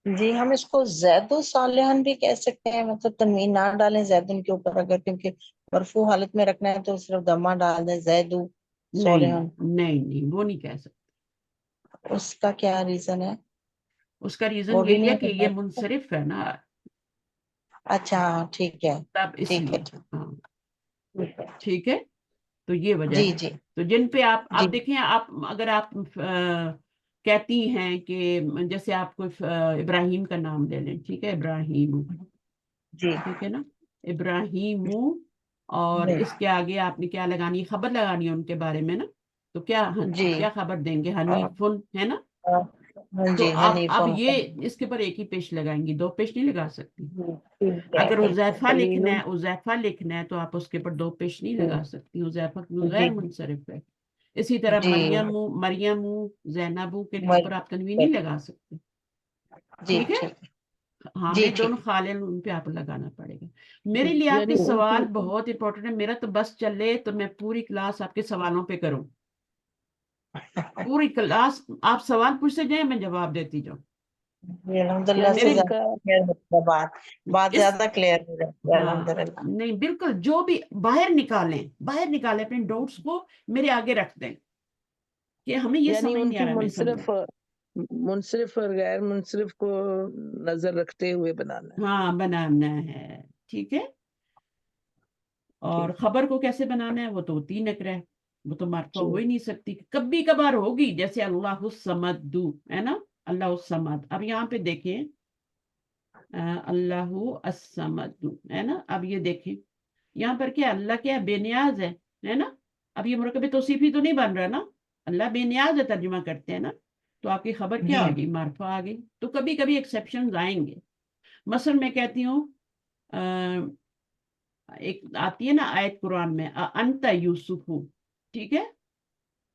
جی ہم اس کو زید و صالحن بھی کہہ سکتے ہیں، مطلب تنوین نہ ڈالیں زیدن کے اوپر، اگر کیونکہ مرفوع حالت میں رکھنا ہے تو صرف دمہ ڈال دیں زید و صالحن. نہیں وہ نہیں کہہ سکتے. اس کا کیا ریزن ہے؟ اس کا ریزن وہ بھی یہی ہے نہیں کہ یہ بتا. منصرف ہے نا. اچھا ٹھیک ہے. تب اس ٹھیک ہے. لیے ہاں ٹھیک ہے. تو یہ وجہ جی ہے. جی تو جن پہ جی آپ دیکھیں، آپ اگر آپ کہتی ہیں کہ جیسے آپ کو ابراہیم کا نام لے لیں، ٹھیک ہے، ابراہیم، جی ٹھیک ہے نا، ابراہیم، اور جی اس کے آگے آپ نے کیا لگانی، خبر لگانی ہے ان کے بارے میں نا. تو جی کیا خبر دیں گے؟ حنیفن ہے نا. ہاں تو جی آپ حنیف. اب یہ اس کے اوپر ایک ہی پیش لگائیں گی، دو پیش نہیں لگا سکتی. ٹھیک ہے اگر ٹھیک ہے. حذیفہ لکھنا ہے، حذیفہ لکھنا ہے تو آپ اس کے اوپر دو پیش نہیں لگا سکتی. حذیفہ غیر جی منصرف ہے. اسی طرح جی مریم زینبو کے اوپر آپ تنوین نہیں لگا سکتے. جی ٹھیک ہے، ٹھیک ہاں جی میں ٹھیک. دونوں خالین ان پہ آپ لگانا پڑے گا. میرے لیے آپ کے یعنی سوال بہت امپورٹنٹ ہے. میرا تو بس چلے تو میں پوری کلاس آپ کے سوالوں پہ کروں. پوری کلاس آپ سوال پوچھتے جائیں، میں جواب دیتی جاؤں. जी, अल्हम्दुलिल्लाह से यानी ज्यादा क्लियर होता है बात इस ज्यादा क्लियर हो जाती है हाँ अल्हम्दुलिल्लाह। नहीं बिल्कुल, जो भी बाहर निकालें अपने डाउट्स को मेरे आगे रख दें कि हमें ये यानी समझ नहीं आ उनकी रहा, मैं समझ मुनसरिफ और गैर मुनसरिफ को नजर रखते हुए बनाना है। हाँ बनाना है, ठीक है। और ठीक। खबर को कैसे बनाना है वो तो तीन नकरा है, वो तो मार्फा हो जी। ही नहीं सकती, कभी कभार होगी, जैसे अल्लाह समद है ना, अल्लाह समद। अब यहाँ पे देखें अल्लाह असमद है ना, अब ये देखें यहाँ पर क्या अल्लाह क्या बेनियाज है ना। अब ये मुरकब तौसीफी तो नहीं बन रहा ना, अल्लाह बेनियाज है तर्जुमा करते हैं ना, तो आपकी खबर क्या जी आ गई, मार्फा आ गई। तो कभी कभी एक्सेप्शन आएंगे। मसलन मैं कहती हूँ एक आती है ना आयत कुरान में, अंता यूसुफु, ठीक है,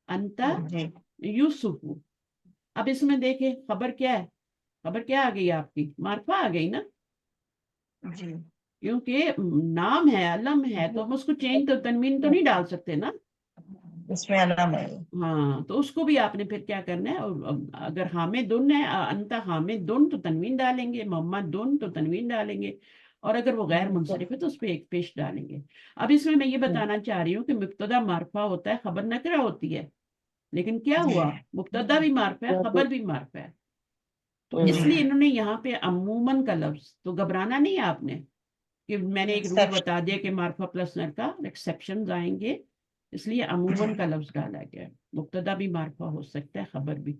अंता जी यूसुफु। अब इसमें देखे खबर क्या है, खबर क्या आ गई आपकी, मार्फा आ गई ना, जी क्योंकि नाम है अलम है तो हम उसको चेंज तो तनवीन तो नहीं डाल सकते ना। इसमें अलम है। हाँ तो उसको भी आपने फिर क्या करना है, और अगर हामिदुन है अंता हामिदुन तो तनवीन डालेंगे, मोहम्मद दुन तो तनवीन डालेंगे, और अगर वो गैर मुनसरिफ है तो उस पर एक पेश डालेंगे। अब इसमें मैं ये बताना चाह रही हूँ कि मुब्तदा मार्फा होता है, खबर नकरा होती है, लेकिन क्या जी हुआ, मुब्तदा भी मार्फा है, खबर भी मार्फा है, तो जी इसलिए इन्होंने यहाँ पे अमूमन का लफ्ज, तो घबराना नहीं है आपने कि मैंने एक रूल बता दिया कि मार्फा प्लस नर का एक्सेप्शन आएंगे, इसलिए अमूमन का लफ्ज डाला गया। मुब्तदा भी मार्फा हो सकता है, खबर भी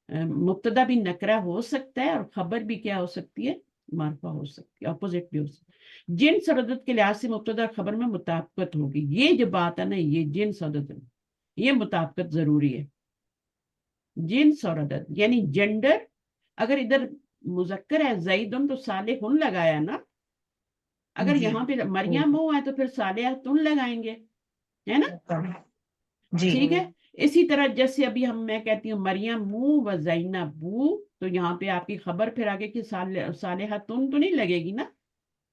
मुब्तदा भी नकरा हो सकता है, और खबर भी क्या हो सकती है, मार्फा हो सकती है, अपोजिट भी हो सकती है। जिन सरदत के लिहाज से मुब्तदा खबर में मुताबिकत होगी, ये जो बात है ना, ये जिन सरदत ये मुताबिकत जरूरी है। जिन सरदत यानी जेंडर, अगर इधर मुजक्कर है जईदुन तो सालेहुन लगाया ना, अगर जी यहाँ पे मरियम हो है तो फिर सालेहतुन लगाएंगे, है ना, जी ठीक है। इसी तरह जैसे अभी मैं कहती हूँ मरियम मु व जैनबू, तो यहाँ पे आपकी खबर फिर आगे की सालेहतुन तो नहीं लगेगी ना,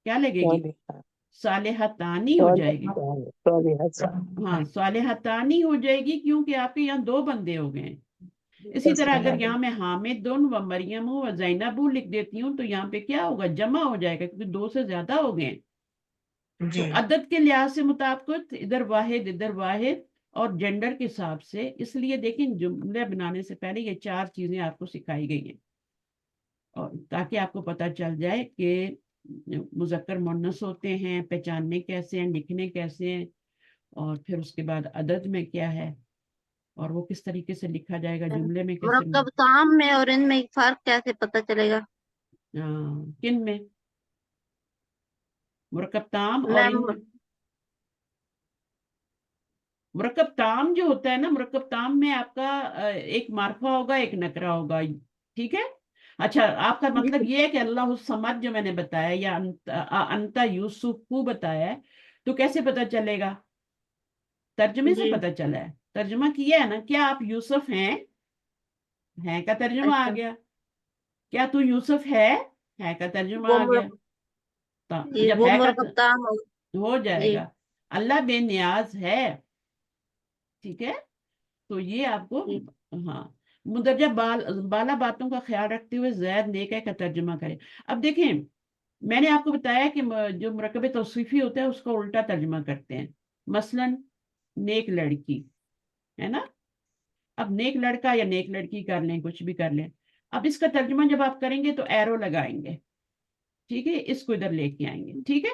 क्या लगेगी, सालेहतानी हो जाएगी। हाँ सालेहतानी हो जाएगी, क्योंकि आपके यहाँ दो बंदे हो गए हैं। इसी तरह अगर यहाँ मैं हामिदुन व मरियम व जैनबू लिख देती हूँ तो यहाँ पे क्या होगा, जमा हो जाएगा, क्योंकि दो से ज्यादा हो गए हैं। तो जी अदद के लिहाज से मुताबिकत, इधर वाहिद और जेंडर के हिसाब से, इसलिए देखें जुमले बनाने से पहले ये चार चीजें आपको सिखाई गई हैं, और ताकि आपको पता चल जाए कि मुजक्कर मुन्नस होते हैं, पहचानने कैसे हैं, लिखने कैसे हैं, और फिर उसके बाद अदद में क्या है, और वो किस तरीके से लिखा जाएगा, जुमले में कैसे मुरक्कब ताम में और इनमें फर्क कैसे पता चलेगा? किन में, मुरक्कब ताम और मैम, इनमें। मुरक्कब ताम जो होता है ना, मुरक्कब ताम में आपका एक मार्फा होगा एक नकरा होगा, ठीक है। अच्छा आपका मतलब ये है कि अल्लाह समद जो मैंने बताया, या अंता यूसुफ को बताया है, तो कैसे पता चलेगा, तर्जमे से जी, पता चला है, तर्जमा किया है ना, क्या आप यूसुफ हैं का तर्जुमा आ अच्छा, गया, क्या तू यूसुफ है का तर्जुमा वो आ गया, तो जी जब वो है का मुरक्कब ताम हो। हो जी, जाएगा। अल्लाह बेनियाज है, ठीक है, तो ये आपको, जी, हाँ, मुंदरजा बाला बातों का ख्याल रखते हुए जैद नेक का तर्जुमा करें। अब देखें मैंने आपको बताया कि जो मुरकब तौसीफी होता है उसका उल्टा तर्जुमा करते हैं। मसलन नेक लड़की है ना, अब नेक लड़का या नेक लड़की कर लें, कुछ भी कर लें। अब इसका तर्जुमा जब आप करेंगे तो एरो लगाएंगे, ठीक है, इसको इधर लेके आएंगे, ठीक है।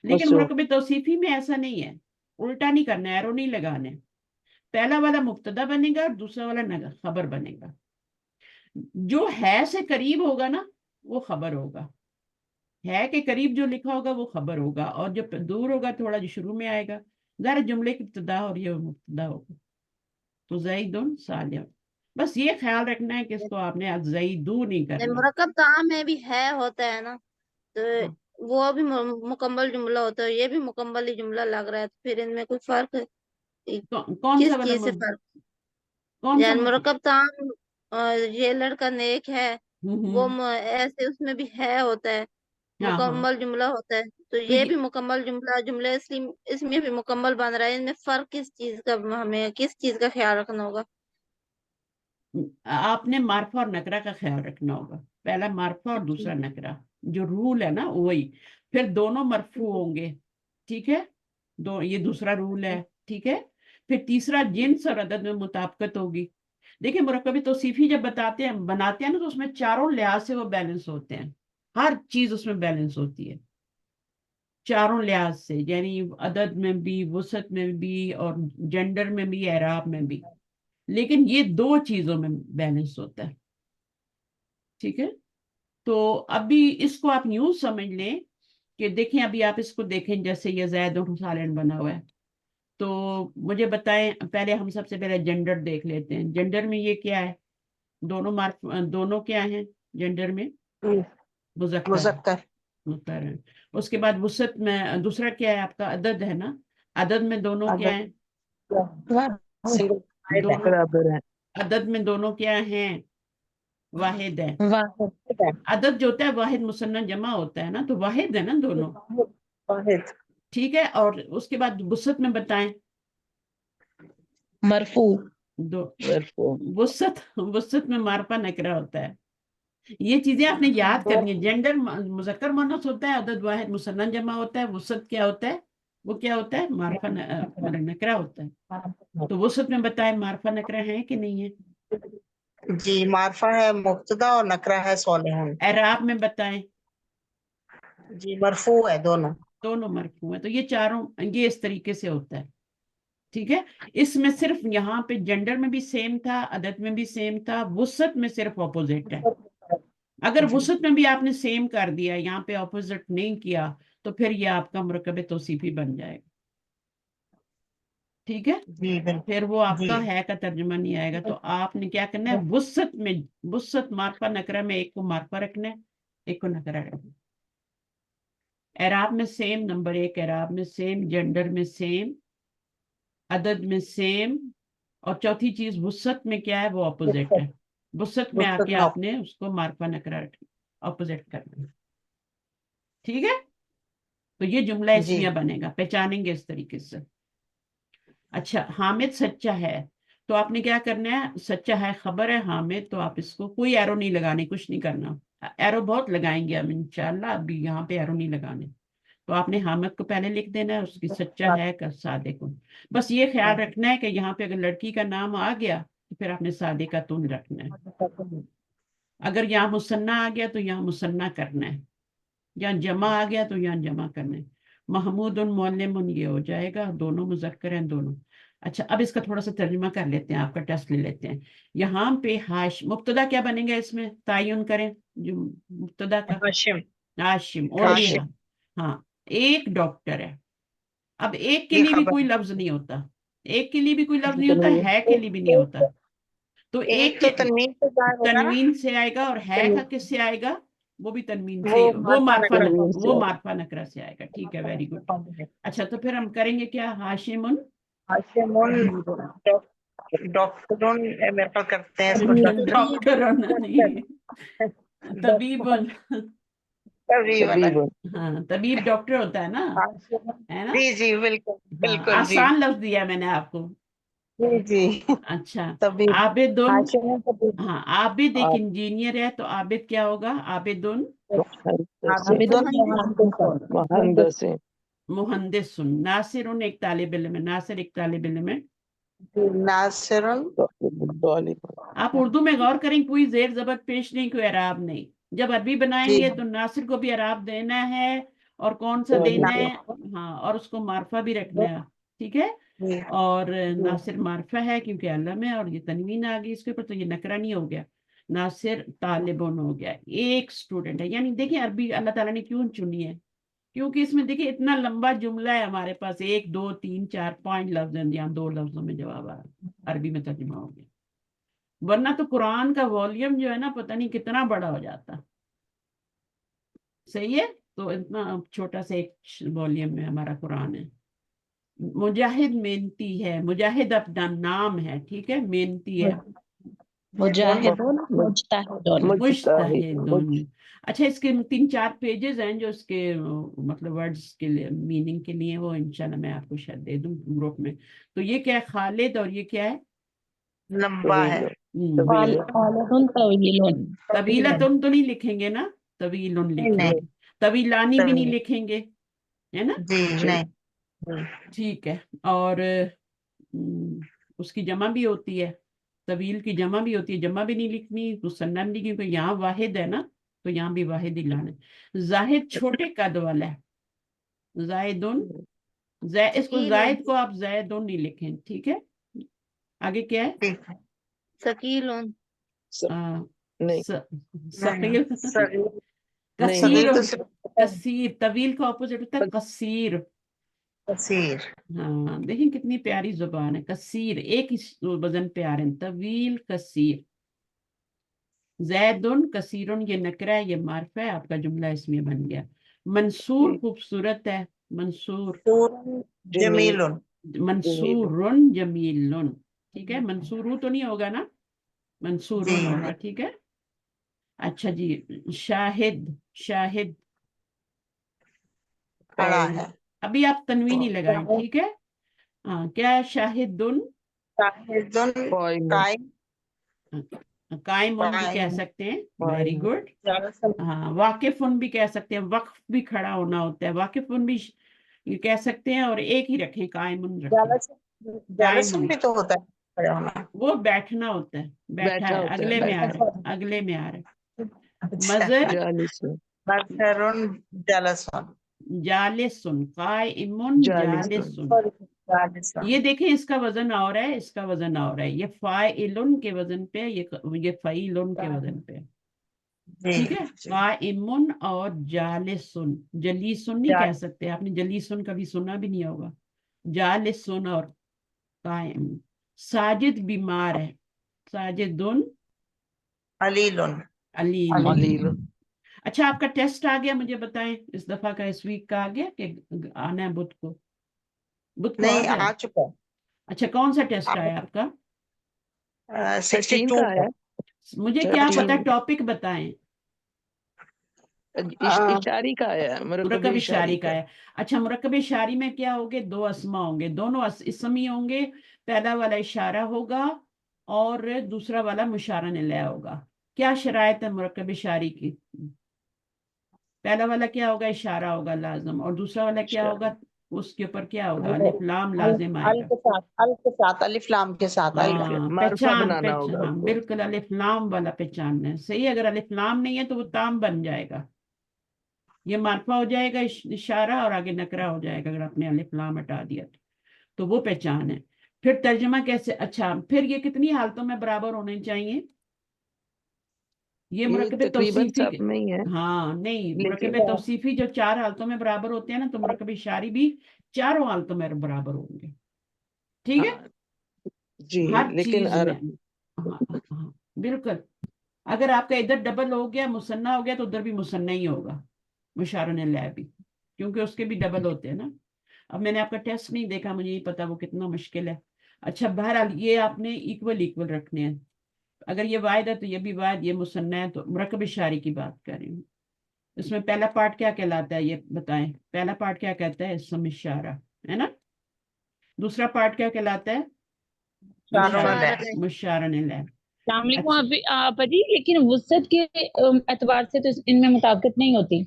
लेकिन अच्छा। मुरकब तौसीफी में ऐसा नहीं है, उल्टा नहीं करना, एरो नहीं लगाने, पहला वाला मुब्तदा बनेगा और दूसरा वाला खबर बनेगा। जो है से करीब होगा ना वो खबर होगा, है के करीब जो लिखा होगा वो खबर होगा, और जो दूर होगा थोड़ा जो शुरू में आएगा जरा जुमले की इब्तिदा और ये मुब्तदा होगा। तो जईदुन सालिम, बस ये ख्याल रखना है कि इसको आपने आज जईदू नहीं नहीं, करना। मुरक्कब ताम में भी है होता है ना, हाँ, तो वो भी मुकम्मल जुमला होता है, ये भी मुकम्मल ही जुमला लग रहा है, तो फिर इनमें कोई फर्क है? कौन सा किस वाला चीज से फर्क? कौन सा यानी मुरक्कब ताम, ये लड़का नेक है, वो हम्म, ऐसे उसमें भी है होता है, हाँ हाँ, मुकम्मल जुमला होता है, तो तो ये भी मुकम्मल जुमला इसलिए इसमें भी मुकम्मल बन रहा है। इनमें फर्क किस चीज का, हमें किस चीज का ख्याल रखना होगा? آپ نے معرفہ اور نکرہ کا خیال رکھنا ہوگا. پہلا معرفہ اور دوسرا نکرہ, جو رول ہے نا وہی. پھر دونوں مرفوع ہوں گے, ٹھیک ہے, یہ دوسرا رول ہے, ٹھیک ہے. پھر تیسرا جنس اور عدد میں مطابقت ہوگی. دیکھیں مرکب توصیفی جب بناتے ہیں نا تو اس میں چاروں لحاظ سے وہ بیلنس ہوتے ہیں, ہر چیز اس میں بیلنس ہوتی ہے چاروں لحاظ سے, یعنی عدد میں بھی, وسعت میں بھی, اور جنڈر میں بھی, اعراب میں بھی. لیکن یہ دو چیزوں میں بیلنس ہوتا ہے, ٹھیک ہے. تو ابھی اس کو آپ یوں سمجھ لیں کہ دیکھیں, ابھی آپ اس کو دیکھیں جیسے یہ زید اور سالن بنا ہوا ہے. تو مجھے بتائیں, پہلے ہم سب سے پہلے جنڈر دیکھ لیتے ہیں. جنڈر میں یہ کیا ہے, دونوں کیا ہیں جنڈر میں, مذکر مذکر. مذکر ہیں. اس کے بعد وسعت میں دوسرا کیا ہے آپ کا, عدد ہے نا. عدد میں دونوں کیا ہیں, دونوں برابر ہے. عدد میں دونوں کیا ہیں, واحد ہے. واحد. عدد جو ہوتا ہے واحد مثنیٰ جمع ہوتا ہے نا, تو واحد ہے نا دونوں, واحد. ٹھیک ہے. اور اس کے بعد وسعت میں بتائیں, مرفوع. وسعت میں معرفہ نکرہ ہوتا ہے. یہ چیزیں آپ نے یاد کرنی ہے. جنڈر مذکر مؤنث ہوتا ہے, عدد واحد مثنیٰ جمع ہوتا ہے, وسعت کیا ہوتا ہے, وہ کیا ہوتا ہے, معرفہ نکرہ ہوتا ہے. تو وسعت میں بتائیں معرفہ نکرہ ہے کہ نہیں ہے. جی, معرفہ ہے مبتدا اور نکرہ ہے صالح. اعراب میں بتائیں. جی, مرفوع ہے دونوں مرفوع ہیں. تو یہ چاروں, یہ اس طریقے سے ہوتا ہے, ٹھیک ہے. اس میں صرف یہاں پہ جنڈر میں بھی سیم تھا, عدد میں بھی سیم تھا, وسعت میں صرف اپوزٹ ہے. اگر وسعت میں بھی آپ نے سیم کر دیا, یہاں پہ اپوزٹ نہیں کیا, تو پھر یہ آپ کا مرکب توصیفی بن جائے گا, ٹھیک ہے. جی بالکل. پھر وہ آپ کا ہے کا ترجمہ نہیں آئے گا. تو آپ نے کیا کرنا ہے, وسعت معرفہ نکرہ میں ایک کو معرفہ رکھنا ہے, ایک کو نکرہ رکھنا ہے. اعراب میں سیم, نمبر 1 اعراب میں سیم, جنڈر میں سیم, عدد میں سیم, اور چوتھی چیز وسعت میں کیا ہے, وہ اپوزٹ ہے. وسعت میں آ کے آپ نے اس کو معرفہ نکرہ اپوزٹ کرنا ہے, ٹھیک ہے. تو یہ جملہ اسمیہ بنے گا, پہچانیں گے اس طریقے سے. اچھا, حامد سچا ہے, تو آپ نے کیا کرنا ہے, سچا ہے خبر ہے حامد, تو آپ اس کو کوئی ایرو نہیں لگانے, کچھ نہیں کرنا. ایرو بہت لگائیں گے ہم انشاءاللہ, ابھی یہاں پہ ایرو نہیں لگانے. تو آپ نے حامد کو پہلے لکھ دینا ہے, اس کی سچا ہے کا صادق. بس یہ خیال رکھنا ہے کہ یہاں پہ اگر لڑکی کا نام آ گیا تو پھر آپ نے صادق کا تن رکھنا ہے. اگر یہاں مثنیٰ آ گیا تو یہاں مثنیٰ کرنا ہے, یہاں جمع آ گیا تو یہاں جمع کرنا ہے. محمود معلم یہ ہو جائے گا, دونوں مذکر ہیں دونوں. اچھا, اب اس کا تھوڑا سا ترجمہ کر لیتے ہیں, آپ کا ٹیسٹ لے لیتے ہیں. یہاں پہ مبتدا کیا بنے گا, اس میں تعین کریں جو مبتدا کا. ہاشم, اور یہ ہاں ایک ڈاکٹر ہے. اب ایک کے لیے بھی کوئی لفظ نہیں ہوتا, ایک کے لیے بھی کوئی لفظ نہیں ہوتا, ہے کے لیے بھی نہیں ہوتا. تو ایک تنوین سے آئے گا, اور ہے کا کس سے آئے گا, وہ بھی تنوین سے, وہ معرفہ نکرہ سے آئے گا. ٹھیک ہے, ویری گڈ. اچھا, تو پھر ہم کریں گے کیا, ہاشمن ڈاکٹرون میرے پاس کرتے ہیں اس کو. ڈاکٹر نہیں, طبیب. ہاں, طبیب ڈاکٹر ہوتا ہے نا, ہے نا. جی جی بالکل بالکل. آسان لفظ دیا میں نے آپ کو. جی جی. اچھا, عابدن. ہاں, عابد ایک انجینئر ہے, تو عابد کیا ہوگا, عابدن مہندس. ناصر ایک طالب علم ہے, ناصر ایک طالب علم ہے. ناصر. آپ اردو میں غور کریں, کوئی زیر زبر پیش نہیں, کوئی اعراب نہیں. جب عربی بنائیں گے تو ناصر کو بھی اعراب دینا ہے, اور کون سا دینا ہے, ہاں, اور اس کو معرفہ بھی رکھنا ہے, ٹھیک ہے. اور ناصر معرفہ ہے کیونکہ علم ہے, اور یہ تنوین آ گئی اس کے اوپر, تو یہ نکرہ نہیں ہو گیا. ناصر طالبون ہو گیا, ایک اسٹوڈنٹ ہے. یعنی دیکھیں عربی اللہ تعالیٰ نے کیوں چنی ہے, کیونکہ اس میں دیکھیں اتنا لمبا جملہ ہے ہمارے پاس, 1 2 3 4 5 لفظ ہیں, یہاں 2 لفظوں میں جواب آ رہا, عربی میں ترجمہ ہو گیا. ورنہ تو قرآن کا والیوم جو ہے نا, پتہ نہیں کتنا بڑا ہو جاتا. صحیح ہے, تو اتنا چھوٹا سا ایک والیوم میں ہمارا قرآن ہے. مجاہد محنتی ہے, مجاہد اپنا نام ہے, ٹھیک ہے, محنتی ہے. مجاہدون مجتہدون. اچھا, اس کے 3 4 پیجز ہیں جو اس کے مطلب ورڈز کے لیے, میننگ کے لیے, وہ انشاءاللہ میں آپ کو شاید دے دوں گروپ میں. تو یہ کیا ہے, خالد, اور یہ کیا ہے, लंबा है। तवील वालिदुन तवीलुन। तवीलतुन तो नहीं लिखेंगे ना, तवीलुन नहीं लिखेंगे। तवीलानी भी नहीं तवील। लिखेंगे, है ना। जी नहीं। ठीक है। और उसकी जमा भी होती है, तवील की जमा भी होती है, जमा भी नहीं लिखनी, मुसन्ना भी नहीं, क्योंकि यहाँ वाहिद है ना, तो यहाँ भी वाहिद ही लाना है। जाहिद छोटे कद वाला है, जायदुन, इसको जायद को आप जायदुन नहीं लिखें, ठीक है। आगे क्या है? ठीक है। सकीलुन। नहीं सकील, सगीर कसीर, तो सिर्फ कसीर, तवील का ऑपोजिट होता है कसीर। कसीर। हाँ देखिए कितनी प्यारी जुबान है, कसीर एक ही वजन पे आ रहे हैं, तवील कसीर। जैदुन कसीरुन ये नकरा है, ये मार्फा है, आपका जुमला इसमें बन गया। मंसूर खूबसूरत है, मंसूर, जमीलुन। मंसूरुन जमीलुन, ठीक है। मंसूरू तो नहीं होगा ना, मंसूरुन जी होगा, ठीक है। अच्छा जी, शाहिद, शाहिद खड़ा है। अभी आप तनवीन नहीं लगाएं, ठीक है। हाँ, क्या है? शाहिदुन, शाहिदुन कायम। कायमुन भी कह सकते हैं, वेरी गुड। हाँ, वाकिफुन भी कह सकते हैं, वक्फ भी खड़ा होना होता है, वाकिफुन भी ये कह सकते हैं, और एक ही रखें, कायमुन रखें। जालसून भी तो होता है खड़ा होना। वो बैठना होता है, बैठा बैठा है, होता है, अगले में आ बैठा। रहा है, अगले में आ रहा है। अच्छा। मजर, जालिसून मजहरुन जालसून। जालिसुन, कायमुन जालिसून जालिसुन। ये देखें, इसका वजन और है, इसका वजन और है, ये फाइलुन के वजन पे, ये फाइलुन के वजन पे, ठीक है। काइमुन और जालिसुन, जलीसुन नहीं कह सकते, आपने जलीसुन कभी सुना भी नहीं होगा, जालिसुन और काइम। साजिद बीमार है, साजिदुन अलीलुन। अलील। अलील अच्छा, आपका टेस्ट आ गया, मुझे बताएं, इस दफा का, इस वीक का आ गया कि आना है बुध को? बुध को आ नहीं गया? आ चुका। अच्छा, कौन सा टेस्ट आया आपका? 62 का है। मुझे क्या पता, 13 टॉपिक बताएं। इशारी का है, मुरक्कब मुरक्कब इशारी इशारी का का। है। अच्छा, मुरक्कब इशारी में क्या होंगे? दो अस्मा होंगे, दोनों इसम ही होंगे। पहला वाला इशारा होगा और दूसरा वाला मुशारन इलैह होगा। क्या शरायत है मुरक्कब इशारी की? पहला वाला क्या होगा? इशारा होगा लाजम, और दूसरा वाला क्या होगा? उसके ऊपर क्या होगा? अलिफ लाम लाजिम अल आएगा। के साथ, अल के साथ, अलिफ लाम के साथ आएगा। हाँ, मारुफा पहचान, बनाना होगा हाँ उसको। बिल्कुल, अलिफ लाम वाला पहचानना है, सही। अगर अलिफ लाम नहीं है तो वो ताम बन जाएगा, ये मार्फा हो जाएगा, इशारा, और आगे नकरा हो जाएगा अगर आपने अलिफ लाम हटा दिया तो वो पहचान है। फिर तर्जमा कैसे? अच्छा, फिर ये कितनी हालतों में बराबर होने चाहिए? ये ये मुरक्कब तकरीबन तौसीफी सब में ही है, हाँ नहीं, मुरक्कब लेकिन तौसीफी जो 4 हालतों में बराबर होते हैं ना, तो मुरक्कब इशारी भी 4 हालतों में बराबर होंगे, ठीक है। हाँ जी, हर लेकिन चीज में, हाँ हाँ बिल्कुल। अगर आपका इधर डबल हो गया, मुसन्ना हो गया, तो उधर भी मुसन्ना ही होगा, मुशारन इलैह भी, क्योंकि उसके भी डबल होते हैं ना। अब मैंने आपका टेस्ट नहीं देखा, मुझे नहीं पता वो कितना मुश्किल है। अच्छा, बहरहाल ये आपने इक्वल इक्वल रखने हैं। अगर ये वाहिद है तो ये भी वाहिद, ये मुसन्ना है, तो मुरक्कब इशारी की बात कर रही हूँ। इसमें पहला पार्ट क्या कहलाता है, ये बताएं। पहला पार्ट क्या कहता है? इसम इशारा, है ना। दूसरा पार्ट क्या कहलाता है? मुशारन इलैह। अस्सलामुअलैकुम। अच्छा, अभी आपा जी, लेकिन वुसअत के एतबार से तो इनमें मुताबिकत नहीं होती।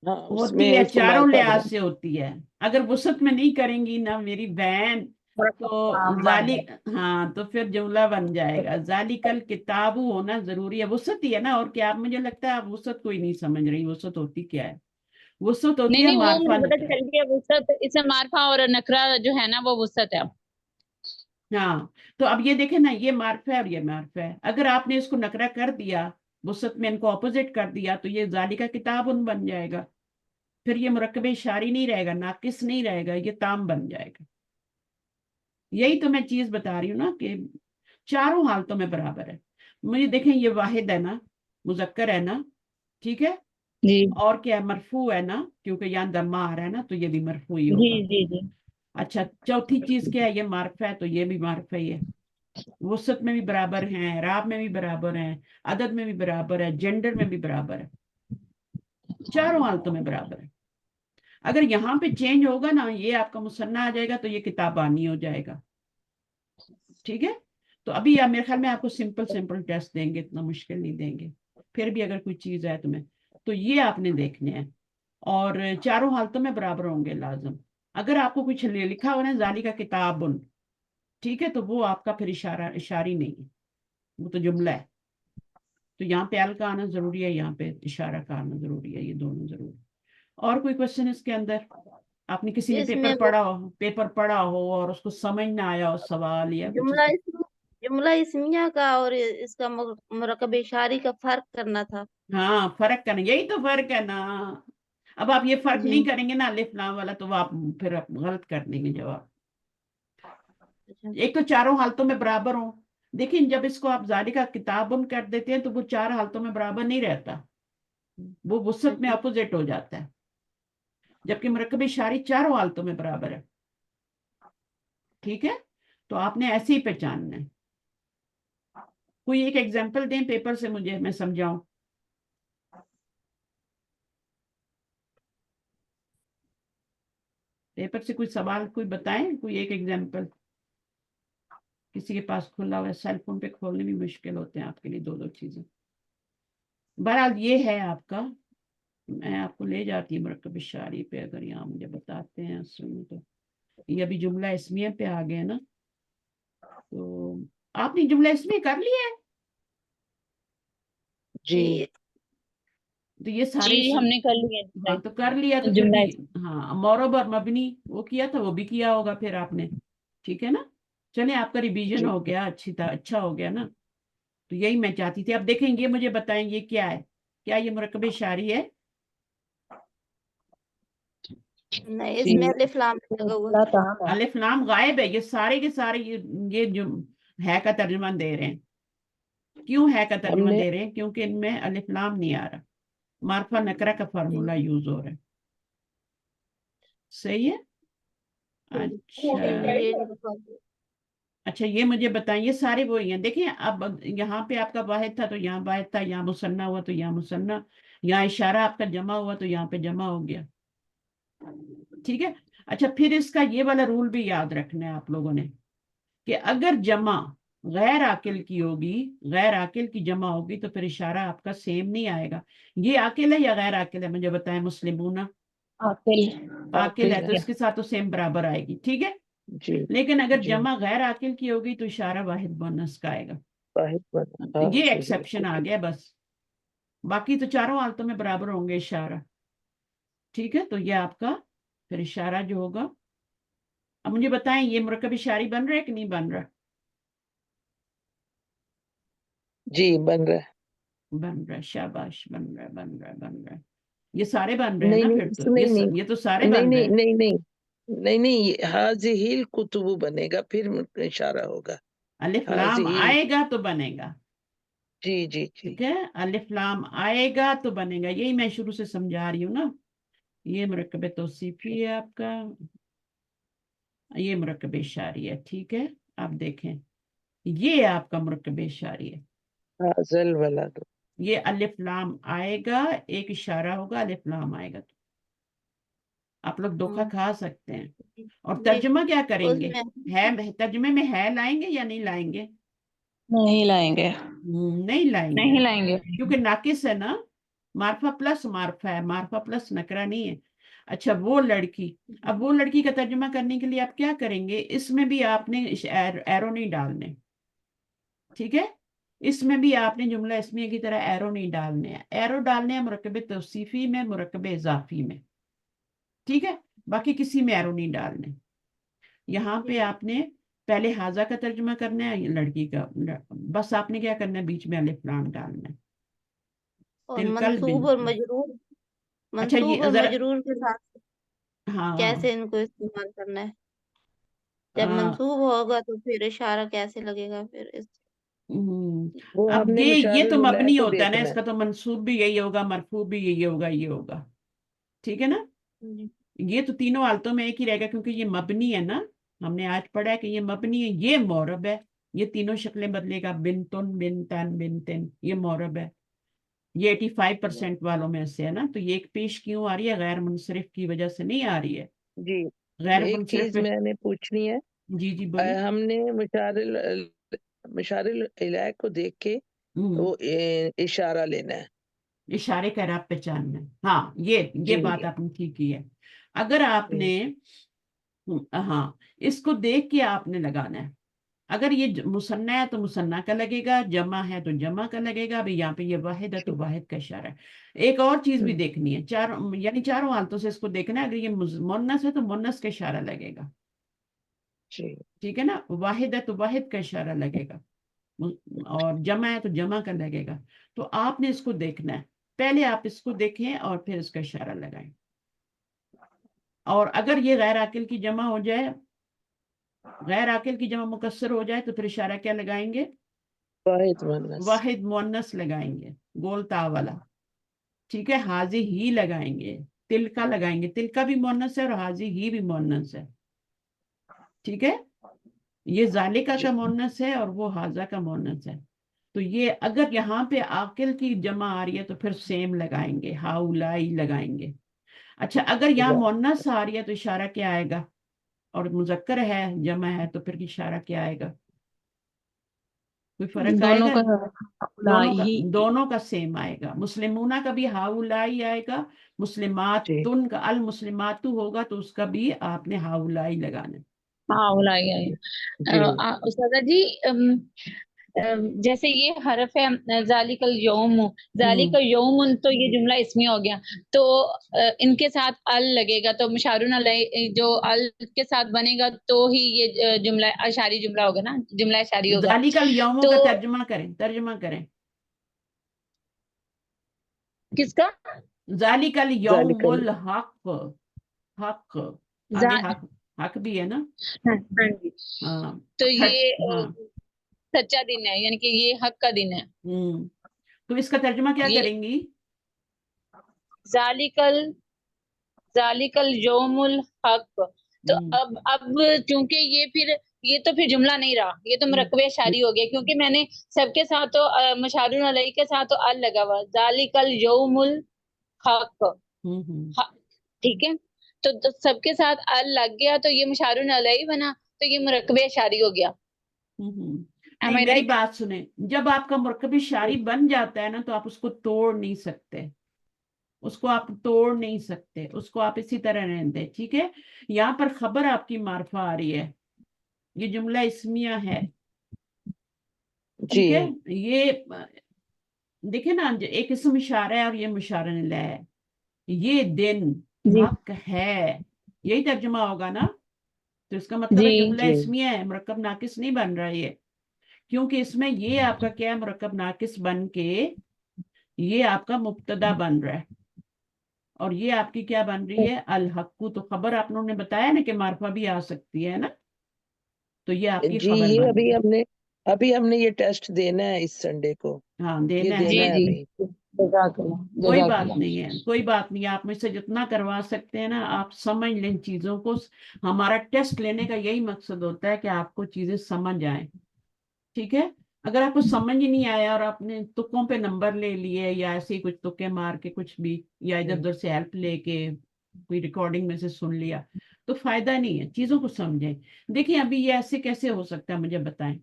हाँ होती उसमें है, इसको चारों मारुफा लिहाज बना। से होती है। अगर वुसअत में नहीं करेंगी ना मेरी बहन, तो जाली, हाँ, तो फिर जुमला बन जाएगा, जालिकल किताबु होना जरूरी है, वुसअत ही है ना। और क्या आप, मुझे लगता है आप वुसअत को ही नहीं समझ रही। वुसअत होती क्या है? वुसअत होती नहीं है नहीं, वो मार्फा मुझे पता नकरा। चल गया, वुसअत इसमें मारफा और नकरा जो है ना, वो वुसअत है। हाँ, तो अब ये देखें ना, ये मार्फा है और ये मार्फा है। अगर आपने इसको नकरा कर दिया, वुसअत में इनको ऑपोजिट कर दिया, तो ये जालिका किताब उन बन जाएगा। फिर ये मुरक्कब इशारी नहीं रहेगा, नाकिस नहीं रहेगा, ये ताम बन जाएगा। यही तो मैं चीज बता रही हूँ ना, कि चारों हालतों में बराबर है। मुझे देखें, ये वाहिद है ना, मुजक्कर है ना, ठीक है। जी और क्या है? मरफू है ना, क्योंकि यहाँ दम्मा आ रहा है ना, तो ये भी मरफू ही जी होगा। जी जी। अच्छा, चौथी चीज क्या है? ये मार्फा है, तो ये भी मार्फा ही है। वसत में भी बराबर हैं, राब में भी बराबर हैं, अदद में भी बराबर है, जेंडर में भी बराबर है, चारों हालतों में बराबर है। अगर यहाँ पे चेंज होगा ना, ये आपका मुसन्ना आ जाएगा, तो ये किताबानी हो जाएगा, ठीक है। تو ابھی میرے خیال میں آپ کو سمپل ٹیسٹ دیں گے, اتنا مشکل نہیں دیں گے, پھر بھی اگر کوئی چیز ہے تمہیں تو یہ آپ نے دیکھنے ہیں. اور چاروں حالتوں میں برابر ہوں گے لازم. اگر آپ کو کچھ لکھا ہوا نا ذالک کا کتاب, ٹھیک ہے, تو وہ آپ کا پھر اشاری نہیں ہے, وہ تو جملہ ہے. تو یہاں پہ ال کا آنا ضروری ہے, یہاں پہ اشارہ کا آنا ضروری ہے, یہ دونوں ضروری. اور کوئی کوشچن اس کے اندر؟ آپ نے کسی نے اس میں پیپر پڑھا ہو اور اس کو سمجھ نہ آیا ہو سوال یا کچھ اس جملہ اسمیہ کا اور اس کا مرکب اشاری کا فرق کرنا تھا. ہاں فرق کرنا, یہی تو فرق ہے نا. اب آپ یہ فرق جی نہیں کریں گے نا الف لام والا, تو وہ آپ پھر غلط کر دیں گے جواب. اچھا. ایک تو چاروں حالتوں میں برابر ہوں. دیکھیں جب اس کو آپ ذالک کا کتابن کر دیتے ہیں تو وہ چار حالتوں میں برابر نہیں رہتا, وہ وسط میں اپوزٹ ہو جاتا ہے. جبکہ مرکب اشاری چاروں حالتوں میں برابر ہے. ٹھیک ہے, تو آپ نے ایسے ہی پہچاننا ہے. کوئی ایک ایگزامپل دیں پیپر سے مجھے, میں سمجھاؤں. پیپر سے کوئی سوال کوئی بتائیں, کوئی ایک ایگزامپل. کسی کے پاس کھلا ہوا ہے, سیل فون پہ کھولنے بھی مشکل ہوتے ہیں آپ کے لیے دو چیزیں. بہرحال یہ ہے آپ کا, میں آپ کو لے جاتی ہوں مرکب اشاری پہ. اگر یہاں مجھے بتاتے ہیں اصل میں, تو یہ ابھی جملہ اسمیہ پہ آ گیا نا. تو آپ نے جملہ اسمیہ کر لیا ہے؟ جی تو یہ سارے جی ہم نے کر لیا ہاں تو کر لیا, تو پھر جملہ. بھی ہاں مورب اور مبنی وہ کیا تھا, وہ بھی کیا ہوگا پھر آپ نے. ٹھیک ہے نا, چلیں آپ کا ریویژن جی ہو گیا, اچھا ہو گیا نا. تو یہی میں چاہتی تھی. اب دیکھیں گے, مجھے بتائیں یہ کیا ہے, کیا یہ مرکب اشاری ہے؟ نہیں, اس جی میں الف لام لگا ہوا ہے. الف لام غائب ہے. یہ سارے کے سارے یہ جو ہے کا ترجمہ دے رہے ہیں. کیوں ہے کا ہم ترجمہ نے دے رہے ہیں؟ کیونکہ ان میں الف لام نہیں آ رہا, معرفہ نکرہ کا فارمولا یوز ہو رہا ہے. صحیح ہے. اچھا اچھا, یہ مجھے بتائیں, یہ سارے وہی ہیں. دیکھیں اب یہاں پہ آپ کا واحد تھا تو یہاں واحد تھا, یہاں مثنیٰ ہوا تو یہاں مثنیٰ, یہاں اشارہ آپ کا جمع ہوا تو یہاں پہ جمع ہو گیا. ٹھیک ہے. اچھا, پھر اس کا یہ والا رول بھی یاد رکھنا ہے آپ لوگوں نے, کہ اگر جمع غیر عاقل کی ہوگی, غیر عاقل کی جمع ہوگی, تو پھر اشارہ آپ کا سیم نہیں آئے گا. یہ عاقل ہے یا غیر عاقل ہے مجھے بتائیں. مسلمون عاقل ہے, تو اس کے ساتھ تو سیم برابر آئے گی. ٹھیک ہے. جی لیکن اگر جی جمع غیر عاقل کی ہوگی تو اشارہ واحد مؤنث کا آئے گا. ہاں یہ صحیح ایکسیپشن آ گیا بس, باقی تو چاروں حالتوں میں برابر ہوں گے اشارہ. ٹھیک ہے, تو یہ آپ کا پھر اشارہ جو ہوگا. اب مجھے بتائیں یہ مرکب اشاری بن رہا ہے کہ نہیں بن رہا؟ جی بن رہا ہے. بن رہا ہے, شاباش, بن رہا ہے, بن رہا ہے, بن رہا ہے. یہ سارے بن رہے ہیں نہیں نا نہیں پھر تو, نہیں نہیں یہ تو سارے نہیں بن رہے نہیں ہیں. نہیں نہیں نہیں نہیں, حاضہ الکتب بنے گا پھر اشارہ ہوگا. الف لام حاضہ آئے گا تو بنے گا. جی جی جی ٹھیک ہے, الف لام آئے گا تو بنے گا. یہی میں شروع سے سمجھا رہی ہوں نا. یہ مرکب توصیفی ہے آپ کا, یہ مرکب اشاری ہے. ٹھیک ہے, آپ دیکھیں یہ آپ کا مرکب اشاری ہے. حاضہ الولد. یہ الف لام آئے گا, ایک اشارہ ہوگا, الف لام آئے گا. تو آپ لوگ دھوکا کھا سکتے ہیں. اور جی, ترجمہ کیا کریں اس گے؟ میں ترجمے میں ہے لائیں گے یا نہیں لائیں گے؟ نہیں لائیں گے, نہیں لائیں گے, نہیں لائیں گے. کیونکہ ناقص ہے نا. معرفہ پلس معرفہ ہے, معرفہ پلس نکرہ نہیں ہے. اچھا, وہ لڑکی, اب وہ لڑکی کا ترجمہ کرنے کے لیے آپ کیا کریں گے؟ اس میں بھی آپ نے ایرو نہیں ڈالنے. ٹھیک ہے, اس میں بھی آپ نے جملہ اسمیہ کی طرح ایرو نہیں ڈالنے ہیں. ایرو ڈالنے ہیں مرکب توصیفی میں, مرکب اضافی میں. ٹھیک ہے, باقی کسی میں ایرو نہیں ڈالنے. یہاں پہ آپ نے پہلے حاضہ کا ترجمہ کرنا ہے, لڑکی کا, بس آپ نے کیا کرنا ہے, بیچ میں الف لام ڈالنا ہے. اور تلکل منصوب اور بنت. مجرور, اچھا منصوب یہ اور ذرا, مجرور کے ساتھ ہاں کیسے ان کو استعمال کرنا ہے. جب منصوب ہوگا تو پھر اشارہ کیسے لگے گا پھر وہ اب ہم نے یہ تو مشارل الہ مبنی کو ہوتا ہے نا, دیکھنا اس کا تو منصوب بھی یہی ہوگا, مرفوع بھی یہی ہوگا, یہ ہوگا. ٹھیک ہے نا. جی. یہ تو تینوں حالتوں میں ایک ہی رہے گا, کیونکہ یہ مبنی ہے نا. ہم نے آج پڑھا ہے کہ یہ مبنی ہے, یہ معرب ہے. یہ تینوں شکلیں بدلے گا, بنتن, بنتن, بنتن, یہ معرب ہے. یہ 85% والوں میں سے ہے نا. تو یہ ایک پیش کیوں آ رہی ہے؟ غیر منصرف کی وجہ سے نہیں آ رہی ہے. جی. غیر ایک منصرف چیز پہ, میں نے پوچھنی ہے, جی بولیے. ہم نے مشارل مشار الہ کو دیکھ کے وہ اشارہ لینا ہے، اشارے کا راب پہچاننا ہے. ہاں یہ جی بات آپ نے ٹھیک کی ہے. اگر آپ نے ہاں اس کو دیکھ کے آپ نے لگانا ہے. اگر یہ مثنیٰ ہے تو مثنیٰ کا لگے گا، جمع ہے تو جمع کا لگے گا. ابھی یہاں پہ یہ واحد ہے تو واحد کا اشارہ ہے. ایک اور چیز بھی دیکھنی ہے، یعنی چاروں حالتوں سے اس کو دیکھنا ہے. اگر یہ مونس ہے تو مونس کا اشارہ لگے گا، ٹھیک ہے نا. واحد ہے تو واحد کا اشارہ لگے گا، اور جمع ہے تو جمع کا لگے گا. تو آپ نے اس کو دیکھنا ہے. پہلے آپ اس کو دیکھیں اور پھر اس کا اشارہ لگائیں. اور اگر یہ غیر عاقل کی جمع ہو جائے، غیر عاقل کی جمع مکسر ہو جائے تو پھر اشارہ کیا لگائیں گے؟ واحد مؤنث، واحد مؤنث لگائیں گے، گول تا والا. ٹھیک ہے، حاضی ہی لگائیں گے، تل کا لگائیں گے. تل کا بھی مؤنث ہے اور حاضی ہی بھی مؤنث ہے. ٹھیک ہے، یہ ذالکہ کا مؤنث ہے اور وہ حاضہ کا مؤنث ہے. تو یہ اگر یہاں پہ عاقل کی جمع آ رہی ہے تو پھر سیم لگائیں گے، ہاؤلائی لگائیں گے. اچھا اگر یہاں مؤنث آ رہی ہے تو اشارہ کیا آئے گا؟ اور مذکر ہے، جمع ہے، تو پھر اشارہ کیا آئے گا؟ کوئی فرق آئے دونوں گا؟ کا دونوں کا سیم آئے گا. مسلمونہ کا بھی ہاؤلائی آئے گا، مسلماتن کا المسلماتو ہوگا تو اس کا بھی آپ نے ہاؤلائی لگانا. ہاں استاذہ جی، جیسے یہ حرف ہے ذالک الیوم، ذالک یوم، تو یہ جملہ اسمی ہو گیا. تو ان کے ساتھ ال لگے گا، تو مشارون علیہ جو ال کے ساتھ بنے گا تو ہی یہ جملہ اشاری جملہ ہوگا نا، جملہ اشاری ہوگا. ذالک الیوم تو کا ترجمہ کریں. کس کا؟ ذالک ذالک الیوم الحق. حق آگے حق بھی ہے نا. ہاں جی. ہاں تو یہ ہاں سچا دن ہے، یعنی کہ یہ حق کا دن ہے. تو اس کا ترجمہ کیا یہ کریں گی؟ ذالک الیوم الحق. تو اب چونکہ یہ تو پھر جملہ نہیں رہا، یہ تو مرکب اشاری ہو گیا، کیونکہ میں نے سب کے ساتھ تو مشارون علیہ کے ساتھ تو ال لگا ہوا، ذالک الیوم الحق. ٹھیک ہے، تو سب کے ساتھ ال لگ گیا تو یہ مشارون علیہ بنا، تو یہ مرکب اشاری ہو گیا. نہیں میری بات سنیں، جب آپ کا مرکب اشاری بن جاتا ہے نا تو آپ اس کو توڑ نہیں سکتے، اس کو آپ توڑ نہیں سکتے، اس کو آپ اسی طرح رہنے دیں. ٹھیک ہے، یہاں پر خبر آپ کی معرفہ آ رہی ہے، یہ جملہ اسمیہ ہے. ٹھیک ہے، یہ دیکھیں نا، ایک اسم اشارہ ہے اور یہ مشار الیہ ہے. یہ دن حق ہے، یہی ترجمہ ہوگا نا. تو اس کا مطلب ہے جملہ اسمیہ ہے، مرکب ناقص نہیں بن رہا ہے، کیونکہ اس میں یہ آپ کا کیا ہے، مرکب ناقص بن کے یہ آپ کا مبتدا بن رہا ہے، اور یہ آپ کی کیا بن رہی ہے، الحق. تو خبر آپ نے بتایا نا کہ معرفہ بھی آ سکتی ہے نا، تو یہ آپ کی خبر یہ بن رہی. ابھی ہم نے یہ ٹیسٹ دینا ہے اس سنڈے کو، ہاں یہ دینا دینا ہے. ہے ابھی. کوئی بات نہیں ہے، کوئی بات نہیں، آپ مجھ سے جتنا کروا سکتے ہیں نا آپ سمجھ لیں چیزوں کو. ہمارا ٹیسٹ لینے کا یہی مقصد ہوتا ہے کہ آپ کو چیزیں سمجھ آئیں. ٹھیک ہے، اگر آپ کو سمجھ ہی نہیں آیا اور آپ نے تکوں پہ نمبر لے لیے یا ایسے ہی کچھ تکے مار کے کچھ بھی، یا ادھر ادھر سے ہیلپ لے کے کوئی ریکارڈنگ میں سے سن لیا، تو فائدہ نہیں ہے. چیزوں کو سمجھیں. دیکھیں ابھی یہ ایسے کیسے ہو سکتا ہے مجھے بتائیں.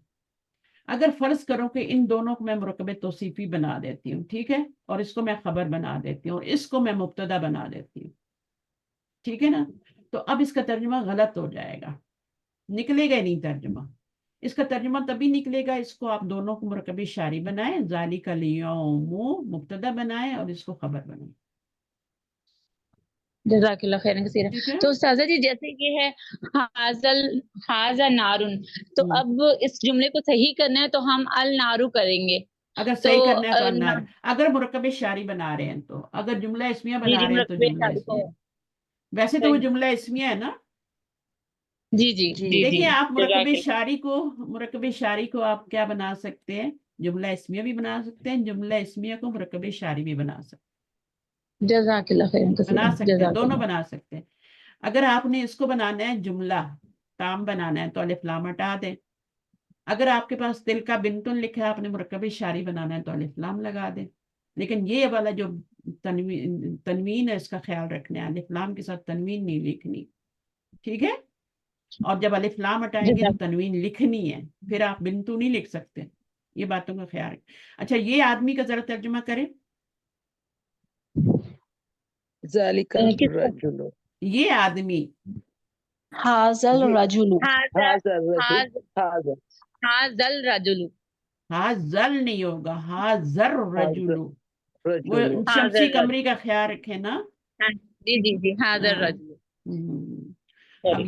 اگر فرض کرو کہ ان دونوں کو میں مرکب توصیفی بنا دیتی ہوں، ٹھیک ہے، اور اس کو میں خبر بنا دیتی ہوں اور اس کو میں مبتدا بنا دیتی ہوں، ٹھیک ہے نا، تو اب اس کا ترجمہ غلط ہو جائے گا، نکلے گا نہیں ترجمہ. اس کا ترجمہ تبھی نکلے گا، اس کو آپ دونوں کو مرکب اشاری بنائیں، ذالک الیوم مبتدا بنائیں اور اس کو خبر بنائیں. جزاک اللہ خیرن کثیرا. ٹھیک ہے، تو استاذہ جی جیسے یہ ہے حاذا نارن، تو اب اس جملے کو صحیح کرنا ہے تو ہم النارو کریں گے. اگر صحیح کرنا ہے تو النار. اگر مرکب اشاری بنا رہے ہیں تو، اگر جملہ اسمیہ بنا رہے ہیں تو جملہ اسمیہ. ویسے تو وہ جملہ اسمیہ ہے نا. جی دیکھیں آپ مرکب اشاری کو آپ کیا بنا سکتے ہیں، جملہ اسمیہ بھی بنا سکتے ہیں، جملہ اسمیہ کو مرکب اشاری بھی بنا سکتے ہیں. جزاک اللہ خیرن کثیرا. بنا سکتے ہیں، دونوں بنا سکتے ہیں. اگر آپ نے اس کو بنانا ہے جملہ تام بنانا ہے تو الف لام ہٹا دیں. اگر آپ کے پاس دل کا بنتن لکھا ہے، آپ نے مرکب اشاری بنانا ہے تو الف لام لگا دیں. لیکن یہ والا جو تنوین ہے اس کا خیال رکھنا ہے، الف لام کے ساتھ تنوین نہیں لکھنی. ٹھیک ہے، और जब अलिफ लाम हटाएंगे तो तनवीन लिखनी है, फिर आप बिंतु नहीं लिख सकते। ये बातों का ख्याल है। अच्छा, ये आदमी का जरा तर्जुमा करें। ज़ालिकल रजुलु, ये आदमी, हाजल ये रजुलु, हाज़ा रजुल, हाज़ा हाजल रजुलु, हाजल नहीं होगा, हाजर रजुलु। रजुलु, वो शमसी कमरी का ख्याल रखें ना। जी जी जी, हाजल हाँ। रजुलु। अब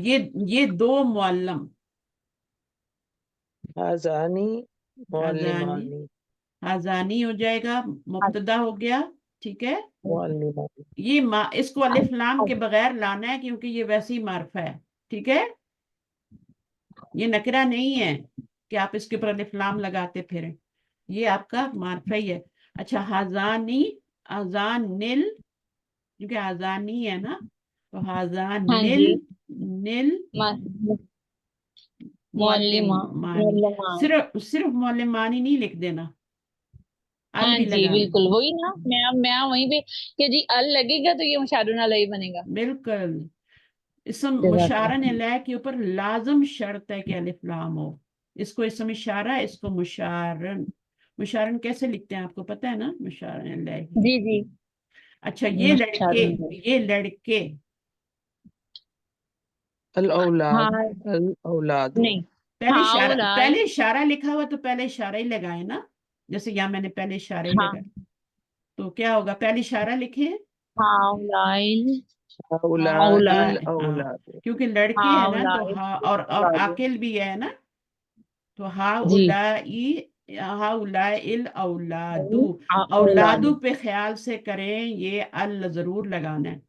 ये दो मुअल्लम, हाज़ानी हाजानी, मुअल्लिमानी, हाजानी हो जाएगा, मुब्तदा हो गया, ठीक है। मुअल्लिमानी, ये इसको अलिफ लाम के बगैर लाना है क्योंकि ये वैसे ही मार्फा है, ठीक है। ये नकरा नहीं है कि आप इसके ऊपर अलिफ लाम लगाते फिरें, ये आपका मार्फा ही है। अच्छा, हाजानी, हाजानिल, क्योंकि हाजानी है ना, तो हाँ हाजानिल, जी, निल मुअल्लिमा, मुअल्लिमानी। मुअल्लिमा। सिर्फ मुअल्लिमानी नहीं लिख देना, अल हाँ भी जी, लगाना। बिल्कुल वही ना, मैं वहीं पे कि जी अल लगेगा तो ये मुशारुन अलैहि बनेगा। बिल्कुल। इसम मुशारन इलैह के ऊपर लाजम शर्त है कि अलिफ लाम हो। इसको इसम इशारा, इसको मुशारन। मुशारन कैसे लिखते हैं आपको पता है ना, मुशारन इलैह। जी जी, अच्छा, ये लड़के, मुशारुन। ये लड़के, अल औलाद, हाँ अल औलादु, नहीं, हाँ औलाद, पहले इशारा लिखा हुआ तो पहले इशारा ही लगाए ना। जैसे यहाँ मैंने पहले इशारा ही हाँ लगाया, तो क्या होगा, पहले इशारा लिखे, हाँ औलाइल, औलादिल औलाद, हाँ, औलाद, क्योंकि लड़के हाँ है ना तो औलाइल, हा, और औलाद। आकिल भी है ना, तो हा जी, उलाई, हा उलाइल औलादू। औलाद। औलादू पे ख्याल से करें, ये अल जरूर लगाना है,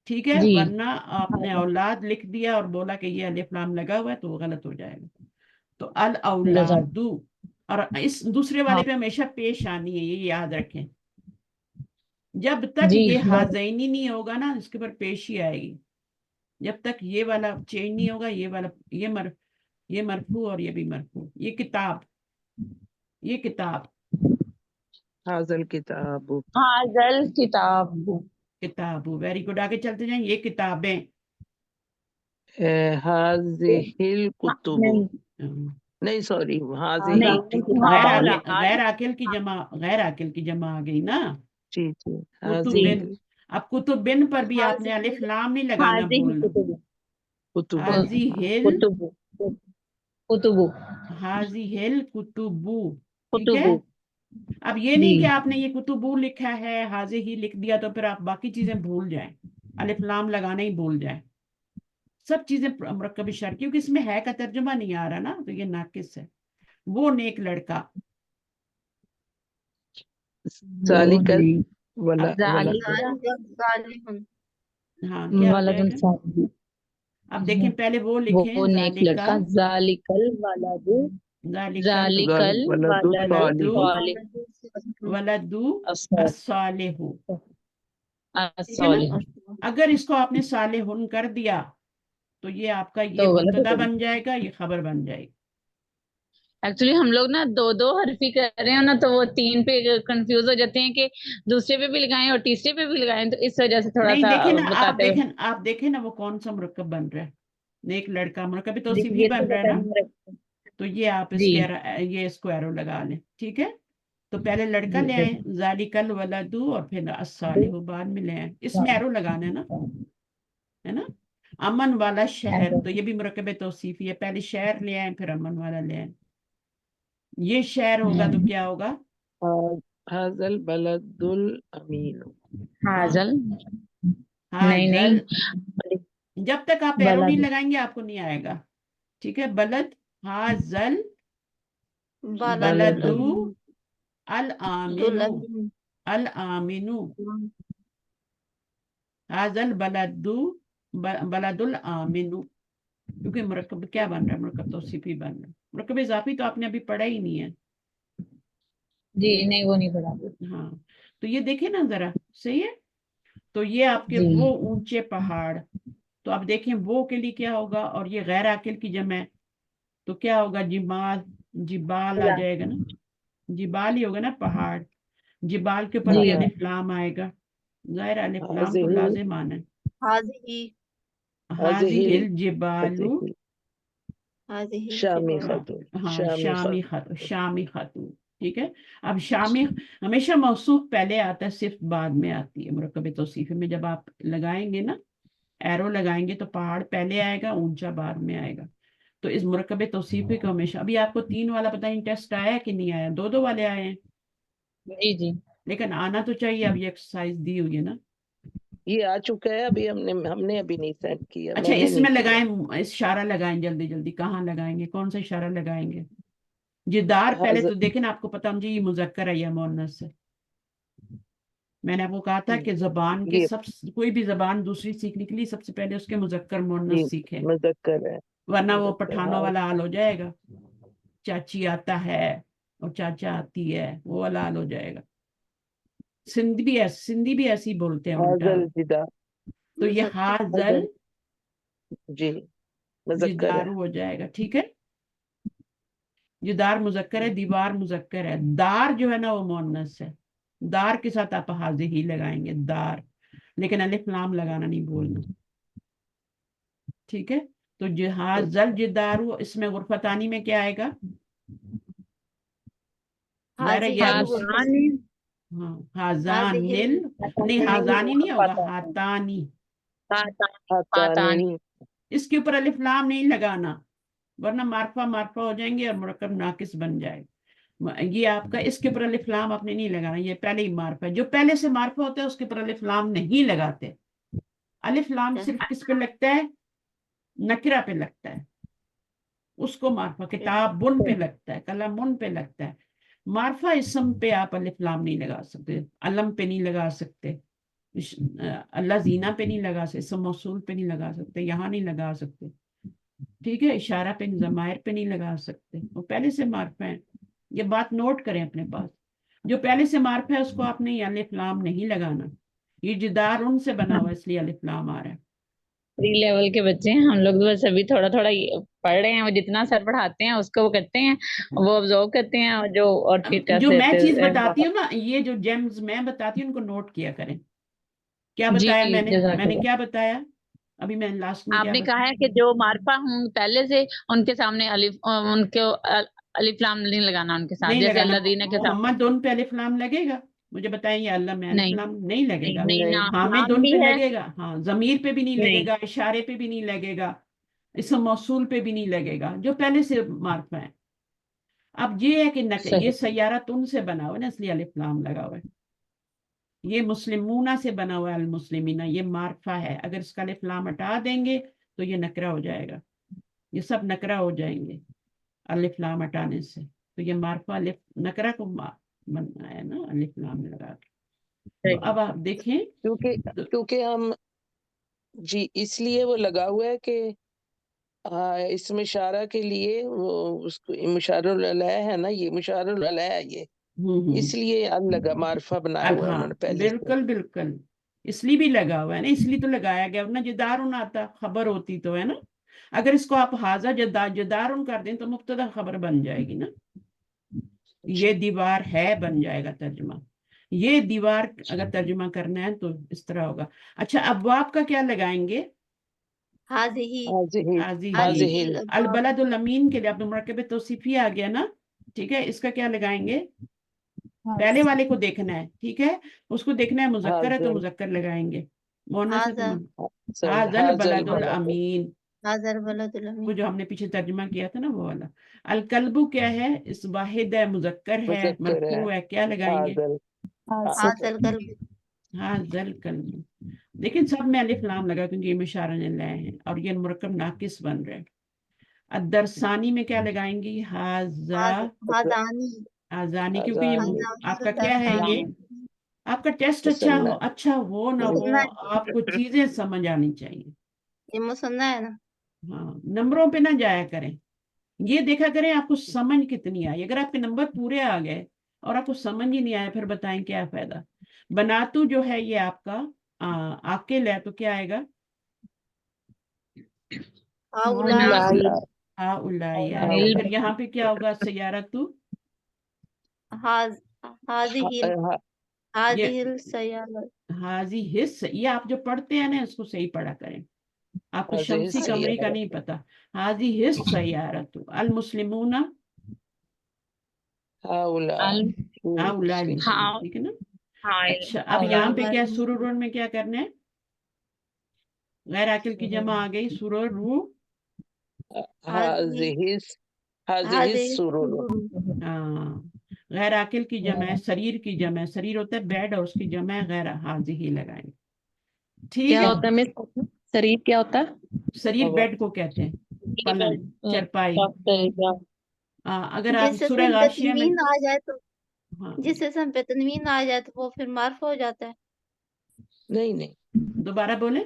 ठीक है, जी, वरना आपने औलाद लिख दिया और बोला कि ये अलिफ लाम लगा हुआ है तो वो गलत हो जाएगा। तो अल लगा। औलादू, और इस दूसरे वाले हाँ पे हमेशा पेश आनी है, ये याद रखें। जब तक जी, ये हाजैनी नहीं होगा ना, इसके ऊपर पेश ही आएगी। जब तक ये वाला चेंज नहीं होगा, ये वाला, ये मरफू और ये भी मरफू। ये किताब, ये किताब, हाज़ल किताबु, हाजल किताब। किताब, वेरी गुड। आगे चलते जाएं, ये किताबें। हाज़िहिल कुतुबु, नहीं, नहीं सॉरी, नहीं, हाज़िही हाँ गैर औलाद, गैर आकिल की जमा, गैर आकिल की जमा आ गई ना। जी जी, जी, कुतुबिन, हाज़िहिल अब कुतुबिन पर भी आपने अलिफ लाम नहीं लगाना, हाजी बोलना कुतुब, कुतुबु, हाजी हिल, कुतुब, कुतुबु, हाजी हिल कुतुबू, ठीक है। कुतुबु। अब ये जी नहीं कि आपने ये कुतुबू लिखा है, हाजी ही लिख दिया तो फिर आप बाकी चीजें भूल जाएं, अलिफ लाम लगाना ही भूल जाएं। सब चीजें मुरक्कब शर्त, क्योंकि इसमें है का तर्जुमा नहीं आ रहा ना, तो ये नाकिस है। वो नेक लड़का, वो ज़ालिकल नहीं, वला वला ज़ालिकुन, हाँ, क्या हो वालदुन जाएगा। सालिह। अब देखें, पहले वो वो लिखें, नेक जालिका, लड़का, जालिकल वालदु, जालिकल जालिकल वलदु वलदू, सालिहु, सालिह, वलदू अस्सालिहु, ठीक है ना। अस्सालिह। अगर इसको आपने सालिहुन कर दिया तो ये आपका, ये तो गलत हो मुब्तदा गई। बन जाएगा, ये खबर बन जाएगी। एक्चुअली हम लोग ना दो दो हरफी कर रहे हो ना, तो वो तीन पे कंफ्यूज हो जाते हैं कि दूसरे पे भी लगाएं और तीसरे पे भी लगाएं, तो इस वजह से थोड़ा नहीं, सा देखे ना, बताते हुए। आप देखें ना, वो कौन सा मुरक्कब बन रहा है, नेक लड़का मुरक्कब तो जी, सिर्फ ही ये बन तो रहा है पता ना। नहीं रखते। तो ये आप जी ये इसको एरो लगा लें, ठीक है। तो पहले लड़का ले जी, आए, जालिकल वलदू, और फिर अस्सालिहु बाद में ले आए, इसमें एरो लगाना है ना। अमन वाला शहर, तो ये भी मुरक्कब तौसीफी है, पहले शहर ले आए फिर अमन वाला ले आए। ये शहर होगा तो क्या होगा, हाज़ल बलदुल अमीनु, हाँ, हाजल, नहीं हाजल। नहीं, जब तक आप एरो नहीं बलद, लगाएंगे आपको नहीं आएगा, ठीक है। बलद, हाजल बलदू, बलदुल अल आमिनु, अमीन, अल आमिनु, हाजल बलदू, बलदुल आमिनु। क्योंकि मुरक्कब क्या बन रहा है, मुरक्कब तौसीफी बन रहा है। मुरक्कब इजाफी तो आपने अभी पढ़ा ही नहीं है। जी नहीं वो नहीं पढ़ा। हाँ, तो ये देखे ना जरा, सही है। तो ये आपके जी वो ऊंचे पहाड़, तो अब देखें वो के लिए क्या होगा, और ये गैर आकिल की जमा है, तो क्या होगा, जिबाल, जिबाल आ जाएगा ना, जिबाल ही होगा ना पहाड़। जिबाल के ऊपर भी जी अलिफ लाम आएगा, जाहिर अलिफ लाम तो हाज़िही लाजिम आना है। हाज़िही, हाज़िहिल जिबालु, हाज़िहिल शामी जिबाल। खातून, हाँ शामी शामी खातून। शामी खातून, ठीक है। अब शामी हमेशा मौसूफ पहले आता है, सिर्फ बाद में आती है मुरक्कब तौसीफ में। जब आप लगाएंगे ना, एरो लगाएंगे, तो पहाड़ पहले आएगा, ऊंचा बाद में आएगा। तो इस मुरक्कब तौसीफी को हमेशा, अभी आपको 3 वाला पता नहीं टेस्ट आया है कि नहीं आया, 2 वाले आए हैं, जी जी। लेकिन आना तो चाहिए। अब ये एक्सरसाइज दी हुई है ना। ये आ चुका है अभी, हमने अभी नहीं सेंड किया, अच्छा, मैंने इसमें नहीं किया। लगाएं, इशारा लगाएं जल्दी जल्दी। कहाँ लगाएंगे, कौन सा इशारा लगाएंगे? जिदार पहले हाज़ तो देखें ना, आपको पता होना चाहिए ये मुज़क्कर है या मुअन्नस है। मैंने आपको कहा था कि जबान के ये सब, कोई भी जबान दूसरी सीखने के लिए सबसे पहले उसके मुज़क्कर जी मुअन्नस सीखे, मुज़क्कर है, वरना वो मुज़क्कर। पठानों हाँ वाला हाल हो जाएगा। चाची आता है और चाचा आती है, वो वाला हाल हो जाएगा। सिंधी भी ऐसी बोलते हैं उल्टा। हाज़ल जिदा, तो ये मुज़क्कर। हाजल जी मुज़क्कर है। जिदारू हो जाएगा, ठीक है। जिदार मुज़क्कर है, दीवार मुज़क्कर है, दार जो है ना वो मुअन्नस है। दार के साथ आप हाज़े ही लगाएंगे, दार, लेकिन अलिफ लाम लगाना नहीं बोलना, ठीक है। तो हाजल जिदारू, इसमें गुरफतानी में क्या आएगा? ज़ाहिर है ये हाज़िहिल उस, गुरफत। हाँ, हाज़िहिल हाजानिल, नहीं हाजानी नहीं होगा, हातानी। पातानी। इसके ऊपर अलिफ लाम नहीं लगाना, वरना मार्फा मार्फा हो जाएंगे और मुरक्कब नाकिस बन जाएगा। ये आपका, इसके ऊपर अलिफ लाम आपने नहीं लगाना, ये पहले ही मार्फा है। जो पहले से मार्फा होता है उसके ऊपर अलिफ लाम नहीं लगाते। अलिफ लाम सिर्फ किस पे लगता है? नकरा पे लगता है, उसको मार्फा, किताब बुन पे लगता है, कलम बुन पे लगता है। मार्फा इसम पे आप अलिफ लाम नहीं लगा सकते, अलम पे नहीं लगा सकते, अल्लाह जीना पे नहीं लगा सकते, इसम मौसूल पे नहीं लगा सकते, यहाँ नहीं लगा सकते, ठीक है। इशारा पे, जमायर पे नहीं लगा सकते, वो पहले से मार्फा है। ये बात नोट करें अपने पास, जो पहले से मार्फा है उसको आपने अलिफ लाम नहीं लगाना। ये जिदार उनसे बना हुआ है, इसलिए अलिफ लाम आ रहा है। प्री लेवल के बच्चे हैं हम लोग, तो बस अभी थोड़ा थोड़ा पढ़ रहे हैं। वो जितना सर पढ़ाते हैं उसको वो करते हैं, वो ऑब्जर्व करते हैं, और जो और फिर कर जो मैं देते चीज हैं। बताती हूँ ना, ये जो जेम्स मैं बताती हूँ, उनको नोट किया करें। क्या जी बताया मैंने जज़ाकल्लाह। क्या बताया अभी, मैं लास्ट में क्या आपने कहा है कि जो मार्फा हूँ पहले से, उनके सामने उनको अलिफ लाम नहीं लगाना उनके साथ, नहीं जैसे लगाना। अल्लाह दीना के साथ। मोहम्मद उन पे अलिफ लाम लगेगा? मुझे बताएं, या अल्लाह में अलिफ नहीं लाम नहीं नहीं लगेगा। नहीं, नहीं, हामिद नाम उन भी पे है। लगेगा, हाँ, जमीर पे भी नहीं नहीं लगेगा, इशारे पे भी नहीं लगेगा, इसम मौसूल पे भी नहीं लगेगा, जो पहले से मार्फा है। अब ये है कि ये सही। सैयारा तुन से बना हुआ है ना, इसलिए अलिफ लाम लगा हुआ है। ये मुस्लिमूना से बना हुआ है, अल मुस्लिमीना, ये मार्फा है। अगर इसका अलिफ लाम हटा देंगे तो ये नकरा हो जाएगा, ये सब नकरा हो जाएंगे अलिफ लाम हटाने से। तो ये मार्फा अलिफ नकरा को बनना है ना, अलिफ लाम लगा के। तो सही। अब आप देखें तो, क्योंकि हम जी इसलिए वो लगा हुआ है कि हाँ, इसमें इशारा के लिए वो उसको मुशारुल अलैह है ना, ये मुशारुल अलैह है ये, इसलिए अल लगा मार्फा बनाया अब हुआ है हाँ, उन्होंने पहले से। बिल्कुल बिल्कुल, इसलिए भी लगा हुआ है ना, इसलिए तो लगाया गया, वरना जदारुन आता खबर होती तो, है ना। अगर इसको आप हाजा जदारुन कर दें तो मुब्तदा खबर बन जाएगी ना। ये दीवार है बन जाएगा तर्जुमा। ये दीवार अगर तर्जुमा करना है तो इस तरह होगा। अच्छा, अबवाब का क्या लगाएंगे? हाज़िही। हाज़िहिल, हाजी ही। हाज़िहिल हाज़िहिल, अब्वाब। अलबलदुल अमीन के लिए आप मुरक्कब तौसीफी आ गया ना, ठीक है। इसका क्या लगाएंगे? पहले वाले को देखना है, ठीक है। उसको देखना है मुजक्कर है तो हाज़ल, मुजक्कर लगाएंगे, मुअन्नस है तो हाज़ा। हाजल हाज़ल बलदुल बलद, अमीन। हाज़ल बलदुल वो अमीन। जो हमने पीछे तर्जुमा किया था ना, वो वाला। अल कल्बु क्या है? इस वाहिद है, मुजक्कर है, मुज़क्कर है, मरफू है, क्या लगाएंगे? हाज़ल, हाज़ल कल्ब। हाजल कल्बु। लेकिन सब में अलिफ लाम लगा, क्योंकि ये मुशारा लाए हैं और ये मुरक्कब नाकिस बन रहे हैं। अदरसानी में क्या लगाएंगी? हाजा, हाज़ानी। आजानी, क्योंकि ये हाज़ानी, आपका हाज़ानी क्या है, ये दरसानी। आपका टेस्ट मुसन्ना, अच्छा हो ना ये हो, सुनना है, आपको चीजें समझ आनी चाहिए। ये मुसन्ना है ना। हाँ, नंबरों पे ना जाया करें, ये देखा करें आपको समझ कितनी आई। अगर आपके नंबर पूरे आ गए और आपको समझ ही नहीं आया, फिर बताएं क्या फायदा। बनातू जो है ये आपका आकिल है, तो क्या आएगा? हाउलाई। उलाई आएगा। हिल। फिर यहाँ पे क्या होगा? सयारा तू, हाज हाजिहिल। ये हाजिहिल सयारत। हाजी हिस्स, ये आप जो पढ़ते हैं ना इसको सही पढ़ा करें। आपको हाज़िहि शमसी कमरी का सय्यारतु। नहीं पता। हाज़िहि सय्यारतु अल मुस्लिमूना हाउलाए हाउलाए मुस्लिम। मुस्लिम, ठीक है ना। हाँ अच्छा, अब यहाँ पे क्या हाउलाए सुरूर में क्या करना है? गैर आकिल की जमा आ गई, सुरूर रू। हाज़िहि हाज़िहि हाज़िहि सुरूर। सुरूर। हाँ, गैर आकिल की जमा है, शरीर की जमा है, शरीर होता है बेड और उसकी जमा है गैर, हाज़िहि लगाएंगे, ठीक क्या है। होता है मिस, शरीर क्या होता है? शरीर बेड को कहते हैं, पलंग, चरपाई। अगर आप जिससे सूरह सम पे गाशिया में, तनवीन आ जाए तो हाँ जिससे सम पे तनवीन आ जाए तो वो फिर मार्फ हो जाता है। नहीं नहीं, दोबारा बोले।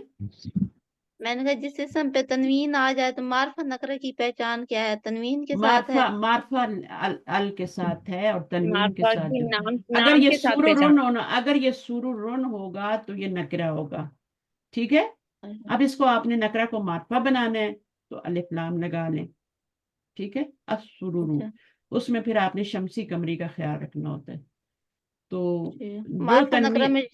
मैंने कहा जिससे सम पे तनवीन आ जाए तो मार्फा नकरा की पहचान क्या है? तनवीन के साथ है। मार्फा अल के साथ है और तनवीन के मार्फा साथ की जो, नाम अगर नाम ये के साथ सुरुरुन पहचान। होना, अगर ये सुरुरुन होगा तो ये नकरा होगा, ठीक है। अब इसको आपने नकरा को मार्फा बनाना है तो अलिफ लाम लगा लें, ठीक है। असुरुरु, अच्छा, उसमें फिर आपने शमसी कमरी का ख्याल रखना होता है। तो ठीक। जो तनवीन,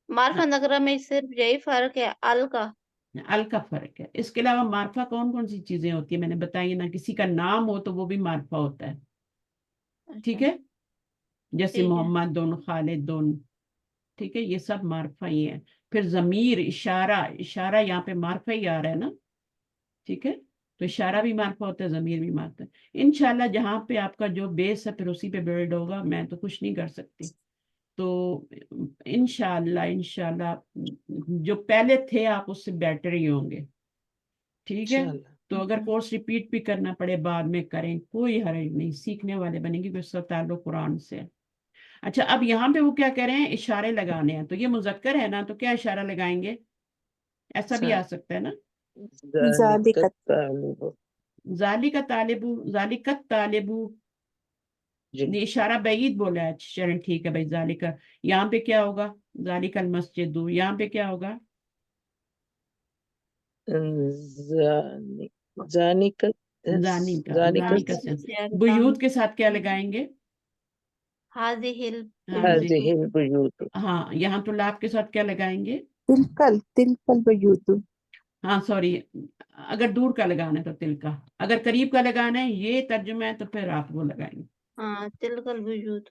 मार्फा नकरा में सिर्फ यही फर्क है अल का। अल का फर्क है। इसके अलावा मार्फा कौन कौन सी चीजें होती है मैंने बताई ना, किसी का नाम हो तो वो भी मार्फा होता है, ठीक अच्छा, है। जैसे ठीक है। मोहम्मद दोन, खालिद दोन, ठीक है, ये सब मार्फा ही है। फिर जमीर, इशारा, इशारा यहाँ पे मार्फा ही आ रहा है ना, ठीक है। तो इशारा भी मार्फा होता है, जमीर भी मार्फा है। इंशाल्लाह जहाँ पे आपका जो बेस है फिर उसी पे बिल्ड होगा, मैं तो कुछ नहीं कर सकती। तो इंशाल्लाह इंशाल्लाह जो पहले थे आप उससे बेटर ही होंगे, ठीक है। इंशाल्लाह। तो अगर कोर्स रिपीट भी करना पड़े बाद में करें, कोई हर्ज नहीं, सीखने वाले बनेंगे, क्योंकि उसका ताल्लुक कुरान से है। अच्छा, अब यहाँ पे वो क्या कह रहे हैं, इशारे लगाने हैं, तो ये मुजक्कर है ना, तो क्या इशारा लगाएंगे, ऐसा भी आ सकता है ना। ज़ालिकत तालिबु। जालिका तालिबू, जालिकत तालिबू, जी। ये इशारा बैद बोला है, चलें ठीक है भाई। जालिका, यहाँ पे क्या होगा, जालिकल मस्जिदु, यहाँ पे क्या होगा, जानी जानिकत जानी का, जानी का जानिकत से। बुयूत के साथ क्या लगाएंगे, हाजिहिल हाँ जी, हाज़िहिल बुयूत। हाँ, यहाँ तो लाभ के साथ क्या लगाएंगे, तिलकल बयूतु। हाँ सॉरी, अगर दूर का लगाना है तो तिल का, अगर करीब का लगाना है ये तर्जुमा है तो फिर आप वो लगाएंगे, हाँ तिलकल वजूद।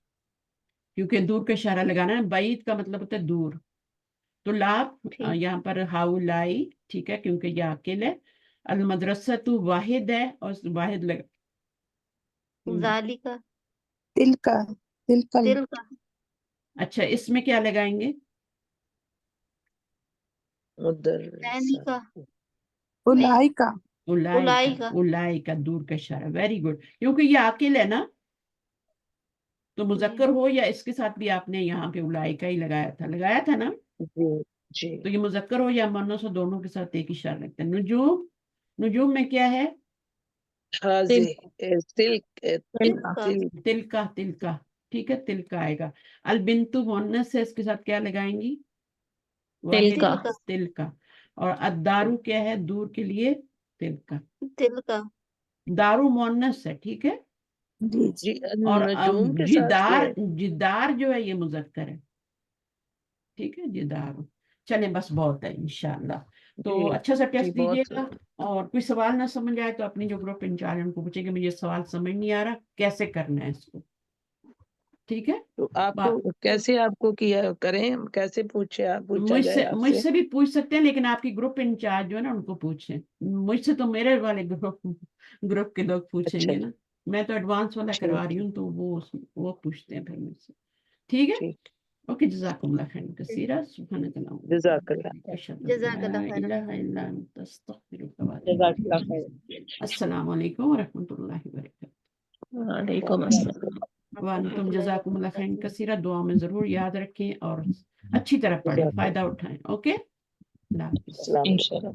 क्योंकि दूर का इशारा लगाना है। बैद का मतलब होता है दूर। तो लाभ ठीक। यहाँ पर हाउलाई, ठीक है, क्योंकि ये आकिल है। अल मदरसा तो वाहिद है और वाहिद लगा, जालिका तिलकल तिलका अच्छा, इसमें क्या लगाएंगे, मुदर्रिसा। नैनिका नहीं उलाइका उलाई उलाइका। उलाई का दूर का इशारा, वेरी गुड, क्योंकि ये आकिल है ना। तो मुजक्कर जी हो या इसके साथ भी आपने यहाँ पे उलाई का ही लगाया था ना। जी जी। तो ये मुजक्कर हो या मुअन्नस हो, दोनों के साथ एक इशारा लगता है। नुजूम, नुजूम में क्या है, हाज़ि तिल तिलका तिल का, ठीक है, तिल का आएगा। अल बिंतु मुअन्नस है, इसके साथ क्या लगाएंगी, वाहिद, तिलका तिल का। और अद्दारू क्या है, दूर के लिए, तिल का। तिलका दारू मुअन्नस है, ठीक है। जी जी। और नजूम के साथ जिदार, है। जिदार जो है ये मुजक्कर है, ठीक है, जिदार। चले बस बहुत है इंशाल्लाह। तो जी अच्छा सा जी टेस्ट बहुत। दीजिएगा, और कोई सवाल ना समझ आए तो अपनी जो ग्रुप इंचार्ज है उनको पूछेंगे, मुझे सवाल समझ नहीं आ रहा, कैसे करना है इसको, ठीक है। तो बा- आपको कैसे, आपको किया करें, कैसे पूछा जाए मुझसे आपसे? मुझसे भी पूछ सकते हैं, लेकिन आपकी ग्रुप इंचार्ज जो है ना उनको पूछें। मुझसे तो मेरे वाले ग्रुप के लोग अच्छा पूछेंगे ना। मैं तो एडवांस वाला करवा रही ठीक हूँ, तो वो पूछते हैं फिर मुझसे, ठीक है। ठीक। ओके, जज़ाकुमुल्लाह खैरन कसीरा, सुब्हानकल्लाहुम्मा व जज़ाकल्लाह। बिहम्दिक, अशहदु अन जज़ाकल्लाह ला खैरन। इलाहा इल्ला अंता अस्तगफिरुका व अतूबु जज़ाकल्लाह इलैक। खैर। अस्सलामु अलैकुम व रहमतुल्लाहि व बरकातहू। वालेकुम अस्सलाम। वालेकुम, जज़ाकुमुल्लाह खैरन कसीरा, दुआ में जरूर याद रखें और अच्छी तरह पढ़ें, जज़ाकल्लाह। फायदा उठाएं। ओके, अल्लाह हाफिज़। अस्सलाम वालेकुम। इंशाल्लाह।